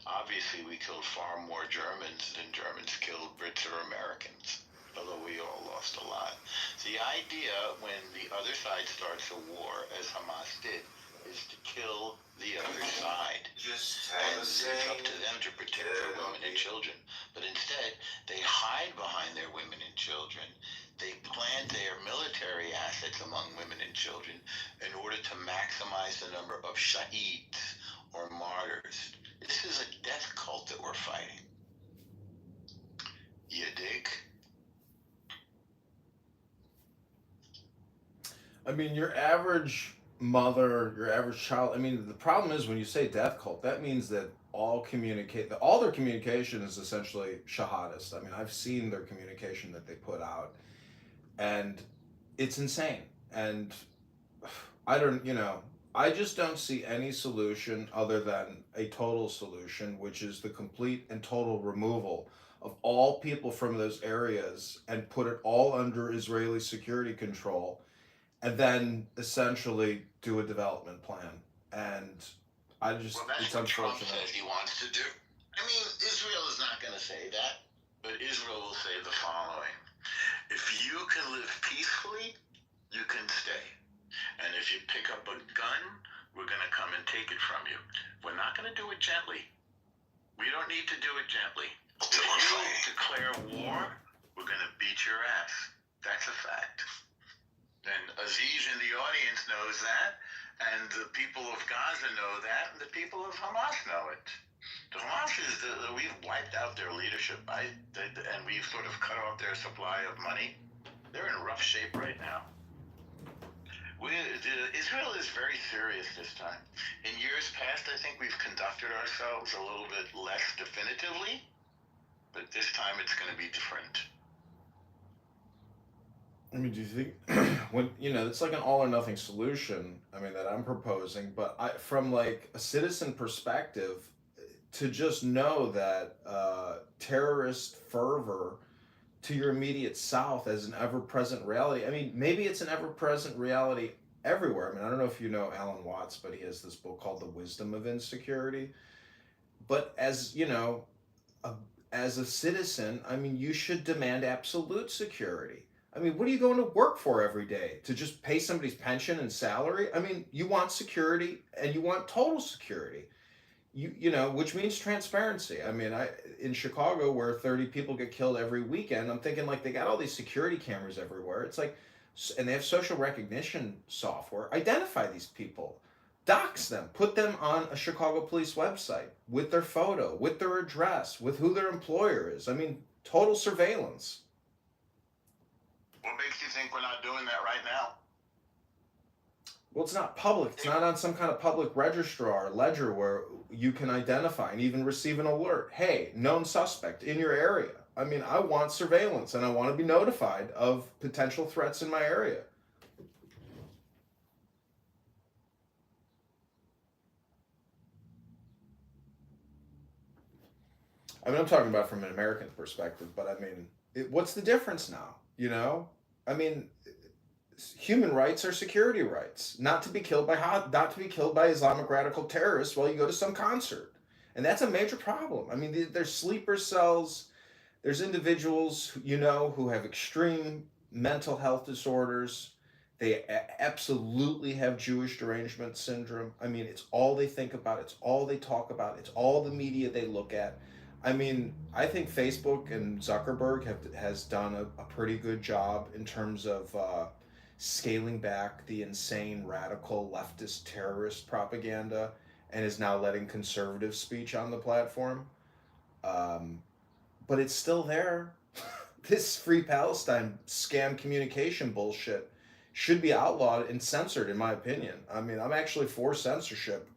obviously we killed far more Germans than Germans killed Brits or Americans, although we all lost a lot. The idea when the other side starts a war, as Hamas did, is to kill the other side. And it's up to them to protect their women and children. But instead, they hide behind their women and children. They plant their military assets among women and children in order to maximize the number of shaheeds or martyrs. This is a death cult that we're fighting. You dig? I mean, your average mother, your average child. I mean, the problem is when you say death cult, that means that all their communication is essentially shahadist. I mean, I've seen their communication that they put out, and it's insane. And I just don't see any solution other than a total solution, which is the complete and total removal of all people from those areas and put it all under Israeli security control, and then essentially do a development plan. And it's that's what Trump unfortunate. says he wants to do. I mean, Israel is not going to say that, but Israel will say the following. If you can live peacefully, you can stay. And if you pick up a gun, we're going to come and take it from you. We're not going to do it gently. We don't need to do it gently. If you declare war, we're going to beat your ass. That's a fact. And Aziz in the audience knows that, and the people of Gaza know that, and the people of Hamas know it. The Hamas we've wiped out their leadership, and we've sort of cut off their supply of money. They're in rough shape right now. Israel is very serious this time. In years past, I think we've conducted ourselves a little bit less definitively, but this time it's going to be different. I mean, do you think it's like an all or nothing solution? I mean, that I'm proposing, but from like a citizen perspective, to just know that terrorist fervor to your immediate south as an ever-present reality. I mean, maybe it's an ever-present reality everywhere. I mean, I don't know if you know Alan Watts, but he has this book called The Wisdom of Insecurity. But as as a citizen, I mean, you should demand absolute security. I mean, what are you going to work for every day? To just pay somebody's pension and salary? I mean, you want security and you want total security. Which means transparency. I mean, in Chicago, where 30 people get killed every weekend, I'm thinking like they got all these security cameras everywhere. It's like, and they have social recognition software. Identify these people, dox them, put them on a Chicago police website with their photo, with their address, with who their employer is. I mean, total surveillance. What makes you think we're not doing that right now? Well, it's not public. It's not on some kind of public registrar ledger where you can identify and even receive an alert. Hey, known suspect in your area. I mean, I want surveillance and I want to be notified of potential threats in my area. I mean, I'm talking about from an American perspective, but I mean, what's the difference now? I mean, human rights are security rights, not to be killed by Islamic radical terrorists while you go to some concert, and that's a major problem. I mean, there's sleeper cells. There's individuals who have extreme mental health disorders. They absolutely have Jewish derangement syndrome. I mean, it's all they think about. It's all they talk about. It's all the media they look at. I mean, I think Facebook and Zuckerberg has done a pretty good job in terms of scaling back the insane radical leftist terrorist propaganda, and is now letting conservative speech on the platform. Um, but it's still there. This Free Palestine scam communication bullshit should be outlawed and censored, in my opinion. I mean, I'm actually for censorship.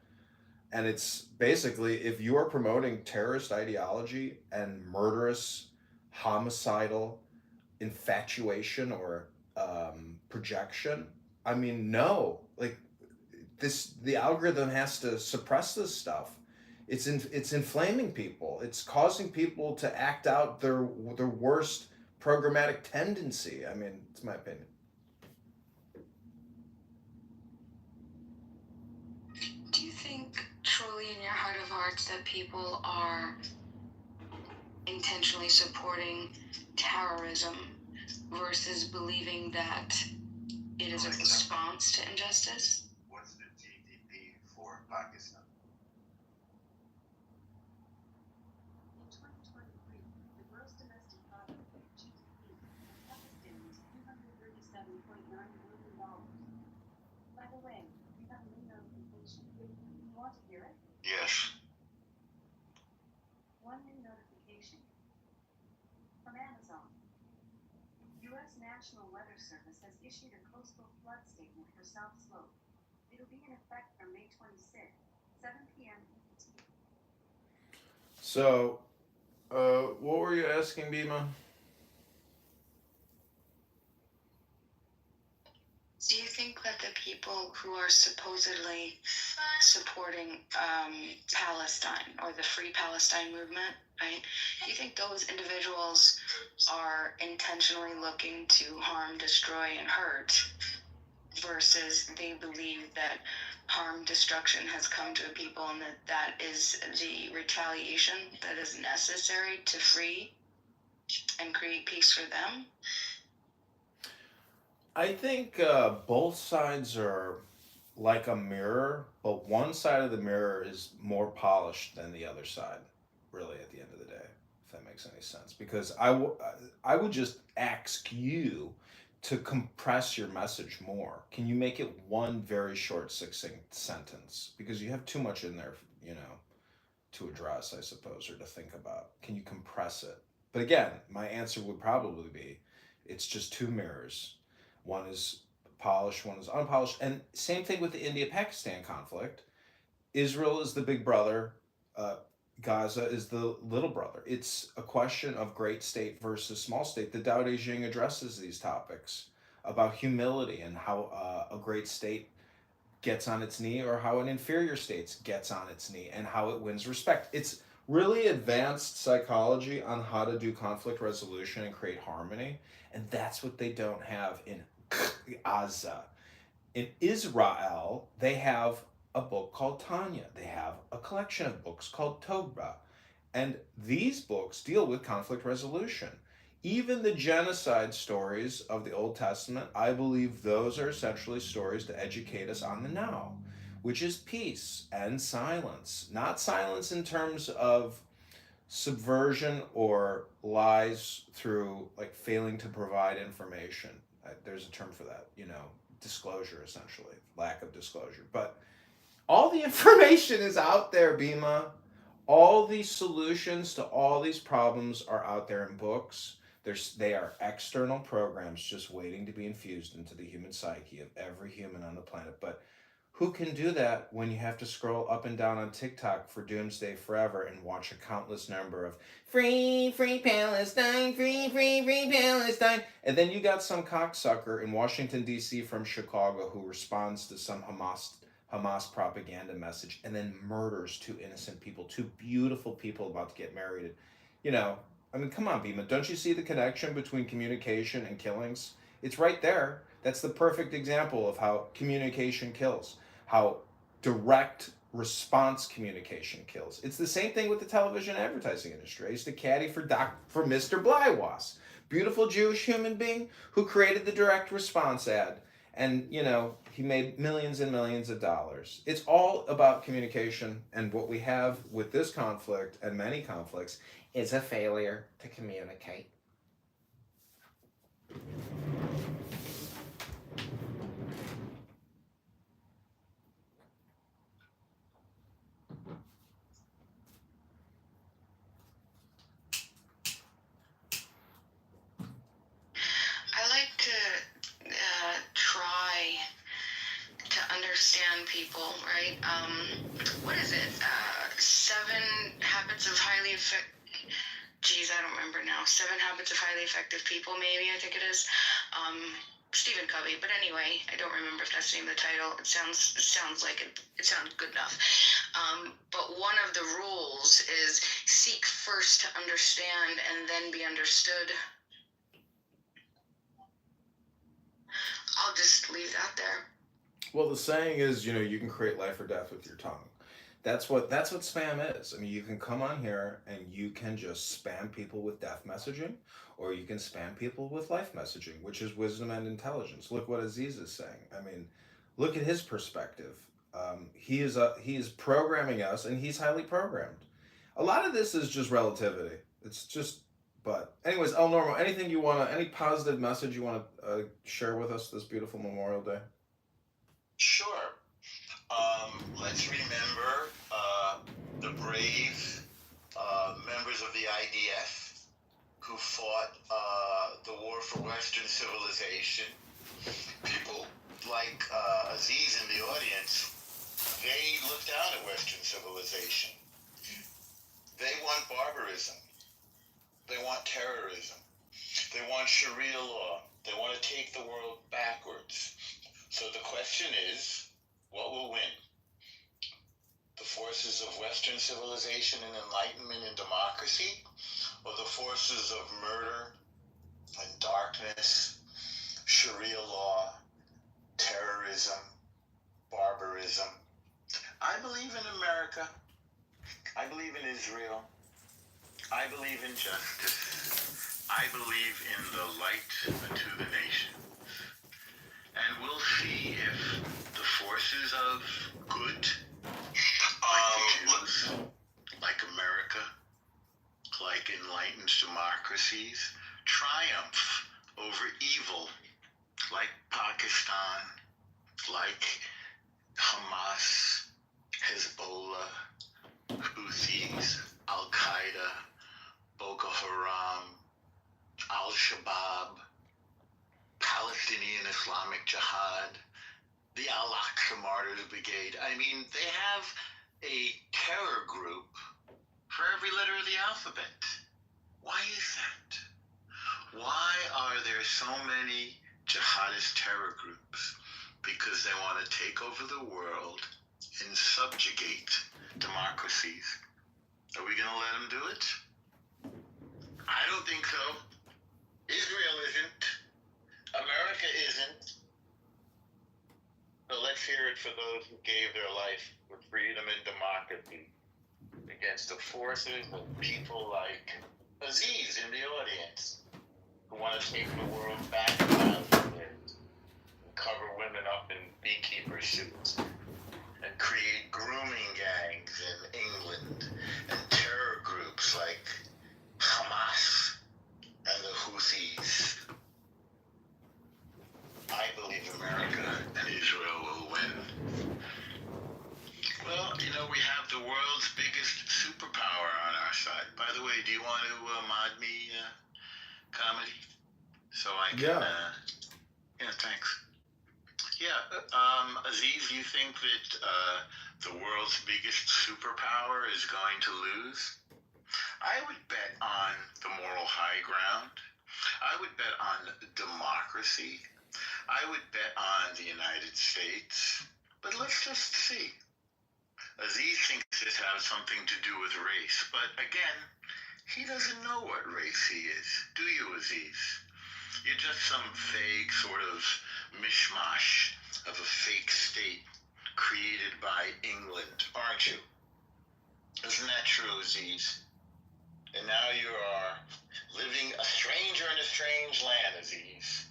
And it's basically, if you are promoting terrorist ideology and murderous, homicidal infatuation or projection, I mean, no. Like, the algorithm has to suppress this stuff. It's inflaming people. It's causing people to act out their worst programmatic tendency. I mean, it's my opinion. Do you think truly in your heart of hearts that people are intentionally supporting terrorism versus believing that it is a response to injustice? What's the GDP for Pakistan? In 2023, the gross domestic product, GDP, of Pakistan was $237.9 billion. By the way, we have a new notification. You want to hear it? Yes. One new notification from Amazon. U.S. National Weather Service has issued a coastal flood statement for South Slope. It'll be in effect from May 26th, 7 p.m. ET. So, what were you asking, Bima? Do you think that the people who are supposedly supporting Palestine or the Free Palestine movement, right? Do you think those individuals are intentionally looking to harm, destroy, and hurt versus they believe that harm, destruction has come to people and that is the retaliation that is necessary to free and create peace for them? I think both sides are like a mirror, but one side of the mirror is more polished than the other side, really, at the end of the day, if that makes any sense. Because I would just ask you to compress your message more. Can you make it one very short, succinct sentence? Because you have too much in there, to address, I suppose, or to think about. Can you compress it? But again, my answer would probably be, it's just two mirrors. One is polished, one is unpolished. And same thing with the India-Pakistan conflict. Israel is the big brother. Gaza is the little brother. It's a question of great state versus small state. The Tao Te Ching addresses these topics about humility and how a great state gets on its knee or how an inferior state gets on its knee and how it wins respect. It's really advanced psychology on how to do conflict resolution and create harmony. And that's what they don't have in Gaza. In Israel, they have a book called Tanya. They have a collection of books called Torah. And these books deal with conflict resolution. Even the genocide stories of the Old Testament, I believe those are essentially stories to educate us on the now, which is peace and silence. Not silence in terms of subversion or lies through like failing to provide information. There's a term for that, disclosure, essentially, lack of disclosure. But all the information is out there, Bima. All these solutions to all these problems are out there in books. They are external programs just waiting to be infused into the human psyche of every human on the planet. But who can do that when you have to scroll up and down on TikTok for Doomsday Forever and watch a countless number of free Palestine, free Palestine. And then you got some cocksucker in Washington, D.C. from Chicago who responds to some Hamas propaganda message and then murders two innocent people, two beautiful people about to get married. Come on, Bima. Don't you see the connection between communication and killings? It's right there. That's the perfect example of how communication kills, how direct response communication kills. It's the same thing with the television advertising industry. I used to caddy for Mr. Blywas, beautiful Jewish human being who created the direct response ad. And, you know, he made millions and millions of dollars. It's all about communication, and what we have with this conflict and many conflicts is a failure to communicate. I like to try to understand people, right? What is it? 7 Habits of Highly Effective... Geez, I don't remember now. 7 Habits of Highly Effective People, maybe, I think it is. Stephen Covey, but anyway, I don't remember if that's the name of the title. It sounds like it sounds good enough. But one of the rules is seek first to understand and then be understood. I'll just leave that there. Well, the saying is, you know, you can create life or death with your tongue. That's what spam is. I mean, you can come on here and you can just spam people with death messaging, or you can spam people with life messaging, which is wisdom and intelligence. Look what Aziz is saying. I mean, look at his perspective. He is programming us, and he's highly programmed. A lot of this is just relativity. It's just, but anyways, El Normo, anything you want to, any positive message you want to share with us this beautiful Memorial Day? Sure. Let's remember the brave members of the IDF who fought the war for Western civilization. People like Aziz in the audience, they look down at Western civilization. They want barbarism. They want terrorism. They want Sharia law. They want to take the world backwards. So the question is, what will win? The forces of Western civilization and enlightenment and democracy, or the forces of murder and darkness, Sharia law, terrorism, barbarism? I believe in America. I believe in Israel. I believe in justice. I believe in the light unto the nations. And we'll see if the forces of good, like the Jews, like America, like enlightened democracies, triumph over evil, like Pakistan, like Hamas, Hezbollah, Houthis, Al-Qaeda, Boko Haram, Al-Shabaab, Palestinian Islamic Jihad, the Al-Aqsa Martyrs Brigade. I mean, they have a terror group for every letter of the alphabet. Why is that? Why are there so many jihadist terror groups? Because they want to take over the world and subjugate democracies. Are we going to let them do it? I don't think so. Israel isn't. America isn't. So let's hear it for those who gave their life for freedom and democracy against the forces of people like Aziz in the audience, who want to take the world back and cover women up in beekeeper suits and create grooming gangs in England and terror groups like Hamas and the Houthis. I believe America and Israel will win. Well, you know, we have the world's biggest superpower on our side. By the way, do you want to mod me, Comedy? So I can, yeah, thanks. Yeah, Aziz, you think that the world's biggest superpower is going to lose? I would bet on the moral high ground. I would bet on democracy. I would bet on the United States. But let's just see. Aziz thinks this has something to do with race, but again, he doesn't know what race he is. Do you, Aziz? You're just some vague sort of mishmash of a fake state created by England, aren't you? Isn't that true, Aziz? And now you are living a stranger in a strange land, Aziz,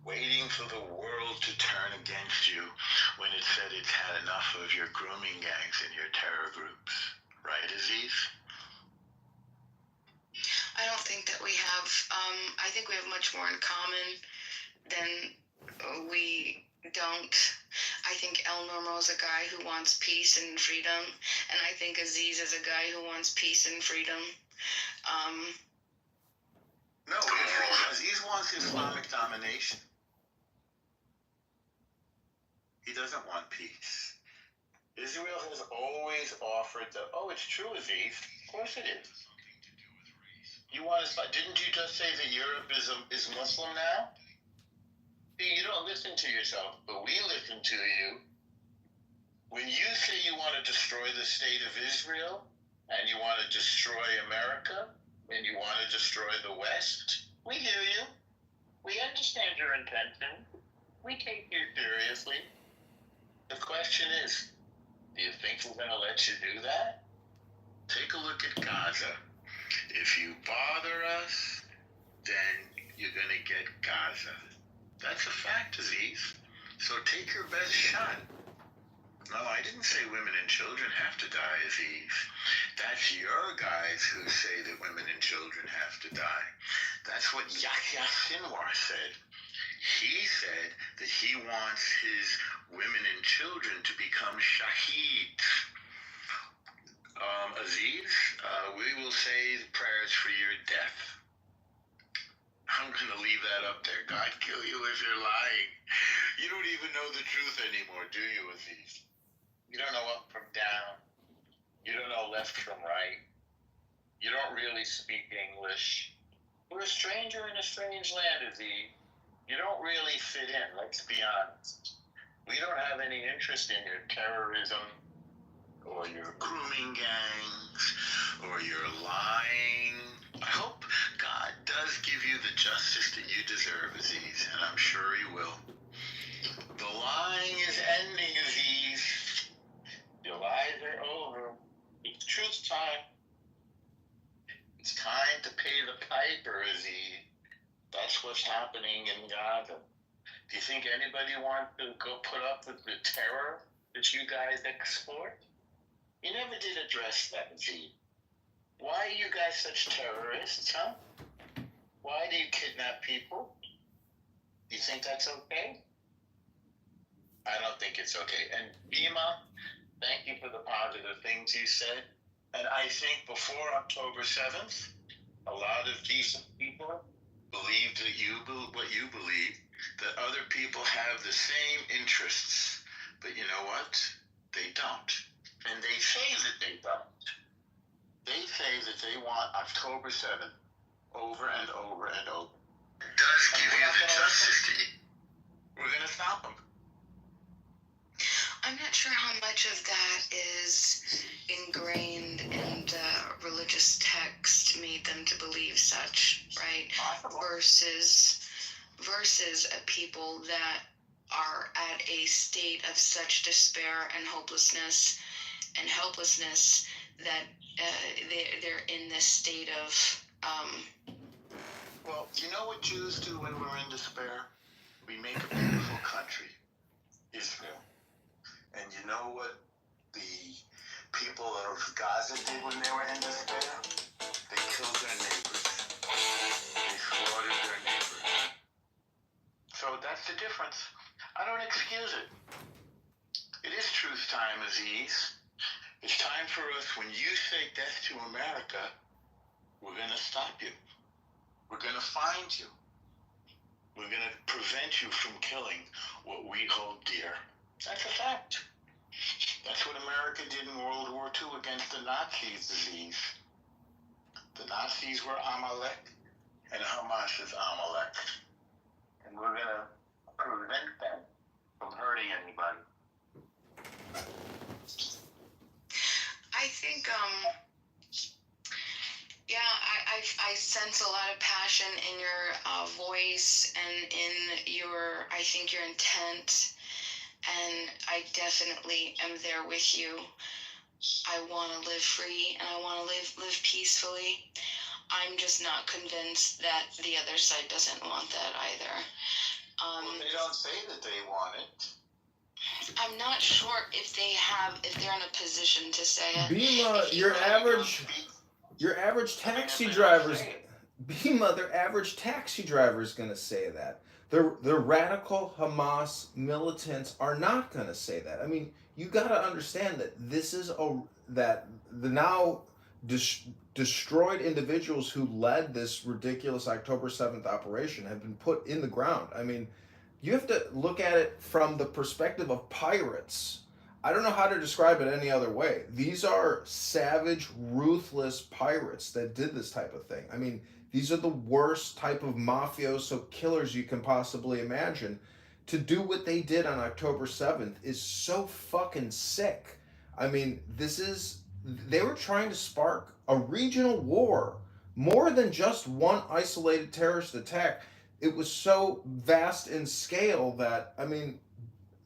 waiting for the world to turn against you when it said it's had enough of your grooming gangs and your terror groups. Right, Aziz? I don't think that we have, I think we have much more in common than we don't. I think El Normo is a guy who wants peace and freedom, and I think Aziz is a guy who wants peace and freedom. No, Aziz wants Islamic domination. He doesn't want peace. Israel has always offered the, oh, it's true, Aziz. Of course it is. You want to, didn't you just say that Europe is Muslim now? See, you don't listen to yourself, but we listen to you. When you say you want to destroy the state of Israel, and you want to destroy America, and you want to destroy the West, we hear you. We understand your intention. We take you seriously. The question is, do you think we're going to let you do that? Take a look at Gaza. If you bother us, then you're going to get Gaza. That's a fact, Aziz. So take your best shot. No, I didn't say women and children have to die, Aziz. That's your guys who say that women and children have to die. That's what Yahya Sinwar said. He said that he wants his women and children to become shaheeds. Aziz, we will say the prayers for your death. I'm going to leave that up there. God kill you if you're lying. You don't even know the truth anymore, do you, Aziz? You don't know up from down. You don't know left from right. You don't really speak English. We're a stranger in a strange land, Aziz. You don't really fit in, let's be honest. We don't have any interest in your terrorism, or your grooming gangs, or your lying. I hope God does give you the justice that you deserve, Aziz, and I'm sure he will. The lying is ending, Aziz. Your lies are over. It's truth time. It's time to pay the piper, Aziz. That's what's happening in Gaza. Do you think anybody wants to go put up with the terror that you guys export? You never did address that, Aziz. Why are you guys such terrorists, huh? Why do you kidnap people? Do you think that's okay? I don't think it's okay. And Bima, thank you for the positive things you said. And I think before October 7th, a lot of decent people believed that what you believe, that other people have the same interests. But you know what? They don't. And they say that they don't. They say that they want October 7th over and over and over. It does give you the justice to you. We're going to stop them. I'm not sure how much of that is ingrained in the religious text made them to believe such, right? Versus a people that are at a state of such despair and hopelessness and helplessness that they're in this state of Well, you know what Jews do when we're in despair? We make a beautiful country, Israel. And you know what the people of Gaza did when they were in despair? They killed their neighbors. They slaughtered their neighbors. So that's the difference. I don't excuse it. It is truth time, Aziz. It's time for us, when you say death to America, we're going to stop you. We're going to find you. We're going to prevent you from killing what we hold dear. That's a fact. That's what America did in World War II against the Nazis, Aziz. The Nazis were Amalek, and Hamas is Amalek. And we're going to prevent them from hurting anybody. I think, I sense a lot of passion in your voice and in your, I think, your intent. And I definitely am there with you. I want to live free and I want to live peacefully. I'm just not convinced that the other side doesn't want that either. Well, they don't say that they want it. I'm not sure if they're in a position to say it. Bima, your average taxi driver's Bima, their average taxi driver is gonna say that. The radical Hamas militants are not gonna say that. I mean, you gotta understand that this is that the now destroyed individuals who led this ridiculous October 7th operation have been put in the ground. I mean, you have to look at it from the perspective of pirates. I don't know how to describe it any other way. These are savage, ruthless pirates that did this type of thing. I mean, these are the worst type of mafioso killers you can possibly imagine. To do what they did on October 7th is so fucking sick. I mean, they were trying to spark a regional war, more than just one isolated terrorist attack. It was so vast in scale that, I mean,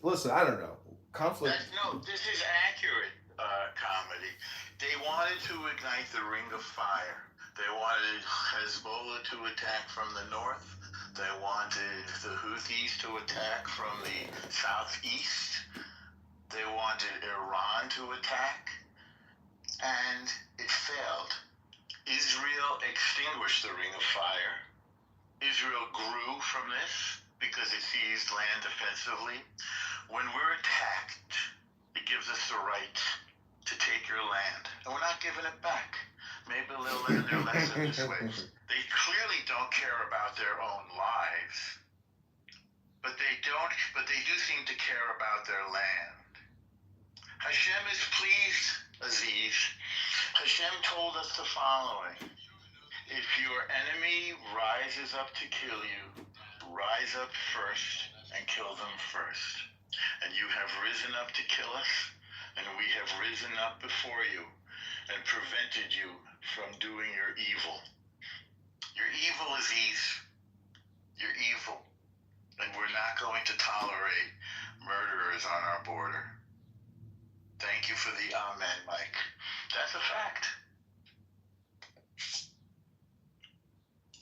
listen, I don't know. Conflict. No, this is accurate comedy. They wanted to ignite the ring of fire. They wanted Hezbollah to attack from the north. They wanted the Houthis to attack from the southeast. They wanted Iran to attack. And it failed. Israel extinguished the ring of fire. Israel grew from this because it seized land defensively. When we're attacked, it gives us the right to take your land. And we're not giving it back. Maybe they'll learn their lesson this way. They clearly don't care about their own lives. But they do seem to care about their land. Hashem is pleased, Aziz. Hashem told us the following. If your enemy rises up to kill you, rise up first and kill them first. And you have risen up to kill us, and we have risen up before you and prevented you from doing your evil. You're evil, Aziz. You're evil. And we're not going to tolerate murderers on our border. Thank you for the amen, Mike. That's a fact.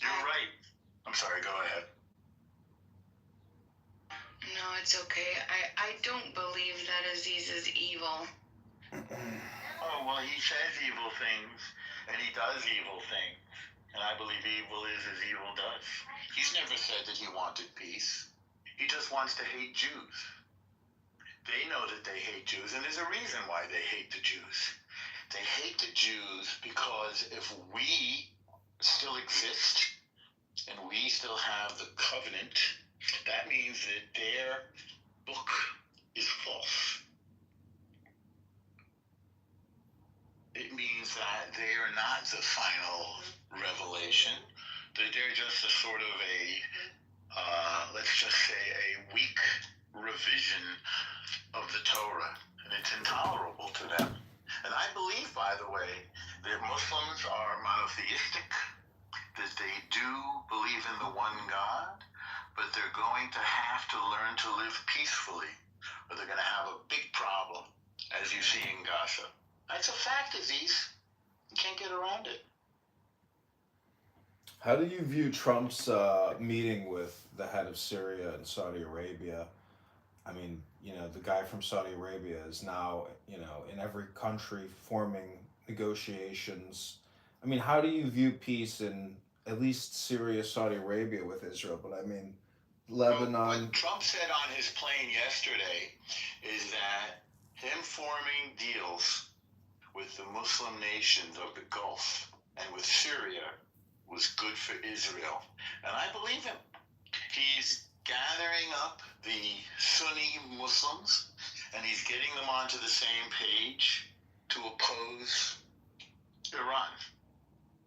You're right. I'm sorry, go ahead. No, it's okay. I don't believe that Aziz is evil. Oh, well, he says evil things, and he does evil things. And I believe evil is as evil does. He's never said that he wanted peace. He just wants to hate Jews. They know that they hate Jews, and there's a reason why they hate the Jews. They hate the Jews because if we still exist, and we still have the covenant, that means that their book is false. It means that they are not the final revelation. They're just a sort of let's just say a weak revision of the Torah. And it's intolerable to them. And I believe, by the way, that Muslims are monotheistic, that they do believe in the one God, but they're going to have to learn to live peacefully, or they're going to have a big problem, as you see in Gaza. That's a fact, Aziz. You can't get around it. How do you view Trump's meeting with the head of Syria and Saudi Arabia? I mean, the guy from Saudi Arabia is now, in every country forming negotiations. I mean, how do you view peace in at least Syria, Saudi Arabia with Israel? But I mean, Lebanon. What Trump said on his plane yesterday is that him forming deals with the Muslim nations of the Gulf and with Syria was good for Israel. And I believe him. He's gathering up the Sunni Muslims and he's getting them onto the same page to oppose Iran.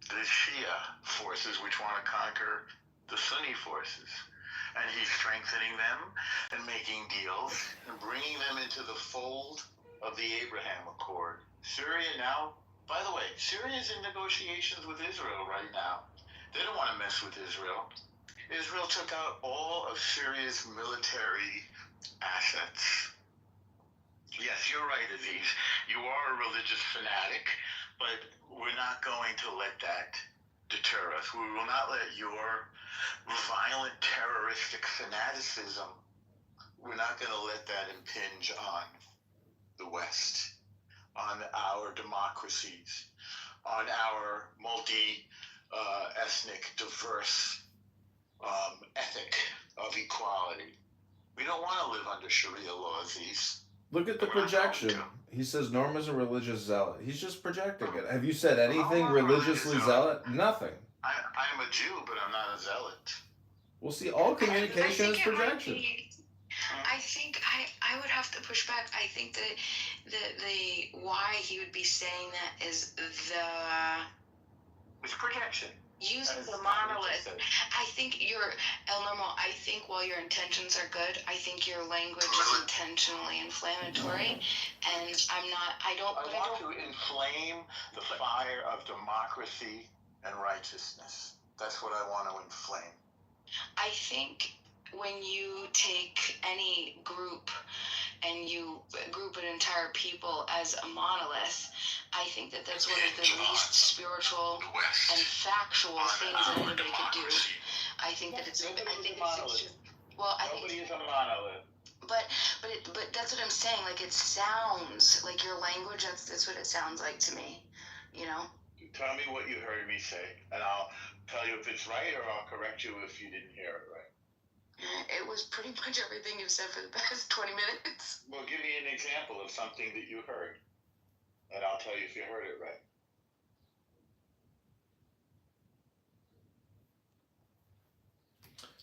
The Shia forces which want to conquer the Sunni forces. And he's strengthening them and making deals and bringing them into the fold of the Abraham Accord. Syria now, by the way, Syria is in negotiations with Israel right now. They don't want to mess with Israel. Israel took out all of Syria's military assets. Yes, you're right, Aziz. You are a religious fanatic, but we're not going to let that deter us. We will not let your violent, terroristic fanaticism, we're not going to let that impinge on the West, on our democracies, on our multi-ethnic, diverse ethic of equality. We don't want to live under Sharia law, Aziz. Look at the projection. He says Norma's a religious zealot. He's just projecting it. Have you said anything religiously zealot? Nothing. I'm a Jew, but I'm not a zealot. Well, see, all communication is projection. I think I would have to push back. I think that the why he would be saying that is It's projection. Using the monolith. I think El Normal, I think while your intentions are good, I think your language is intentionally inflammatory, and I want to inflame the fire of democracy and righteousness. That's what I want to inflame. I think when you take any group and you group an entire people as a monolith, I think that that's one of the least spiritual and factual things that anybody could do. I think that it's. Nobody is a monolith. But that's what I'm saying. Like, it sounds like your language. That's what it sounds like to me. You know. Tell me what you heard me say, and I'll tell you if it's right, or I'll correct you if you didn't hear it right. It was pretty much everything you've said for the past 20 minutes. Well, give me an example of something that you heard, and I'll tell you if you heard it right.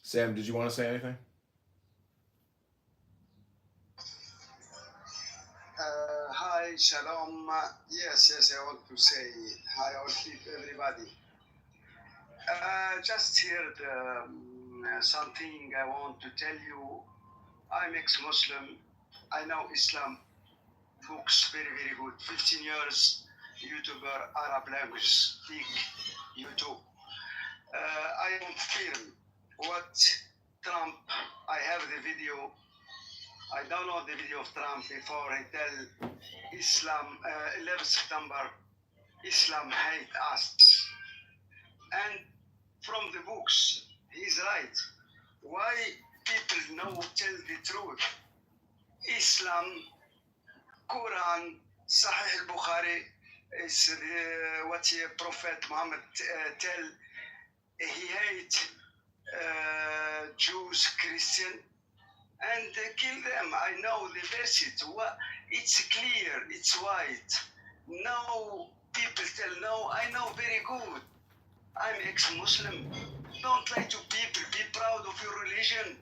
Sam, did you want to say anything? Hi, Shalom. Yes, I want to say hi, all people, everybody. Just heard something I want to tell you. I'm ex-Muslim. I know Islam books very, very good. 15 years YouTuber, Arab language, speak YouTube. I confirm what Trump, I have the video. I download the video of Trump before he tell Islam, 11 September, Islam hate us. And from the books, he's right. Why people know tell the truth? Islam, Quran, Sahih al-Bukhari, is what the Prophet Muhammad tell. He hate Jews, Christian, and kill them. I know the verse. It's clear. It's white. No people tell no. I know very good. I'm ex-Muslim. Don't lie to people. Be proud of your religion.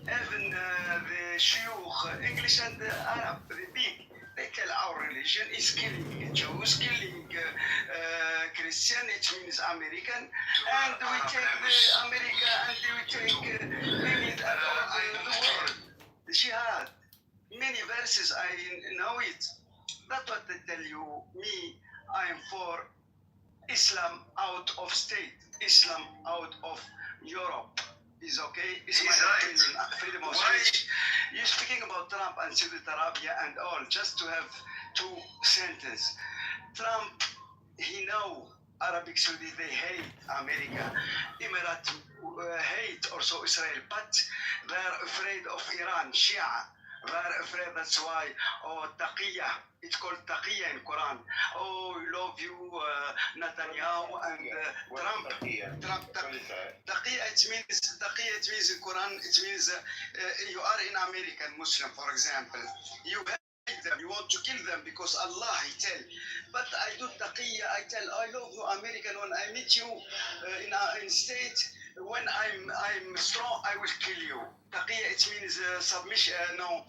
Even the Shuyukh, English and Arab, they big. They tell our religion is killing Jews, killing Christian. It means American, and we take the America and we take England and all the world. The jihad. Many verses I know it. That's what they tell you. Me, I am for Islam out of state, Islam out of Europe is okay. It's my opinion, freedom of speech. You're speaking about Trump and Saudi Arabia and all, just to have 2 sentences. Trump, he know Arabic Saudi, they hate America. Emirates hate also Israel, but they're afraid of Iran, Shia. They're afraid, that's why, taqiyya, it's called taqiyya in Quran. Oh, love you, Netanyahu and Trump. Taqiyya, it means in Quran, it means you are in American Muslim, for example. You hate them, you want to kill them because Allah, he tell. But I do taqiyya, I tell, I love you, American, when I meet you in state, when I'm strong, I will kill you. Taqiyya, it means submission. No,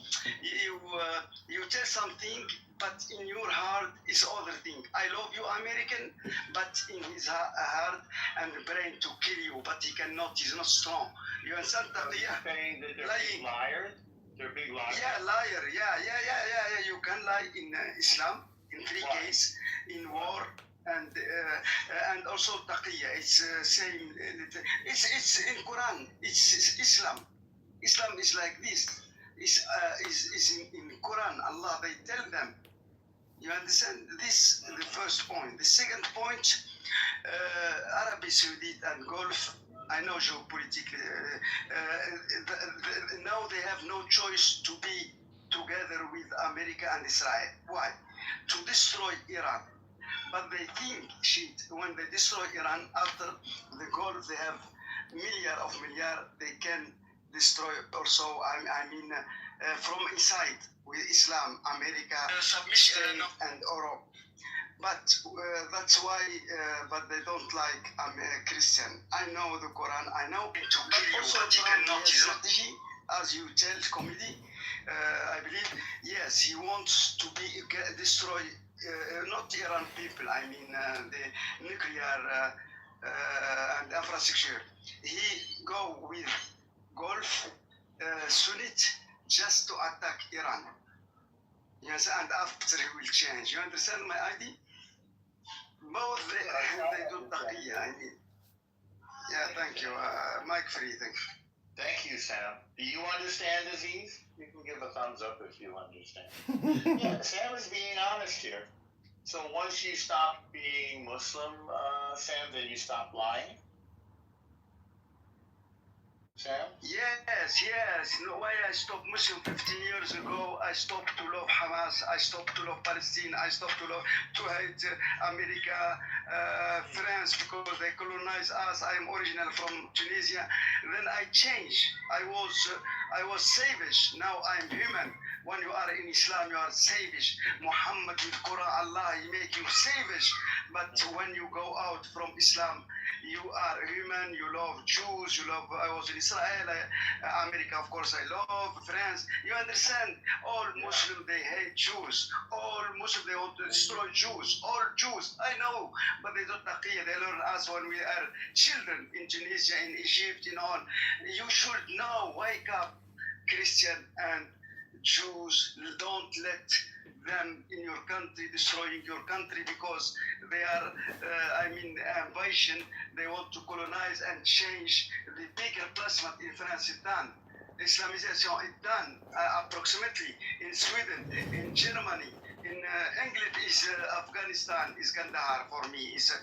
you tell something, but in your heart is other thing. I love you, American, but in his heart and brain to kill you, but he cannot. He's not strong. You understand? Taqiyya? Saying that they're big liars. They're big liars. Yeah, liar. Yeah. You can lie in Islam in 3 cases: in war, and also taqiyya. It's same. It's in Quran. It's Islam. Islam is like this. Is in Quran. Allah, they tell them. You understand? This is the first point. The second point, Arabia Saudite and Gulf. I know geopolitically. Now they have no choice to be together with America and Israel. Why? To destroy Iran. But they think, when they destroy Iran, after the Gulf, they have milliard, they can destroy also, from inside, with Islam, America, Spain, and Europe. But that's why, but they don't like Christian. I know the Quran, I know to kill you, but he cannot strategy, as you tell comedy. I believe, yes, he wants to be destroy, not Iran people, the nuclear and infrastructure. He go with Gulf, Sunnite, just to attack Iran. Yes, and after he will change. You understand my idea? Both they do taqiyya, Yeah, thank you. Mic free, thank you. Thank you, Sam. Do you understand, Aziz? You can give a thumbs up if you understand. Yeah, Sam is being honest here. So once you stop being Muslim, Sam, then you stop lying? Sam? Yes. No way I stopped Muslim 15 years ago. I stopped to love Hamas. I stopped to love Palestine. I stopped to hate America, France, because they colonized us. I am original from Tunisia. Then I changed. I was savage. Now I'm human. When you are in Islam, you are savage. Muhammad with Quran, Allah, he make you savage. But when you go out from Islam, you are human. You love Jews. You love. I was in Israel, America, of course. I love France. You understand? All Muslims they hate Jews. All Muslims they want to destroy Jews. All Jews. I know, but they don't taqiyya. They learn us when we are children in Tunisia, in Egypt, in all. You should know. Wake up, Christian and Jews. Don't let them in your country destroying your country, because they are invasion. They want to colonize and change the bigger plasma in France. It's done. Islamization is done approximately in Sweden, in Germany, in England is Afghanistan, is Kandahar for me. It's a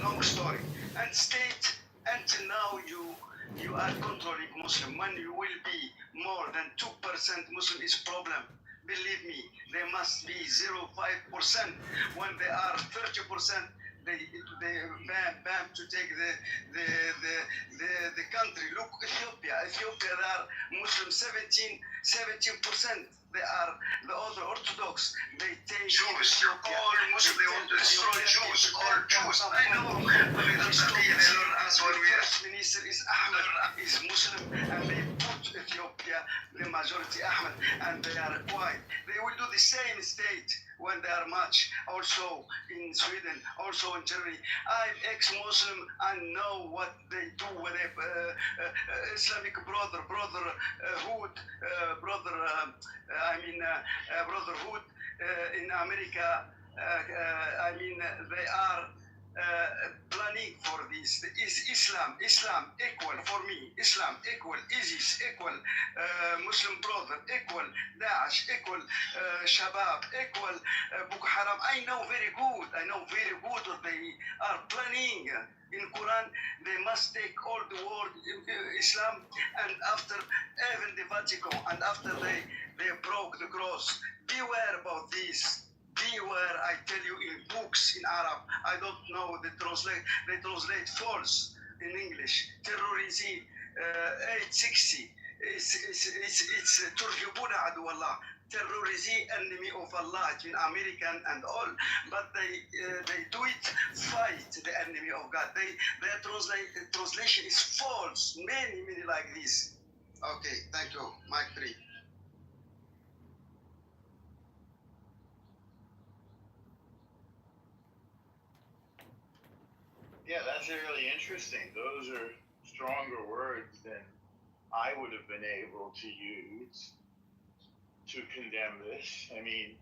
long story. And state until now you are controlling Muslim. When you will be more than 2% Muslim is problem. Believe me, they must be 0.5%. When they are 30%, they bam to take the country. Look, Ethiopia, they are Muslim 17%. They are the other Orthodox. They take Jews. All Muslims they want to destroy Jews. All Jews. I know, but they don't stop. They learn us when we first minister is Ahmed, is Muslim, and they put Ethiopia the majority Ahmed, and they are white. They will do the same state when they are much. Also in Sweden, also in Germany. I'm ex-Muslim and know what they do with Islamic brotherhood, brotherhood in America. They are planning for this. Is Islam equal for me? Islam equal ISIS equal Muslim brother equal Daesh equal Shabab equal Boko Haram. I know very good what they are planning. In Quran, they must take all the world Islam, and after even the Vatican, and after they broke the cross. Beware about this. Beware, I tell you, in books in Arab. I don't know they translate false in English. Terrorism 860. It's ترهبون عدو الله. Terrorism, enemy of Allah, between American and all, but they do it, fight the enemy of God. Their translation is false. Many like this. Okay, thank you. Mic 3. Yeah, that's really interesting. Those are stronger words than I would have been able to use to condemn this. I mean,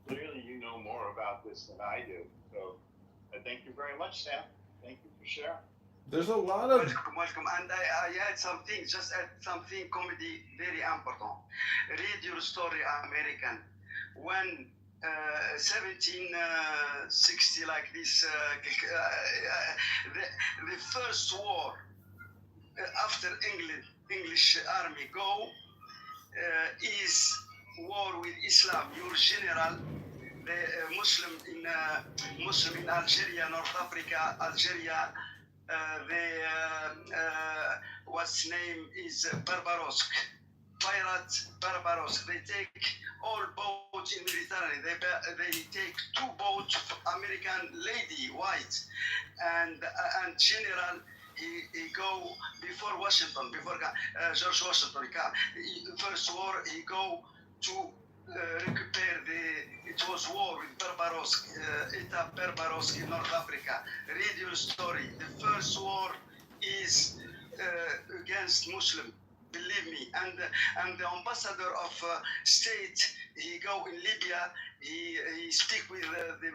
clearly you know more about this this than I do. So thank you very much, Sam. Thank you for sharing. There's a lot of Welcome. And I add something, just add something comedy very important. Read your story, American. When 1760 like this, the first war after English army go is war with Islam. Your general, the Muslim in Algeria, North Africa, Algeria. What's name is Barbaros. Pirate Barbaros. They take all boats in Mediterranean. They take 2 boats, American lady, white, and general. He go before Washington, before George Washington. First war, he go to recuperate it was war with Barbaros, Eta Barbaros in North Africa. Read your story. The first war is against Muslim. Believe me, and the ambassador of state, he go in Libya. He speak with the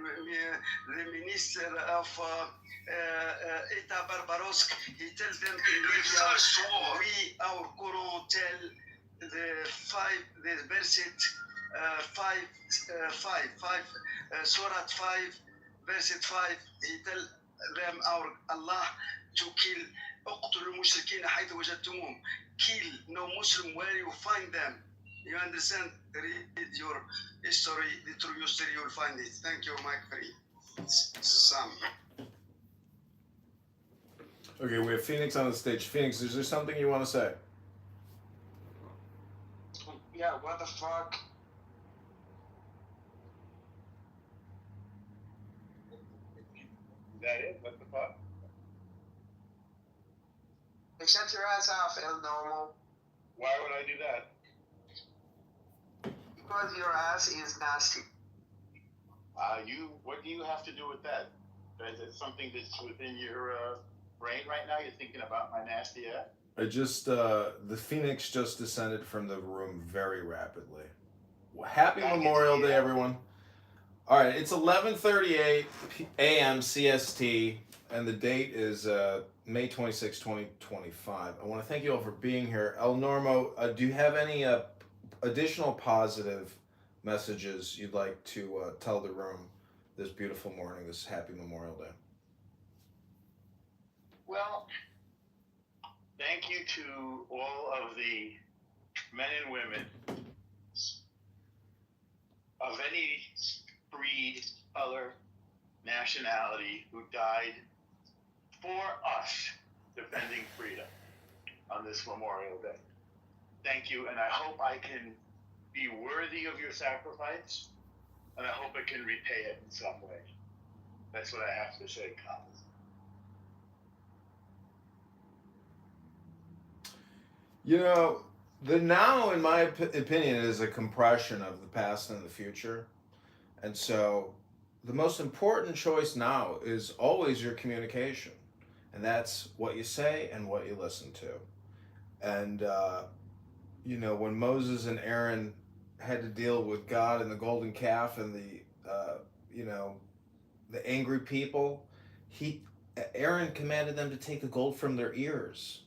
minister of Eta Barbaros. He tell them in Libya, our Quran tell the verse 5, Surah 5, verse 5. He tell them our Allah to kill. اقتلوا المشركين حيث وجدتموهم. Kill no Muslim where you find them. You understand? Read your history, the true history, you will find it. Thank you, Mike Free. Sam. Okay, we have Phoenix on the stage. Phoenix, is there something you want to say? Yeah, what the fuck? Is that it? What the fuck? Shut your ass off, El Normal. Why would I do that? Because your ass is nasty. What do you have to do with that? Is it something that's within your brain right now? You're thinking about my nasty ass? I just, the Phoenix just descended from the room very rapidly. Well, happy Memorial Day, everyone. All right, it's 11:38 a.m. CST, and the date is May 26, 2025. I want to thank you all for being here. El Normo, do you have any additional positive messages you'd like to tell the room this beautiful morning, this happy Memorial Day? Well, thank you to all of the men and women of any breed, color, nationality who died for us defending freedom on this Memorial Day. Thank you, and I hope I can be worthy of your sacrifice, and I hope I can repay it in some way. That's what I have to say, Congressman. You know, the now, in my opinion, is a compression of the past and the future. And so the most important choice now is always your communication. And that's what you say and what you listen to. And, you know, when Moses and Aaron had to deal with God and the golden calf and the, you know, the angry people, Aaron commanded them to take the gold from their ears.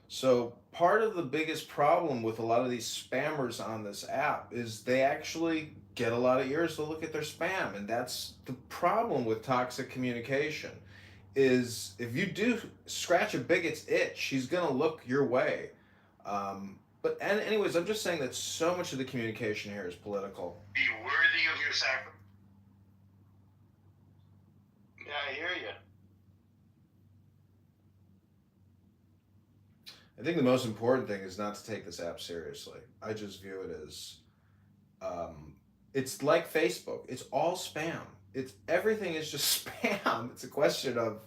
So part of the biggest problem with a lot of these spammers on this app is they actually get a lot of ears to look at their spam. And that's the problem with toxic communication, is if you do scratch a bigot's itch, he's going to look your way. And anyways, I'm just saying that so much of the communication here is political. Be worthy of your sacrifice. Yeah, I hear you. I think the most important thing is not to take this app seriously. I just view it as, it's like Facebook. It's all spam. Everything is just spam. It's a question of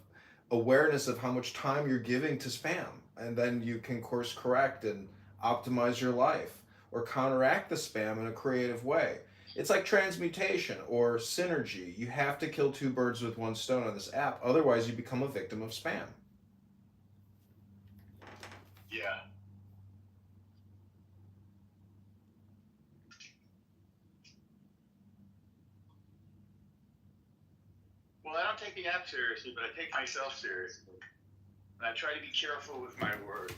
awareness of how much time you're giving to spam. And then you can course correct and optimize your life or counteract the spam in a creative way. It's like transmutation or synergy. You have to kill 2 birds with 1 stone on this app. Otherwise, you become a victim of spam. Yeah. Well, I don't take the app seriously, but I take myself seriously. And I try to be careful with my words.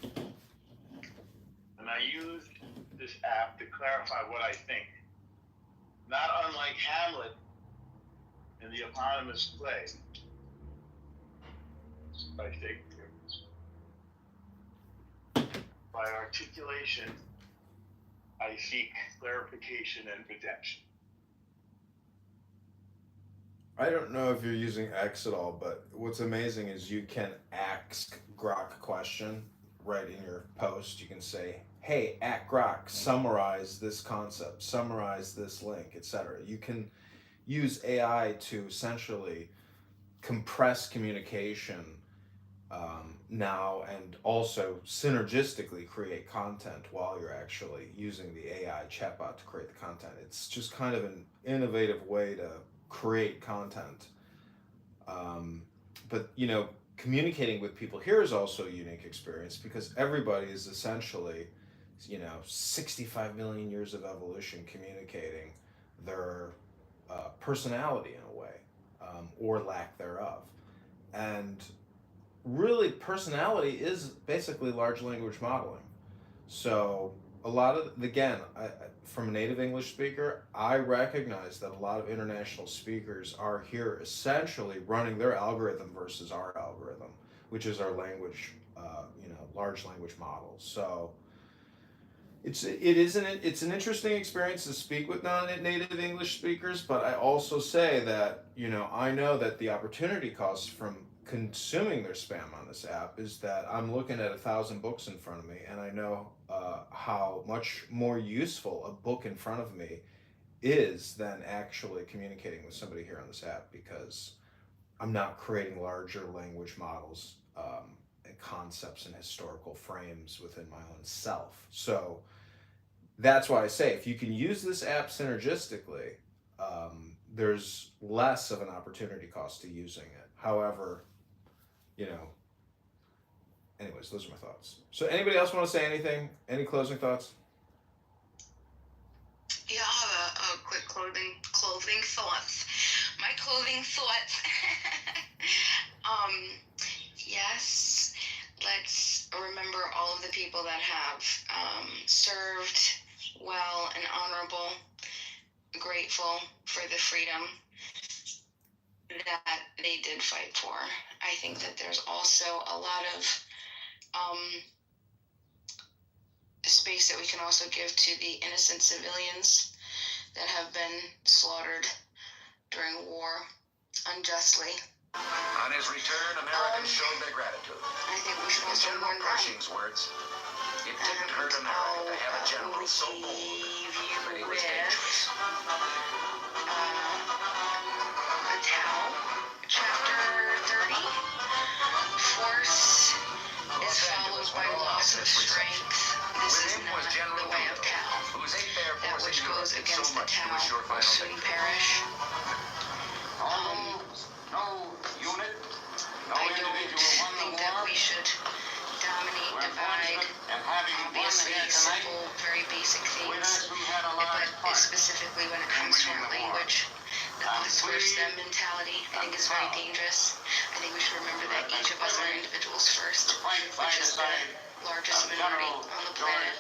And I used this app to clarify what I think. Not unlike Hamlet in the eponymous play by Shakespeare. By articulation, I seek clarification and redemption. I don't know if you're using X at all, but what's amazing is you can ask Grok a question right in your post. You can say, hey, at Grok, summarize this concept, summarize this link, etc. You can use AI to essentially compress communication now and also synergistically create content while you're actually using the AI chatbot to create the content. It's just kind of an innovative way to create content. But, you know, communicating with people here is also a unique experience because everybody is essentially, you know, 65 million years of evolution communicating their personality in a way, or lack thereof. And really, personality is basically large language modeling. So a lot of, again, from a native English speaker, I recognize that a lot of international speakers are here essentially running their algorithm versus our algorithm, which is our language, large language models. So it's an interesting experience to speak with non-native English speakers, but I also say that, I know that the opportunity cost from consuming their spam on this app is that I'm looking at 1,000 books in front of me, and I know how much more useful a book in front of me is than actually communicating with somebody here on this app, because I'm not creating larger language models and concepts and historical frames within my own self. So that's why I say if you can use this app synergistically, there's less of an opportunity cost to using it. However, anyways, those are my thoughts. So anybody else want to say anything? Any closing thoughts? Yeah, I'll have a quick clothing thoughts. My clothing thoughts. Yes, let's remember all of the people that have served well and honorable, grateful for the freedom that they did fight for. I think that there's also a lot of space that we can also give to the innocent civilians that have been slaughtered during war unjustly. On his return, Americans showed their gratitude. I think we should also General mourn Pershing's words, it didn't hurt America to have a general so bold, but he was dangerous. A Tao, chapter 30. Force is followed by loss of strength. This is not the way of Tao. That which goes against the Tao will soon perish. I don't think that we should dominate, divide, obviously simple, very basic things, but specifically when it comes from language, the us versus them mentality, I think is very dangerous. I think we should remember that each of us are individuals first, which is the largest minority on the planet.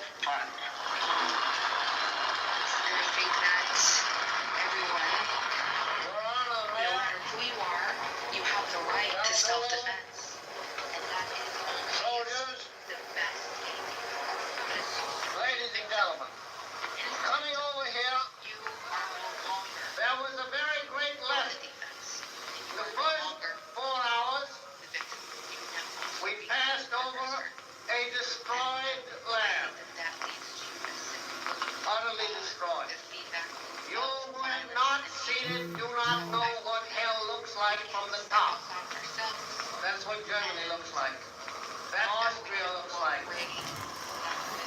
And I think that everyone, no matter who you are, you have the right to self-defense. And that is the best thing. Ladies and gentlemen, coming over here, You are no longer there was a very great the lesson. defense. The first 4 hours, The victim. You now we passed over a destroyed land, that leads to a simple utterly destroyed. the feedback. You who have not seen it do not know what hell looks like from the top. That's what Germany looks like. That Austria looks like.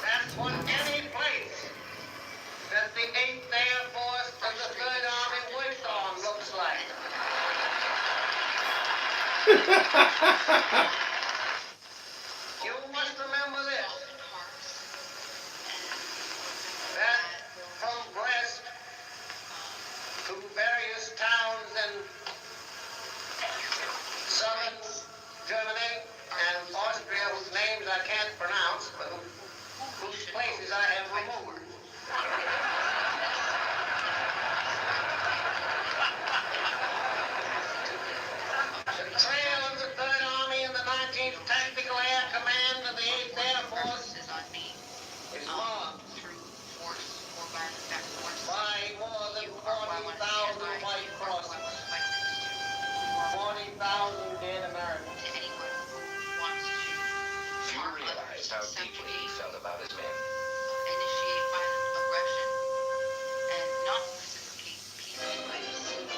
That's what any place that the 8th Air Force and the 3rd Army worked on looks like. You must remember this, that from Brest to various towns and Switzerland, Germany, and Austria, whose names I can't pronounce, but whose places I have removed. The trail of the 3rd Army and the 19th Tactical Air Command of the 8th Air Force is marked by more than 40,000 white crosses, 40,000 dead Americans. Few realized how deeply he felt about his men. Initiate violent aggression and not reciprocate peaceful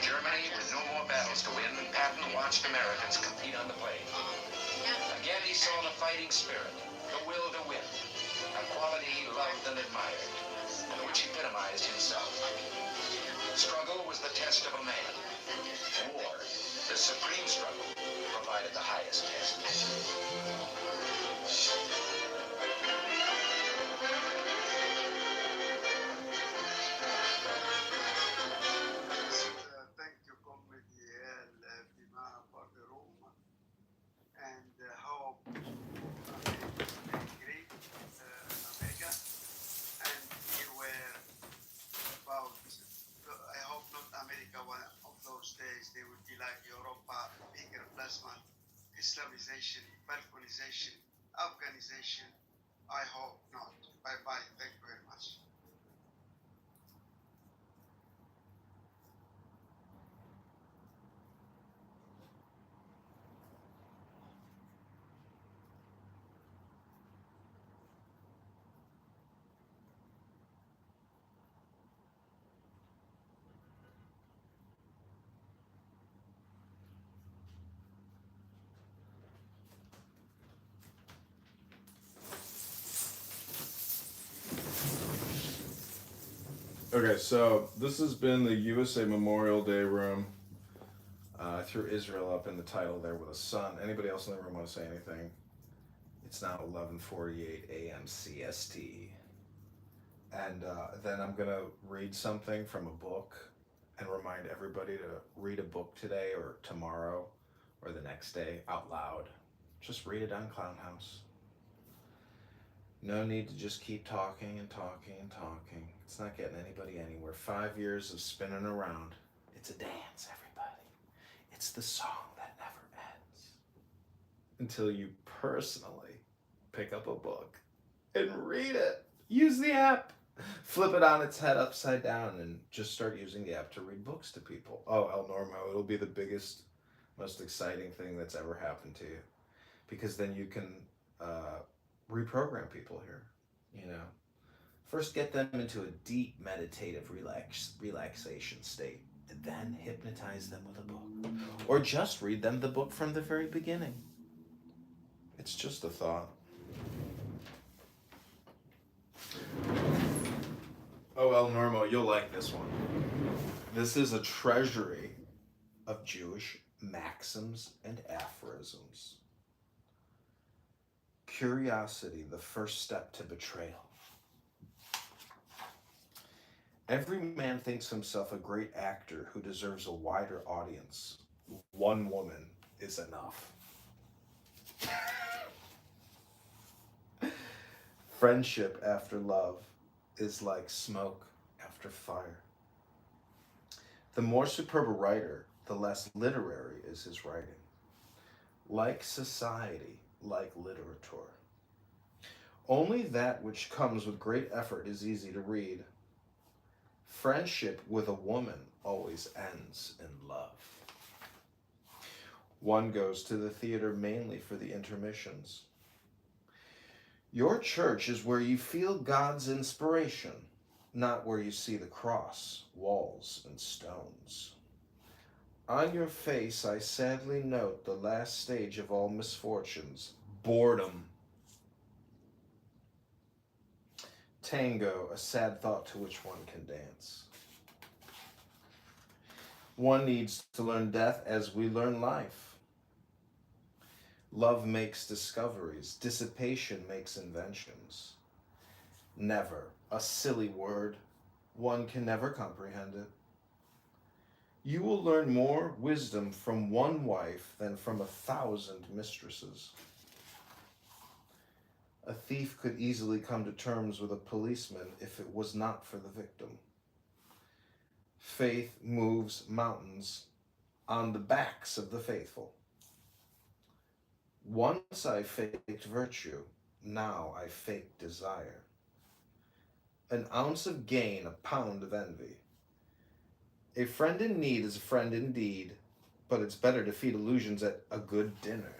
Germany, with no more battles to win, Patton watched Americans compete on the plain. Again, he saw the fighting spirit, the will to win, a quality he loved and admired, and which epitomized himself. Struggle was the test of a man. War, the supreme struggle, provided the highest test. Thank you, Committee Bima for the room, and hope America stay great, America, and beware about, I hope not America one of those days, they will be like Europa, bigger plasma, Islamization, balkanization, Afghanization. I hope not. Bye-bye. Thank you very much. Okay, so this has been the USA Memorial Day room. I threw Israel up in the title there with a sun. Anybody else in the room want to say anything? It's now 11:48 a.m. CST. And then I'm going to read something from a book and remind everybody to read a book today or tomorrow or the next day out loud. Just read it on Clown House. No need to just keep talking and talking and talking. It's not getting anybody anywhere. 5 years of spinning around. It's a dance, everybody. It's the song that never ends. Until you personally pick up a book and read it. Use the app. Flip it on its head upside down and just start using the app to read books to people. Oh, El Normo, it'll be the biggest, most exciting thing that's ever happened to you. Because then you can reprogram people here, you know. First get them into a deep meditative relaxation state, and then hypnotize them with a book. Or just read them the book from the very beginning. It's just a thought. Oh, El Normo, you'll like this one. This is a treasury of Jewish maxims and aphorisms. Curiosity, the first step to betrayal. Every man thinks himself a great actor who deserves a wider audience. One woman is enough. Friendship after love is like smoke after fire. The more superb a writer, the less literary is his writing. Like society, like literature. Only that which comes with great effort is easy to read. Friendship with a woman always ends in love. One goes to the theater mainly for the intermissions. Your church is where you feel God's inspiration, not where you see the cross, walls, and stones. On your face, I sadly note the last stage of all misfortunes, boredom. Tango, a sad thought to which one can dance. One needs to learn death as we learn life. Love makes discoveries. Dissipation makes inventions. Never, a silly word. One can never comprehend it. You will learn more wisdom from one wife than from 1,000 mistresses. A thief could easily come to terms with a policeman if it was not for the victim. Faith moves mountains on the backs of the faithful. Once I faked virtue, now I fake desire. An ounce of gain, a pound of envy. A friend in need is a friend indeed, but it's better to feed illusions at a good dinner.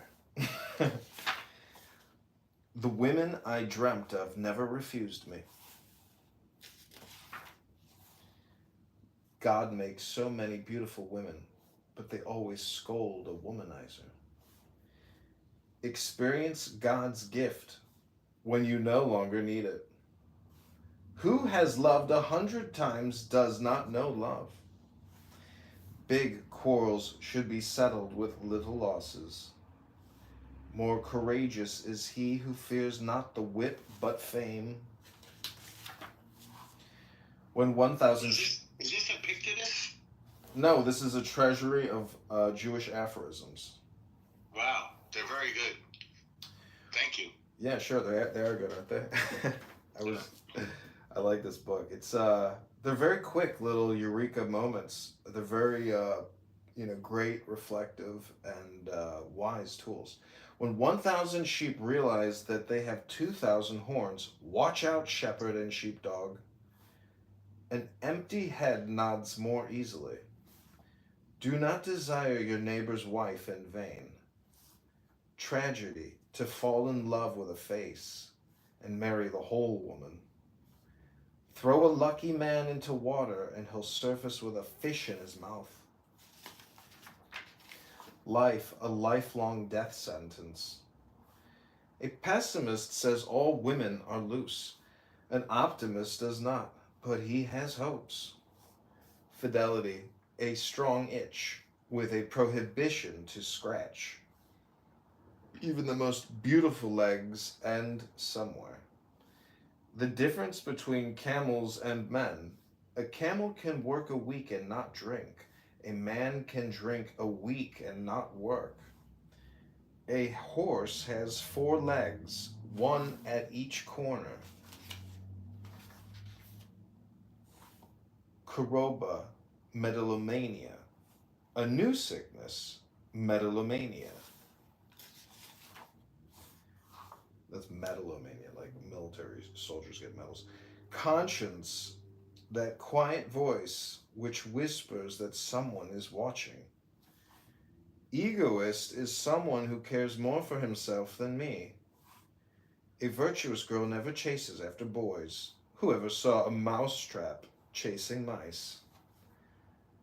The women I dreamt of never refused me. God makes so many beautiful women, but they always scold a womanizer. Experience God's gift when you no longer need it. Who has loved 100 times does not know love. Big quarrels should be settled with little losses. More courageous is he who fears not the whip but fame. When 1,000... Is this Epictetus? No, this is a treasury of Jewish aphorisms. Wow, they're very good. Thank you. Yeah, sure, they are good, aren't they? I like this book. It's they're very quick little eureka moments. They're very great, reflective, and wise tools. When 1,000 sheep realize that they have 2,000 horns, watch out, shepherd and sheepdog. An empty head nods more easily. Do not desire your neighbor's wife in vain. Tragedy to fall in love with a face and marry the whole woman. Throw a lucky man into water and he'll surface with a fish in his mouth. Life, a lifelong death sentence. A pessimist says all women are loose. An optimist does not, but he has hopes. Fidelity, a strong itch with a prohibition to scratch. Even the most beautiful legs end somewhere. The difference between camels and men: a camel can work a week and not drink. A man can drink a week and not work. A horse has 4 legs, one at each corner. Choroba, megalomania. A new sickness, megalomania. That's metalomania, like military soldiers get medals. Conscience, that quiet voice which whispers that someone is watching. Egoist is someone who cares more for himself than me. A virtuous girl never chases after boys. Whoever saw a mousetrap chasing mice?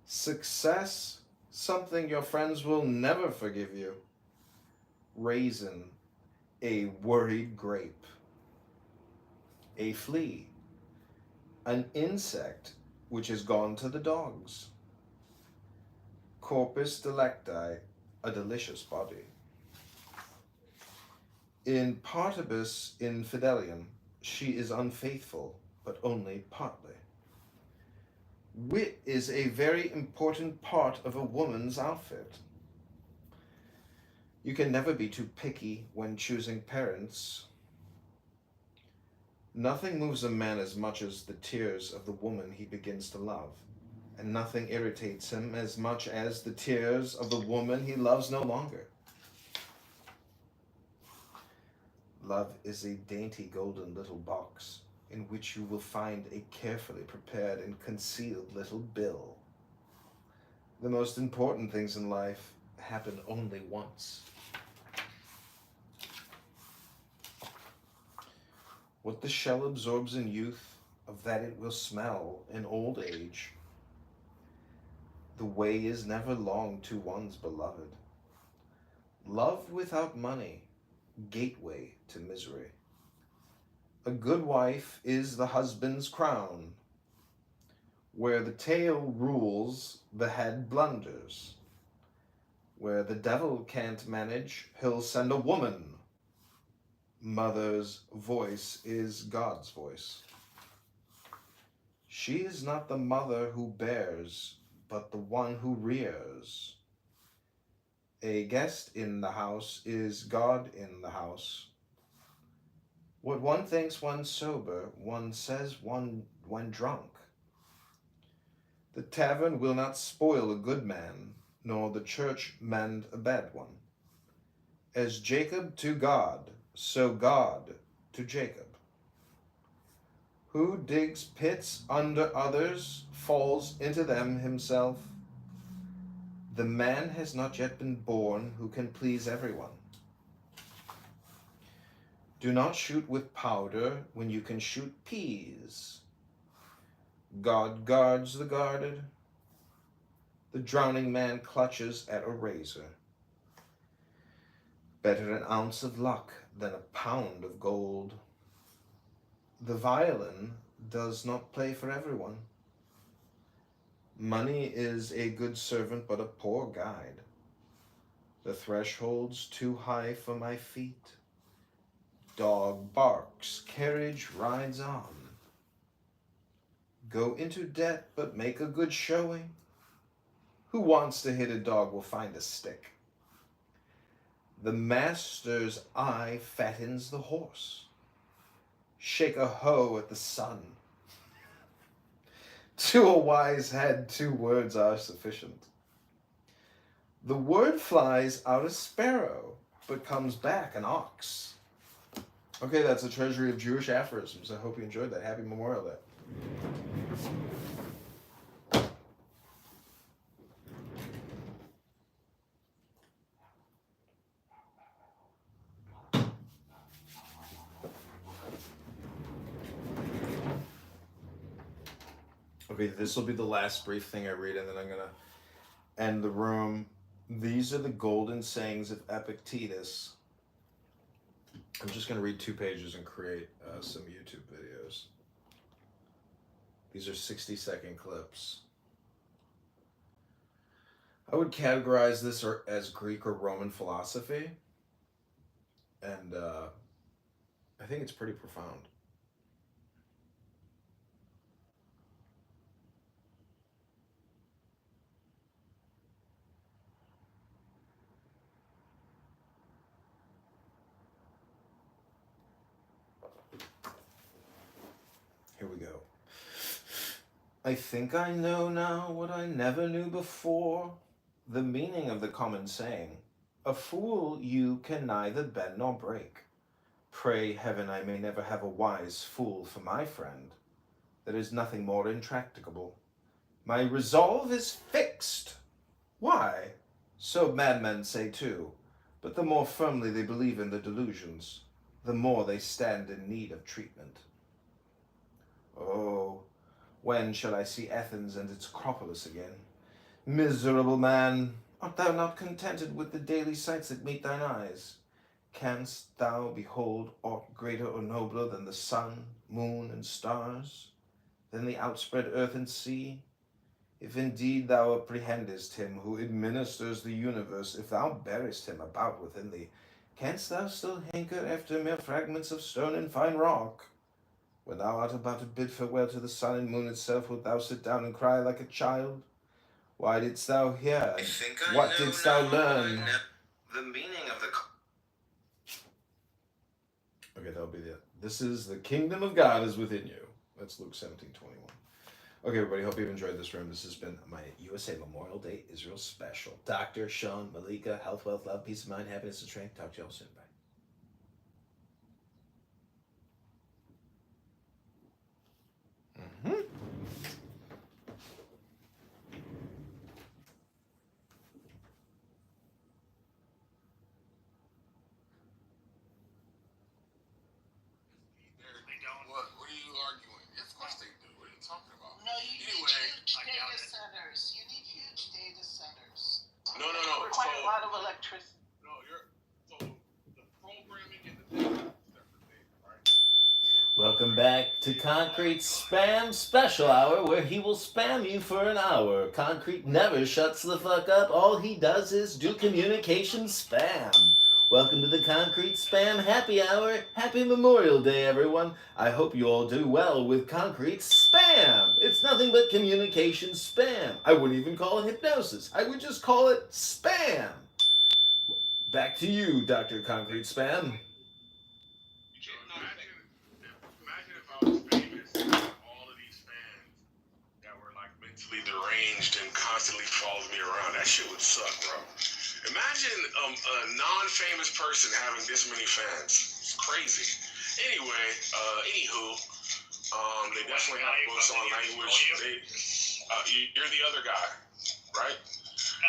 Success, something your friends will never forgive you. Raisin, a worried grape. A flea, an insect which has gone to the dogs. Corpus delecti, a delicious body. In partibus infidelium, she is unfaithful, but only partly. Wit is a very important part of a woman's outfit. You can never be too picky when choosing parents. Nothing moves a man as much as the tears of the woman he begins to love, and nothing irritates him as much as the tears of the woman he loves no longer. Love is a dainty golden little box in which you will find a carefully prepared and concealed little bill. The most important things in life happen only once. What the shell absorbs in youth, of that it will smell in old age. The way is never long to one's beloved. Love without money, gateway to misery. A good wife is the husband's crown. Where the tail rules, the head blunders. Where the devil can't manage, he'll send a woman. Mother's voice is God's voice. She is not the mother who bears, but the one who rears. A guest in the house is God in the house. What one thinks one sober, one says one when drunk. The tavern will not spoil a good man, nor the church mend a bad one. As Jacob to God, so God to Jacob. Who digs pits under others, falls into them himself. The man has not yet been born who can please everyone. Do not shoot with powder when you can shoot peas. God guards the guarded. The drowning man clutches at a razor. Better an ounce of luck than a pound of gold. The violin does not play for everyone. Money is a good servant, but a poor guide. The threshold's too high for my feet. Dog barks, carriage rides on. Go into debt, but make a good showing. Who wants to hit a dog will find a stick. The master's eye fattens the horse. Shake a hoe at the sun. To a wise head, 2 words are sufficient. The word flies out a sparrow, but comes back an ox. Okay, that's a treasury of Jewish aphorisms. I hope you enjoyed that. Happy Memorial Day. Okay, this will be the last brief thing I read, and then I'm going to end the room. These are the golden sayings of Epictetus. I'm just going to read 2 pages and create some YouTube videos. These are 60-second clips. I would categorize this as Greek or Roman philosophy, and I think it's pretty profound. Here we go. I think I know now what I never knew before, the meaning of the common saying, a fool you can neither bend nor break. Pray heaven I may never have a wise fool for my friend. There is nothing more intractable. My resolve is fixed. Why? So madmen say too, but the more firmly they believe in the delusions, the more they stand in need of treatment. Oh, when shall I see Athens and its Acropolis again? Miserable man, art thou not contented with the daily sights that meet thine eyes? Canst thou behold aught greater or nobler than the sun, moon, and stars? Than the outspread earth and sea? If indeed thou apprehendest him who administers the universe, if thou bearest him about within thee, canst thou still hanker after mere fragments of stone and fine rock? When thou art about to bid farewell to the sun and moon itself, wilt thou sit down and cry like a child? Why didst thou hear? What didst thou learn? The meaning of the... Okay, that'll be it. This is the kingdom of God is within you. That's Luke 17:21. Okay, everybody, hope you've enjoyed this room. This has been my USA Memorial Day Israel special. Dr. Sean Malika, health, wealth, love, peace of mind, happiness, and strength. Talk to you all soon. Bye. What are you arguing? Of course they do. What are you talking about? No, you need huge data centers. You need huge data centers. No. Require a lot of electricity. No, so the programming and the data is separate things, right? Welcome back to Concrete Spam Special Hour, where he will spam you for an hour. Concrete never shuts the fuck up. All he does is do communication spam. Welcome to the Concrete Spam Happy Hour. Happy Memorial Day, everyone. I hope you all do well with Concrete Spam. It's nothing but communication spam. I wouldn't even call it hypnosis. I would just call it spam. Back to you, Dr. Concrete Spam. Imagine if I was famous and had all of these fans that were like mentally deranged and constantly followed me around. That shit would suck, bro. Imagine a non-famous person having this many fans. It's crazy. Anyway, they definitely have books on language. You're the other guy, right?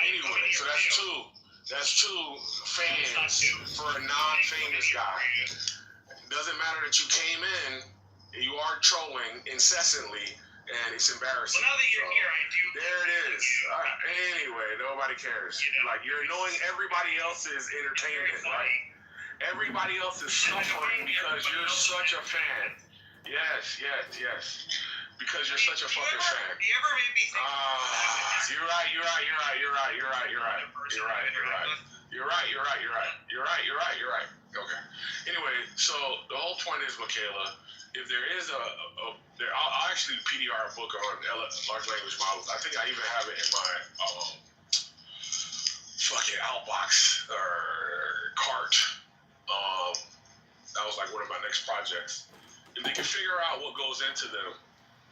Anyway, so that's two. That's two fans for a non-famous guy. It doesn't matter that you came in, you are trolling incessantly, and it's embarrassing. Well, now that you're here, I do. There it is. Anyway, nobody cares. Like, you're annoying everybody else's entertainment, right? Everybody else is suffering because you're such a fan. Yes. Because you're such a fucking fan. You ever made me think? You're right. Okay. Anyway, so the whole point is, Michaela, if there is I'll actually PDR a book on large language models. I think I even have it in my fucking outbox or cart. That was like one of my next projects. If they can figure out what goes into them,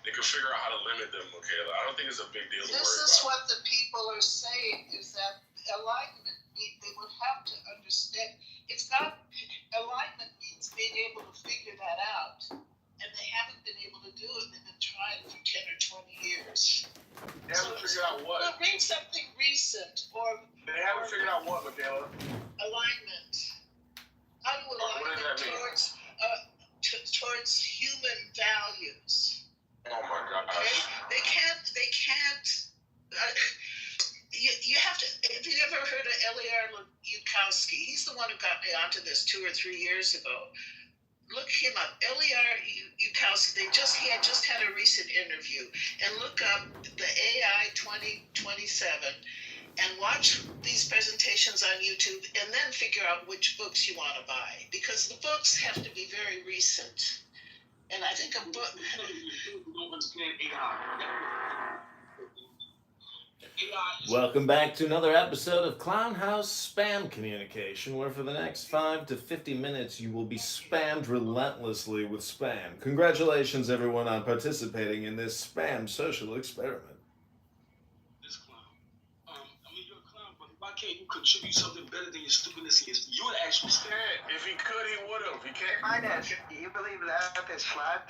they can figure out how to limit them, Michaela. I don't think it's a big deal to worry about. This is what the people are saying, is that alignment means they would have to understand. It's not, alignment means being able to figure that out. And they haven't been able to do it. They've been trying for 10 or 20 years. They haven't figured out what? Well, read something recent or... They haven't figured out what, Michaela? Alignment. How do alignment towards human values. Oh my God. Okay? They can't, you have to, have you ever heard of Eliar Yukowski? He's the one who got me onto this 2 or 3 years ago. Look him up, Eliar Yukowski. He had just had a recent interview, and look up the AI 2027, and watch these presentations on YouTube, and then figure out which books you want to buy, because the books have to be very recent. And I think a book. Welcome back to another episode of Clown House Spam Communication, where for the next 5 to 50 minutes you will be spammed relentlessly with spam. Congratulations, everyone, on participating in this spam social experiment. This clown. I mean, you're a clown, but why can't you contribute something better than your stupidness? You're the actual spam. If he could, he would have. He can't. Do you believe that is flat?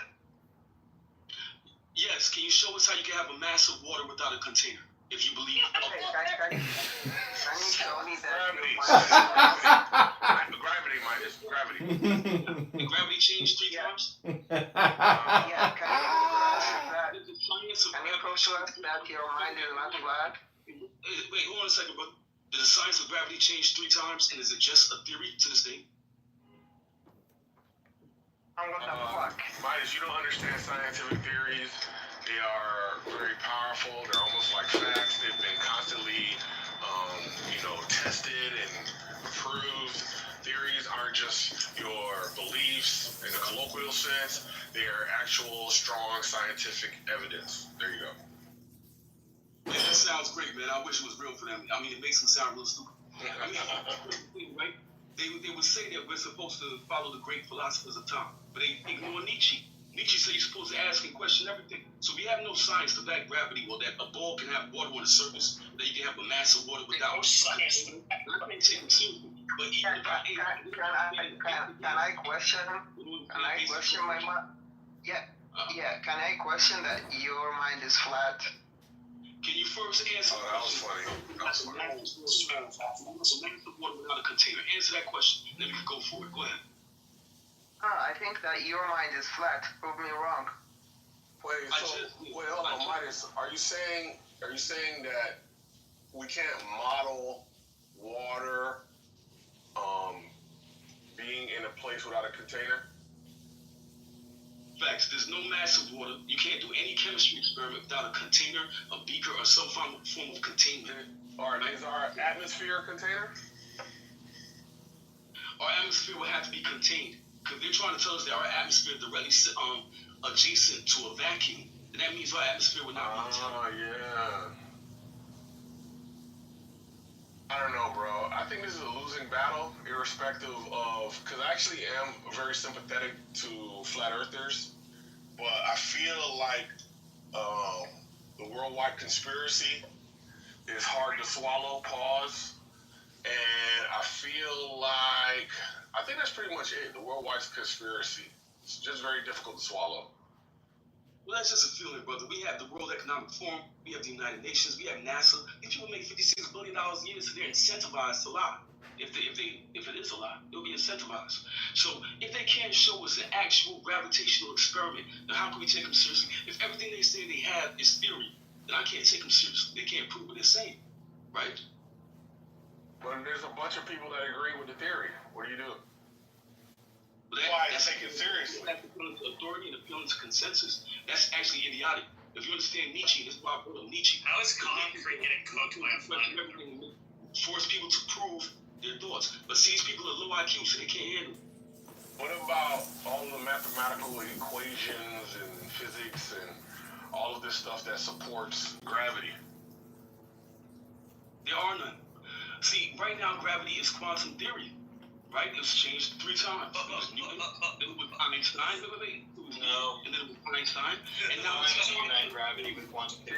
Yes. Can you show us how you can have a mass of water without a container? If you believe it. Can you show me that? Gravity, Midas. Gravity. The gravity changed 3 times? Yeah, can you prove to us that your mind is not flat? Wait, hold on a second, brother. Did the science of gravity change 3 times, and is it just a theory to this day? Midas, you don't understand scientific theories. They are very powerful. They're almost like facts. They've been constantly, tested and approved. Theories aren't just your beliefs in a colloquial sense. They are actual, strong scientific evidence. There you go. Yeah, that sounds great, man. I wish it was real for them. I mean, it makes them sound real stupid. I mean, right? They would say that we're supposed to follow the great philosophers of time, but they ignore Nietzsche. Nietzsche said you're supposed to ask and question everything. So we have no science to back gravity, or that a ball can have water on the surface, that you can have a mass of water without science. I can't take it seriously. But even if Can I question my mind? Yeah. Can I question that your mind is flat? Can you first answer? Oh, that was funny. That's a mass of water without a container. Answer that question, then we can go for it. Go ahead. I think that your mind is flat. Prove me wrong. Wait, hold on, Midas. Are you saying that we can't model water being in a place without a container? Facts. There's no mass of water. You can't do any chemistry experiment without a container, a beaker, or some form of containment. Is our atmosphere a container? our atmosphere will have to be contained. Because they're trying to tell us that our atmosphere is directly adjacent to a vacuum. And that means our atmosphere will not be contained. Oh, yeah. I don't know, bro. I think this is a losing battle, irrespective of, because I actually am very sympathetic to flat earthers, but I feel like the worldwide conspiracy is hard to swallow, pause, and I feel like, I think that's pretty much it, the worldwide conspiracy. It's just very difficult to swallow. Well, that's just a feeling, brother. We have the World Economic Forum, we have the United Nations, we have NASA. These people make $56 billion a year, so they're incentivized to lie. If it is a lie, they'll be incentivized. So if they can't show us an actual gravitational experiment, then how can we take them seriously? If everything they say they have is theory, then I can't take them seriously. They can't prove what they're saying, right? But there's a bunch of people that agree with the theory. What do you do? Why take it seriously? That's appealing to authority and appealing to consensus. That's actually idiotic. If you understand Nietzsche, this is why I brought up Nietzsche. How is concrete getting cooked by a flat earther? Force people to prove their thoughts. But see, these people are low IQ, so they can't handle it. What about all the mathematical equations and physics and all of this stuff that supports gravity? There are none. See, right now gravity is quantum theory. Right? It was changed 3 times. It was Newton, then it was Einstein, it was No. and then it was Einstein, and now it's unite gravity with quantum theory.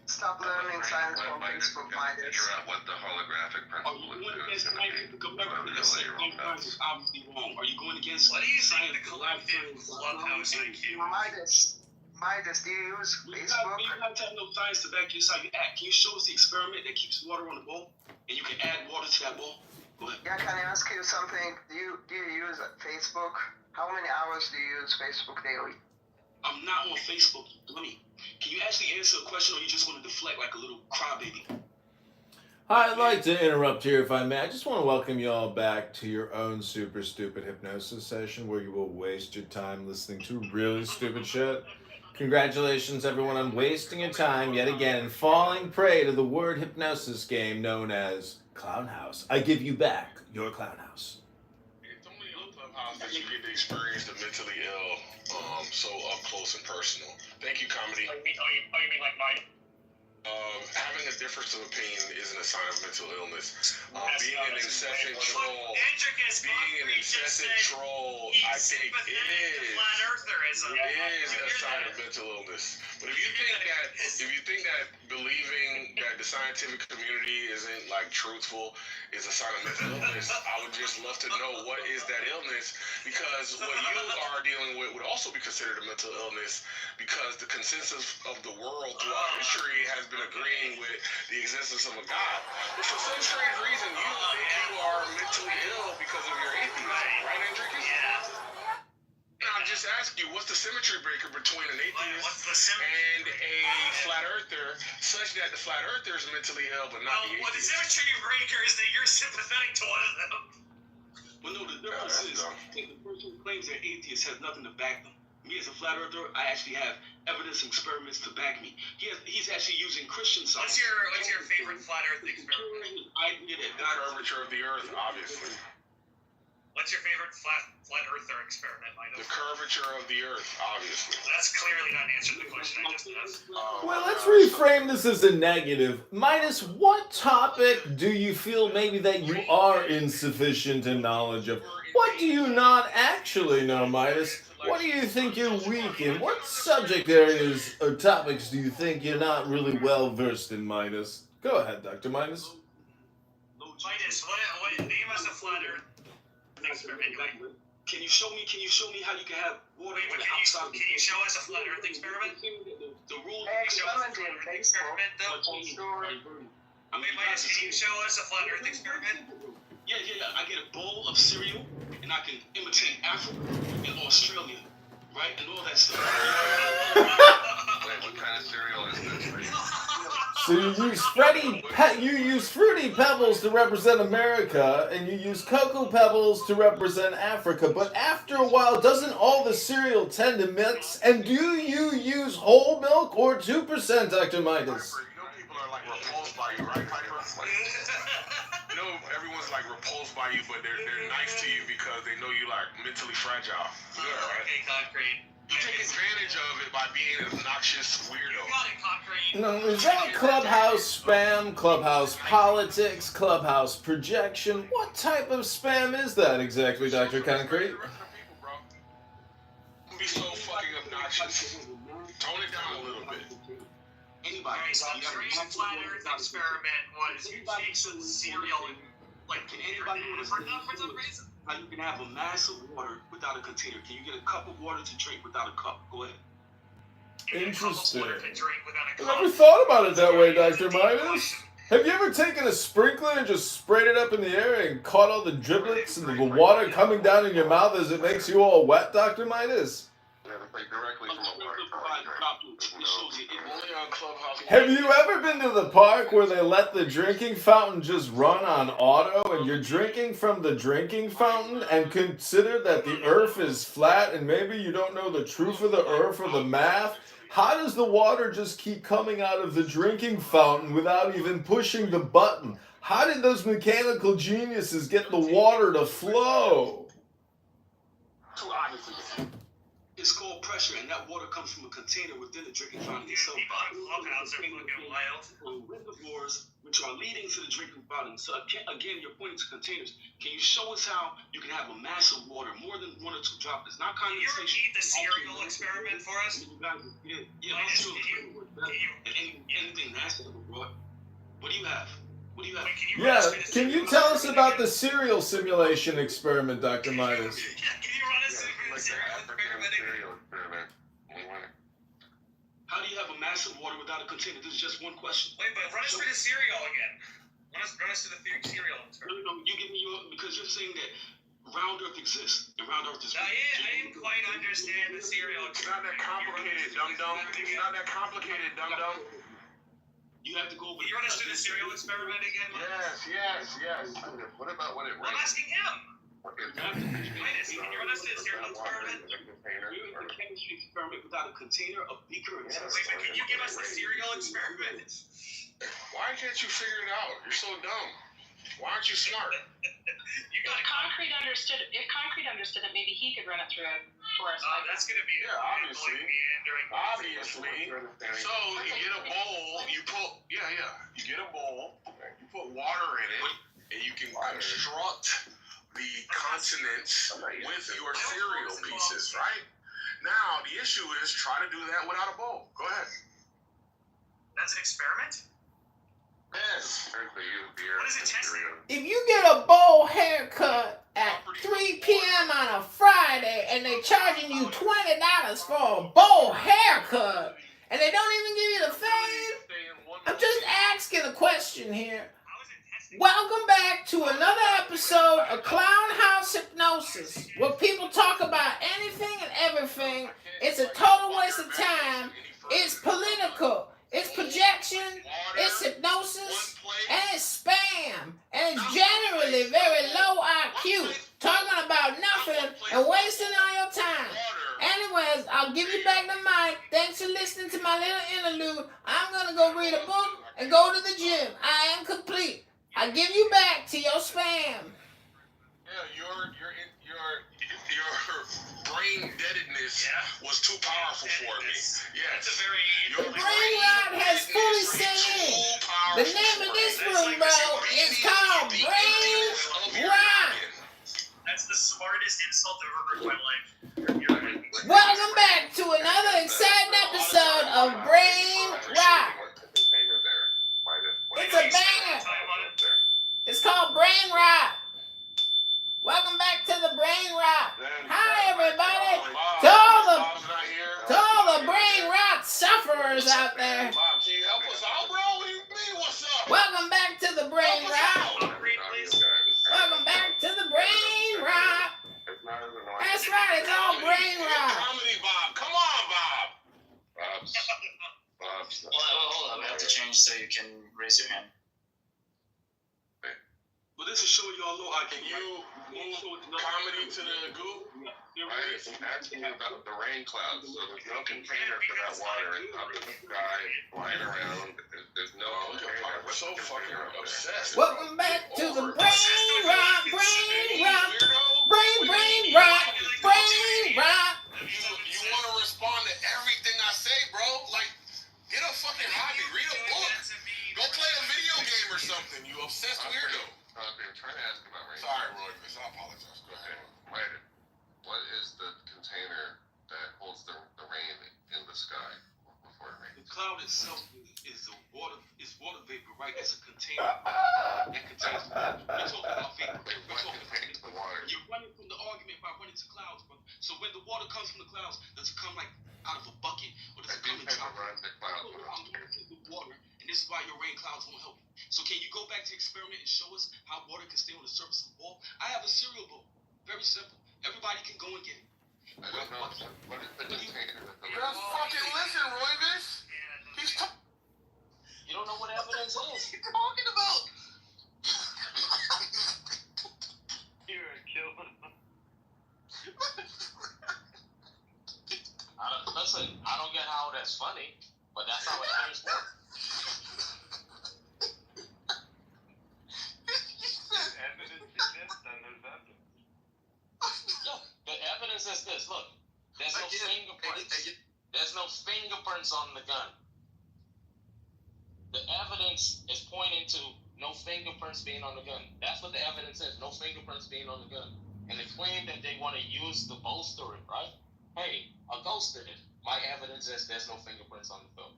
Stop learning science from Facebook, Midas. Figure out what the holographic principle is going to be. Obviously wrong. Are you going against What do you think the collective clubhouse IQ? Midas, do you use Facebook? You have to have no science to back you. How you act. Can you show us the experiment that keeps water on the bowl, and you can add water to that bowl? Go ahead. Yeah, can I ask you something? Do you use Facebook? How many hours do you use Facebook daily? I'm not on Facebook, dummy. Can you actually answer a question, or you just want to deflect like a little crybaby? I'd like to interrupt here, if I may. I just want to welcome you all back to your own super stupid hypnosis session where you will waste your time listening to really stupid shit. Congratulations, everyone, on wasting your time yet again and falling prey to the word hypnosis game known as Clown House. I give you back your Clown House. It's only on Clubhouse that you get to experience the mentally ill so up close and personal. Thank you, comedy. Oh, you mean like mine? Having a difference of opinion isn't a sign of mental illness. Being an incessant troll, I think is a sign of mental illness. But if you think that believing that the scientific community isn't like truthful is a sign of mental illness, I would just love to know what is that illness, because what you are dealing with would also be considered a mental illness, because the consensus of the world throughout history has been agreeing with the existence of a God. But for some strange reason, you think you are mentally ill because of your atheism, right, Andrew? Yeah. I'll just ask you, what's the symmetry breaker between an atheist and a flat earther, such that the flat earther is mentally ill but not the atheist? Well, the symmetry breaker is that you're sympathetic to one of them. Well, no, the difference is that the person who claims they're atheist has nothing to back them. Me as a flat earther, I actually have evidence and experiments to back me. He's actually using Christian science. What's your favorite flat earth experiment? I did it. The curvature of the earth, obviously. What's your favorite flat earther experiment, Midas? The curvature of the earth, obviously. That's clearly not answering the question I just asked. Well, let's reframe this as a negative. Midas, what topic do you feel maybe that you are insufficient in knowledge of? What do you not actually know, Midas? What do you think you're weak in? What subject areas or topics do you think you're not really well versed in, Midas? Go ahead, Dr. Midas. Midas, what name us a flat earth experiment? Can you show me how you can have water on the outside? Can you show us a flat earth experiment? The rule Experiment in Facebook. Midas, can you show us a flat earth experiment? Yeah. I get a bowl of cereal, and I can imitate Africa and Australia, right? And all that stuff. Wait, what kind of cereal is this? So you use Fruity Pebbles to represent America, and you use Cocoa Pebbles to represent Africa. But after a while, doesn't all the cereal tend to mix? And do you use whole milk or 2%, Dr. Midas? You know people are like repulsed by you, right, Piper? You know everyone's like repulsed by you, but they're nice to you because they know you like mentally fragile. Yeah, right? Okay, Concrete. You take advantage of it by being an obnoxious weirdo. You got it, Concrete. No, is that Clubhouse spam, Clubhouse politics, Clubhouse projection? What type of spam is that exactly, Dr. Concrete? Don't be so fucking obnoxious. Tone it down a little bit. Anybody. So the reason flat Earth experiment was you take some cereal and like Can anybody for some reason. how you can have a mass of water without a container? Can you get a cup of water to drink without a cup? Go ahead. Interesting. Water to drink without a I cup. never thought about it that way, Dr. Midas. Have you ever taken a sprinkler and just sprayed it up in the air and caught all the driblets and the water coming down in your mouth as it makes you all wet, Dr. Midas? Directly from a only on Clubhouse. Have you ever been to the park where they let the drinking fountain just run on auto and you're drinking from the drinking fountain and consider that the earth is flat and maybe you don't know the truth of the earth or the math? How does the water just keep coming out of the drinking fountain without even pushing the button? How did those mechanical geniuses get the water to flow? It's called pressure, and that water comes from a container within the drinking fountain itself. People in Clubhouse are fucking wild. Reservoirs, which are leading to the drinking fountain. So again, you're pointing to containers. Can you show us how you can have a mass of water, more than 1 or 2 droplets? Not Can you condensation. repeat the cereal experiment for us? Anything nasty ever brought. What do you have? What do you have? Yeah, can you tell us about the cereal simulation experiment, Dr. Midas? Can you run us through the cereal experiment again? How do you have a massive water without a container? This is just one question. Wait, but run us through the cereal again. Run us through the cereal experiment. No, you give me because you're saying that round Earth exists. And round Earth is. I didn't quite understand the cereal experiment. It's not that complicated, dum-dum. It's not that complicated, dum-dum. You have to go. Can you run us through the cereal experiment again? Yes. What about what it was? I'm asking him. Minus, can you run us through the cereal experiment? We're in the chemistry experiment without a container, a beaker, and Wait, but can you give us the cereal experiment? Why can't you figure it out? You're so dumb. Why aren't you smart? You got If Concrete understood it, maybe he could run it through it for us. That's gonna be obviously. So you get a bowl, you get a bowl, you put water in it, and you can construct the consonants with your cereal pieces, right? Now the issue is try to do that without a bowl. Go ahead. That's an experiment? Yes. What is it testing? If you get a bowl haircut at 3 p.m. on a Friday and they charging you $20 for a bowl haircut and they don't even give you the fade, I'm just asking a question here. Welcome back to another episode of Clown House Hypnosis, where people talk about anything and everything. It's a total waste of time. It's political. It's projection. It's hypnosis. And it's spam. And it's generally very low IQ. Talking about nothing and wasting all your time. Anyways, I'll give you back the mic. Thanks for listening to my little interlude. I'm going to go read a book and go to the gym. I am complete. I give you back to your spam. Yeah, your brain deadedness was too powerful for me. Yes. The brain rot has fully set in. The name of this room, bro, is called Brain Rot. That's the smartest insult I've ever heard in my life. Welcome back to another exciting episode of Brain Rot. It's a banger. It's called Brain Rot. Welcome back to the Brain Rot. Hi, everybody. To all the Brain Rot sufferers out there. Bob, can you help us out, bro? What do you mean? What's up? Welcome back to the Brain Rot. Welcome back to the Brain Rot. That's right, it's all Brain Rot. Comedy, Bob. Come on, Bob. Well, hold on, we have to change challenge, so you can raise your hand. Well, this is showing y'all low IQ. Can you move comedy to the goo? I was asking you about the rain clouds. So there's no container for that water. It's up in the sky, flying around. There's no container. We're so fucking obsessed. Welcome back to the brain rock, brain rock, brain rock, brain rock. You want to respond to everything I say, bro? Like, get a fucking hobby. Read a book. Go play a video game or something. You obsessed weirdo. I'm trying to ask about rain. Sorry, Roy. I apologize. Go ahead. Wait. What is the container that holds the rain in the sky before it rains? The cloud itself is water vapor, right? It's a container that contains the water. We're talking about vapor. What contains the water? You're running from the argument by running to clouds, bro. So when the water comes from the clouds, does it come like out of a bucket, or does it come in clouds? I'm doing it with water, and this is why your rain clouds won't help you. So can you go back to the experiment and show us how water can stay on the surface of the ball? I have a cereal bowl. Very simple. Everybody can go and get it. I don't know. What is the container? Just fucking listen, Royvis. You don't know what evidence is. What are you talking about? You're a killer. Listen, I don't get how that's funny, but that's how it always works. Evidence is this, then there's evidence. Look, the evidence is this. Look, there's no fingerprints. There's no fingerprints on the gun. The evidence is pointing to no fingerprints being on the gun. That's what the evidence is. No fingerprints being on the gun. And the claim that they want to use to bolster it, right? Hey, a ghost did it. My evidence is there's no fingerprints on the film.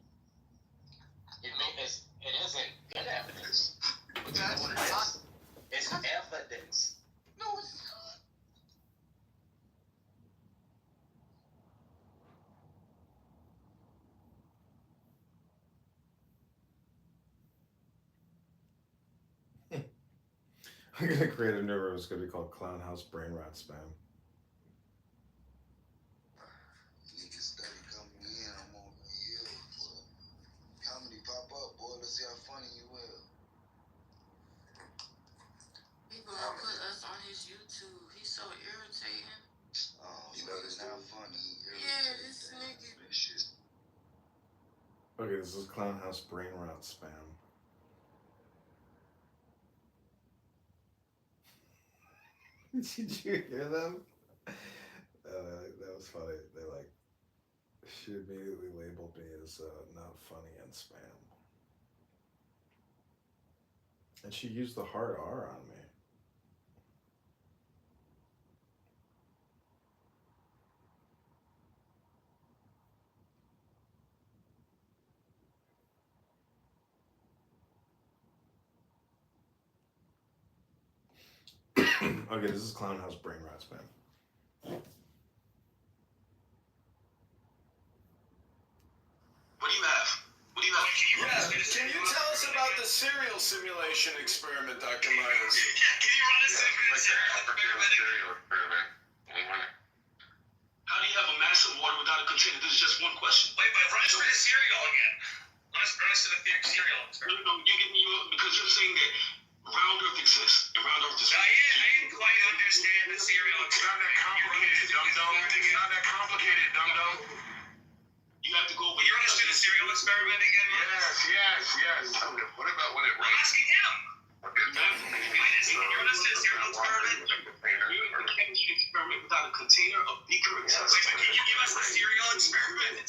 It isn't good evidence. But you know what it is? It's evidence. No, it's not. I'm gonna create a new room. It's gonna be called Clown House Brain Rat Spam. Niggas steady coming in. I'm on the hill. Comedy pop up, boy. Let's see how funny you will. People don't put us on his YouTube. He's so irritating. Oh, you know it's not funny. Yeah, this nigga. Okay, this is Clown House Brain Rat Spam. Did you hear them? That was funny. She immediately labeled me as not funny and spam. And she used the hard R on me. Okay, this is Clown House Brain Rat Spam. What do you have? Can you tell us about the serial simulation experiment, Dr. Myers? Can you run us through the serial experiment? How do you have a massive water without a container? This is just one question. Wait, but run us through the cereal again. Run us through the cereal experiment. No, you're giving you because you're saying that round Earth exists and round Earth exists. I didn't quite understand the cereal experiment. It's not that complicated, dum-dum. It's not that complicated, dum-dum. You have to go over. You run us through the cereal experiment again, Marcus? Yes. What about when it I'm rains? asking him. Can you run us through the cereal experiment? You're in a chemistry experiment without a container, a beaker, and Wait, but can you give us the cereal experiment?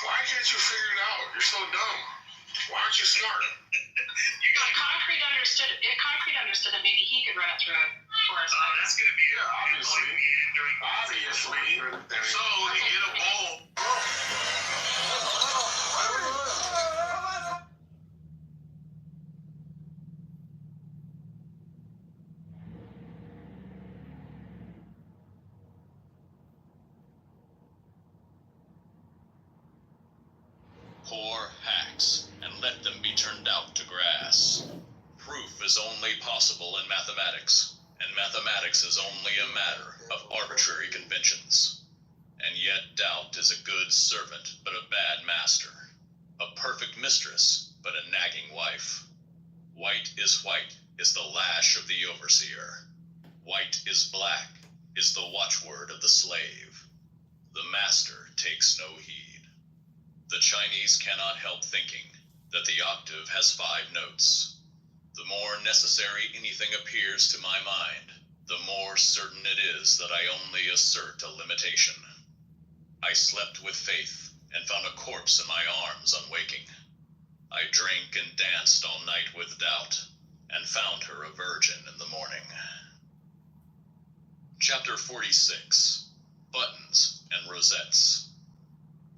Why can't you figure it out? You're so dumb. Why aren't you smart? Concrete understood that maybe he could run it through it for us. That's going to be Obviously. So, you get a bowl. Poor hacks, and let them be turned out to grass. Proof is only possible in mathematics, and mathematics is only a matter of arbitrary conventions. And yet doubt is a good servant, but a bad master. A perfect mistress, but a nagging wife. White is the lash of the overseer. White is black is the watchword of the slave. The master takes no heed. The Chinese cannot help thinking that the octave has 5 notes. The more necessary anything appears to my mind, the more certain it is that I only assert a limitation. I slept with faith and found a corpse in my arms on waking. I drank and danced all night with doubt and found her a virgin in the morning. Chapter 46. Buttons and Rosettes.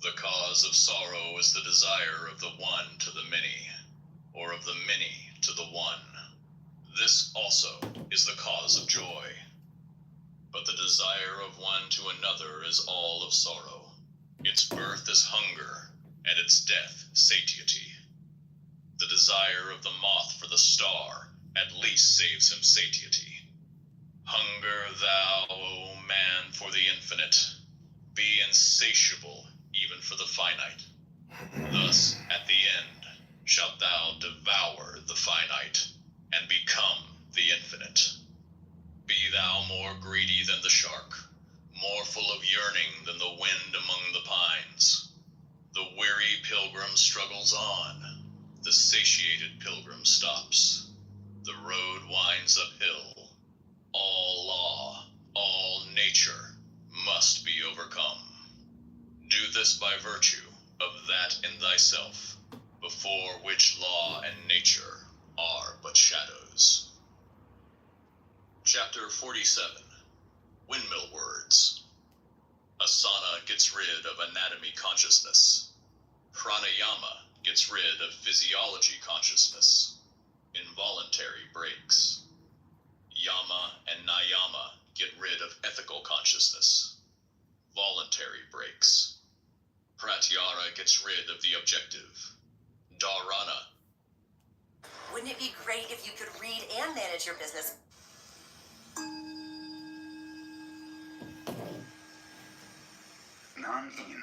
The cause of sorrow is the desire of the one to the many, or of the many to the one. This also is the cause of joy. But the desire of one to another is all of sorrow. Its birth is hunger, and its death satiety. The desire of the moth for the star at least saves him satiety. Hunger thou, O man, for the infinite. Be insatiable even for the finite. Thus, at the end, shalt thou devour the finite and become the infinite. Be thou more greedy than the shark, more full of yearning than the wind among the pines. The weary pilgrim struggles on. The satiated pilgrim stops. The road winds uphill. All law, all nature must be overcome. Do this by virtue of that in thyself, before which law and nature are but shadows. Chapter 47. Windmill Words. Asana gets rid of anatomy consciousness. Pranayama gets rid of physiology consciousness. Involuntary breaks. Yama and Nayama get rid of ethical consciousness. Voluntary breaks. Pratyahara gets rid of the objective. Dharana. Wouldn't it be great if you could read and manage your business? Nan-in,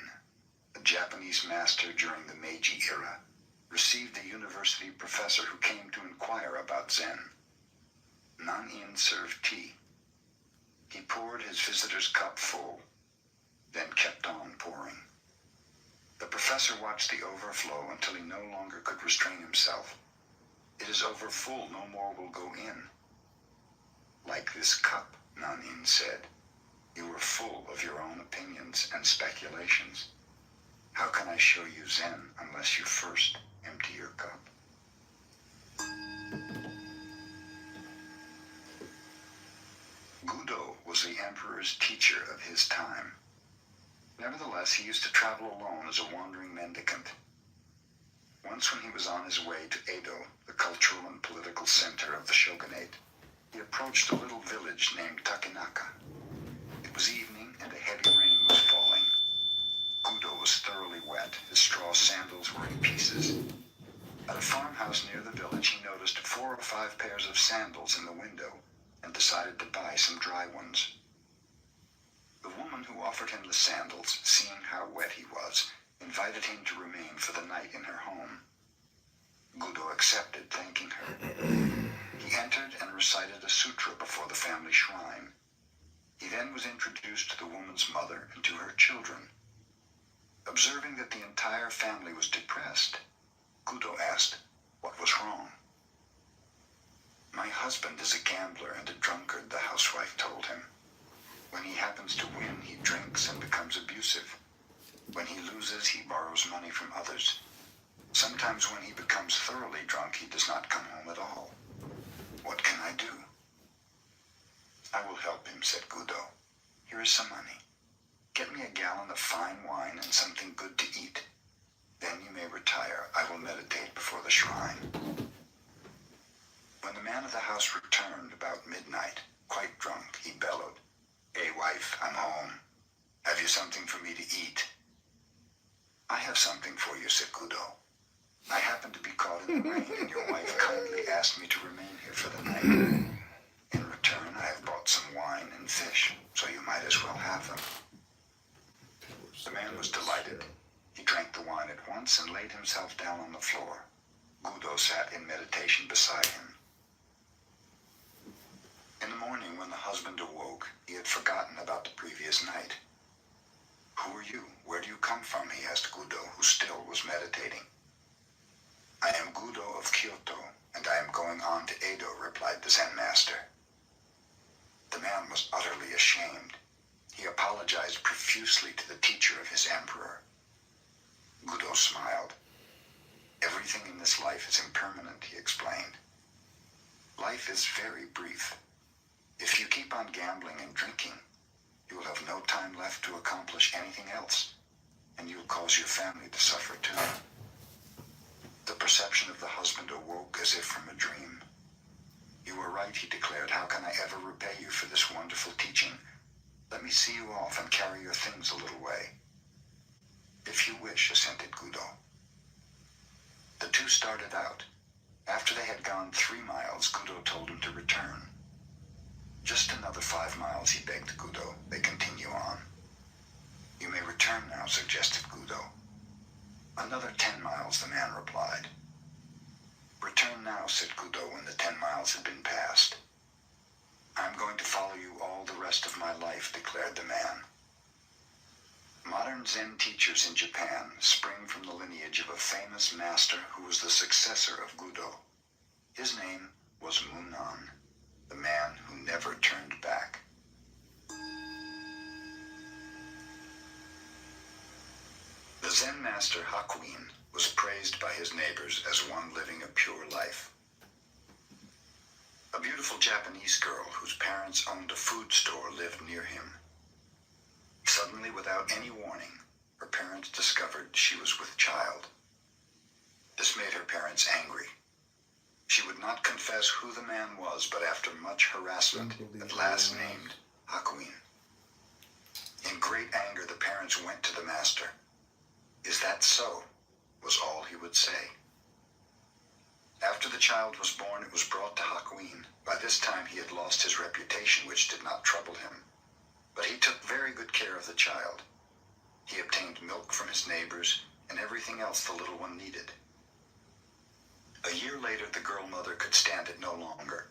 a Japanese master during the Meiji era, received a university professor who came to inquire about Zen. Nan-in served tea. He poured his visitor's cup full, then kept on pouring. The professor watched the overflow until he no longer could restrain himself. It is over full, no more will go in. Like this cup, Nan-in said, you are full of your own opinions and speculations. How can I show you Zen unless you first empty your cup? Gudo was the emperor's teacher of his time. Nevertheless, he used to travel alone as a wandering mendicant. Once when he was on his way to Edo, the cultural and political center of the shogunate, he approached a little village named Takenaka. It was evening and a heavy rain was falling. Gudo was thoroughly wet. His straw sandals were in pieces. At a farmhouse near the village, he noticed 4 or 5 pairs of sandals in the window and decided to buy some dry ones. The woman who offered him the sandals, seeing how wet he was, invited him to remain for the night in her home. Gudo accepted, thanking her. He entered and recited a sutra before the family shrine. He then was introduced to the woman's mother and to her children. Observing that the entire family was depressed, Gudo asked, what was wrong? My husband is a gambler and a drunkard, the housewife told him. When he happens to win, he drinks and becomes abusive. When he loses, he borrows money from others. Sometimes when he becomes thoroughly drunk, he does not come home at all. What can I do? I will help him, said Gudo. Here is some money. Get me a gallon of fine wine and something good to eat. Then you may retire. I will meditate before the shrine. When the man of the house returned about midnight, quite drunk, he bellowed, Hey, wife, I'm home. Have you something for me to eat? I have something for you, said Gudo. I happened to be caught in the rain, and your wife kindly asked me to remain here for the night. In return, I have bought some wine and fish, so you might as well have them. The man was delighted. He drank the wine at once and laid himself down on the floor. Gudo sat in meditation beside him. In the morning, when the husband awoke, he had forgotten about the previous night. "Who are you? Where do you come from?" he asked Gudo, who still was meditating. "I am Gudo of Kyoto, and I am going on to Edo," replied the Zen master. The man was utterly ashamed. He apologized profusely to the teacher of his emperor. Gudo smiled. "Everything in this life is impermanent," he explained. "Life is very brief. If you keep on gambling and drinking, you will have no time left to accomplish anything else, and you will cause your family to suffer too." The perception of the husband awoke as if from a dream. "You are right," he declared. "How can I ever repay you for this wonderful teaching? Let me see you off and carry your things a little way." "If you wish," assented Gudo. The two started out. After they had gone 3 miles, Gudo told him to return. "Just another 5 miles, he begged Gudo. They continue on. "You may return now," suggested Gudo. "Another 10 miles, the man replied. "Return now," said Gudo when the 10 miles had been passed. "I'm going to follow you all the rest of my life," declared the man. Modern Zen teachers in Japan spring from the lineage of a famous master who was the successor of Gudo. His name was Munan, the man who never turned back. The Zen master Hakuin was praised by his neighbors as one living a pure life. A beautiful Japanese girl whose parents owned a food store lived near him. Suddenly, without any warning, her parents discovered she was with child. This made her parents angry. She would not confess who the man was, but after much harassment, at last named Hakuin. In great anger, the parents went to the master. "Is that so?" was all he would say. After the child was born, it was brought to Hakuin. By this time, he had lost his reputation, which did not trouble him. But he took very good care of the child. He obtained milk from his neighbors and everything else the little one needed. A year later, the girl mother could stand it no longer.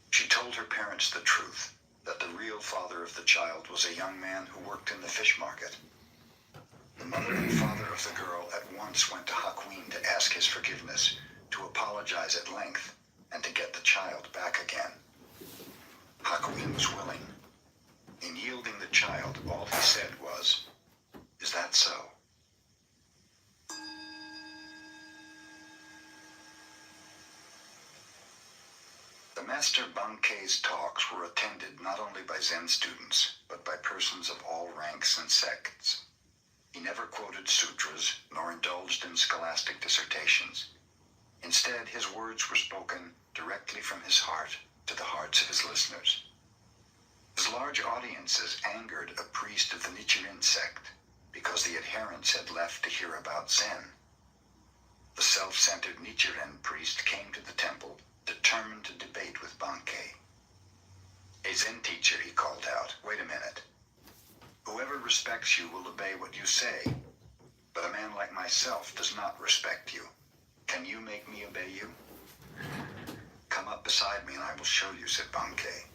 She told her parents the truth, that the real father of the child was a young man who worked in the fish market. The mother and father of the girl at once went to Hakuin to ask his forgiveness, to apologize at length, and to get the child back again. Hakuin was willing. In yielding the child, all he said was, "Is that so?" The Master Bankei's talks were attended not only by Zen students, but by persons of all ranks and sects. He never quoted sutras, nor indulged in scholastic dissertations. Instead, his words were spoken directly from his heart to the hearts of his listeners. His large audiences angered a priest of the Nichiren sect because the adherents had left to hear about Zen. The self-centered Nichiren priest came to the temple determined to debate with Bankei. "A Zen teacher," he called out, "wait a minute. Whoever respects you will obey what you say, but a man like myself does not respect you. Can you make me obey you?" "Come up beside me and I will show you," said Bankei.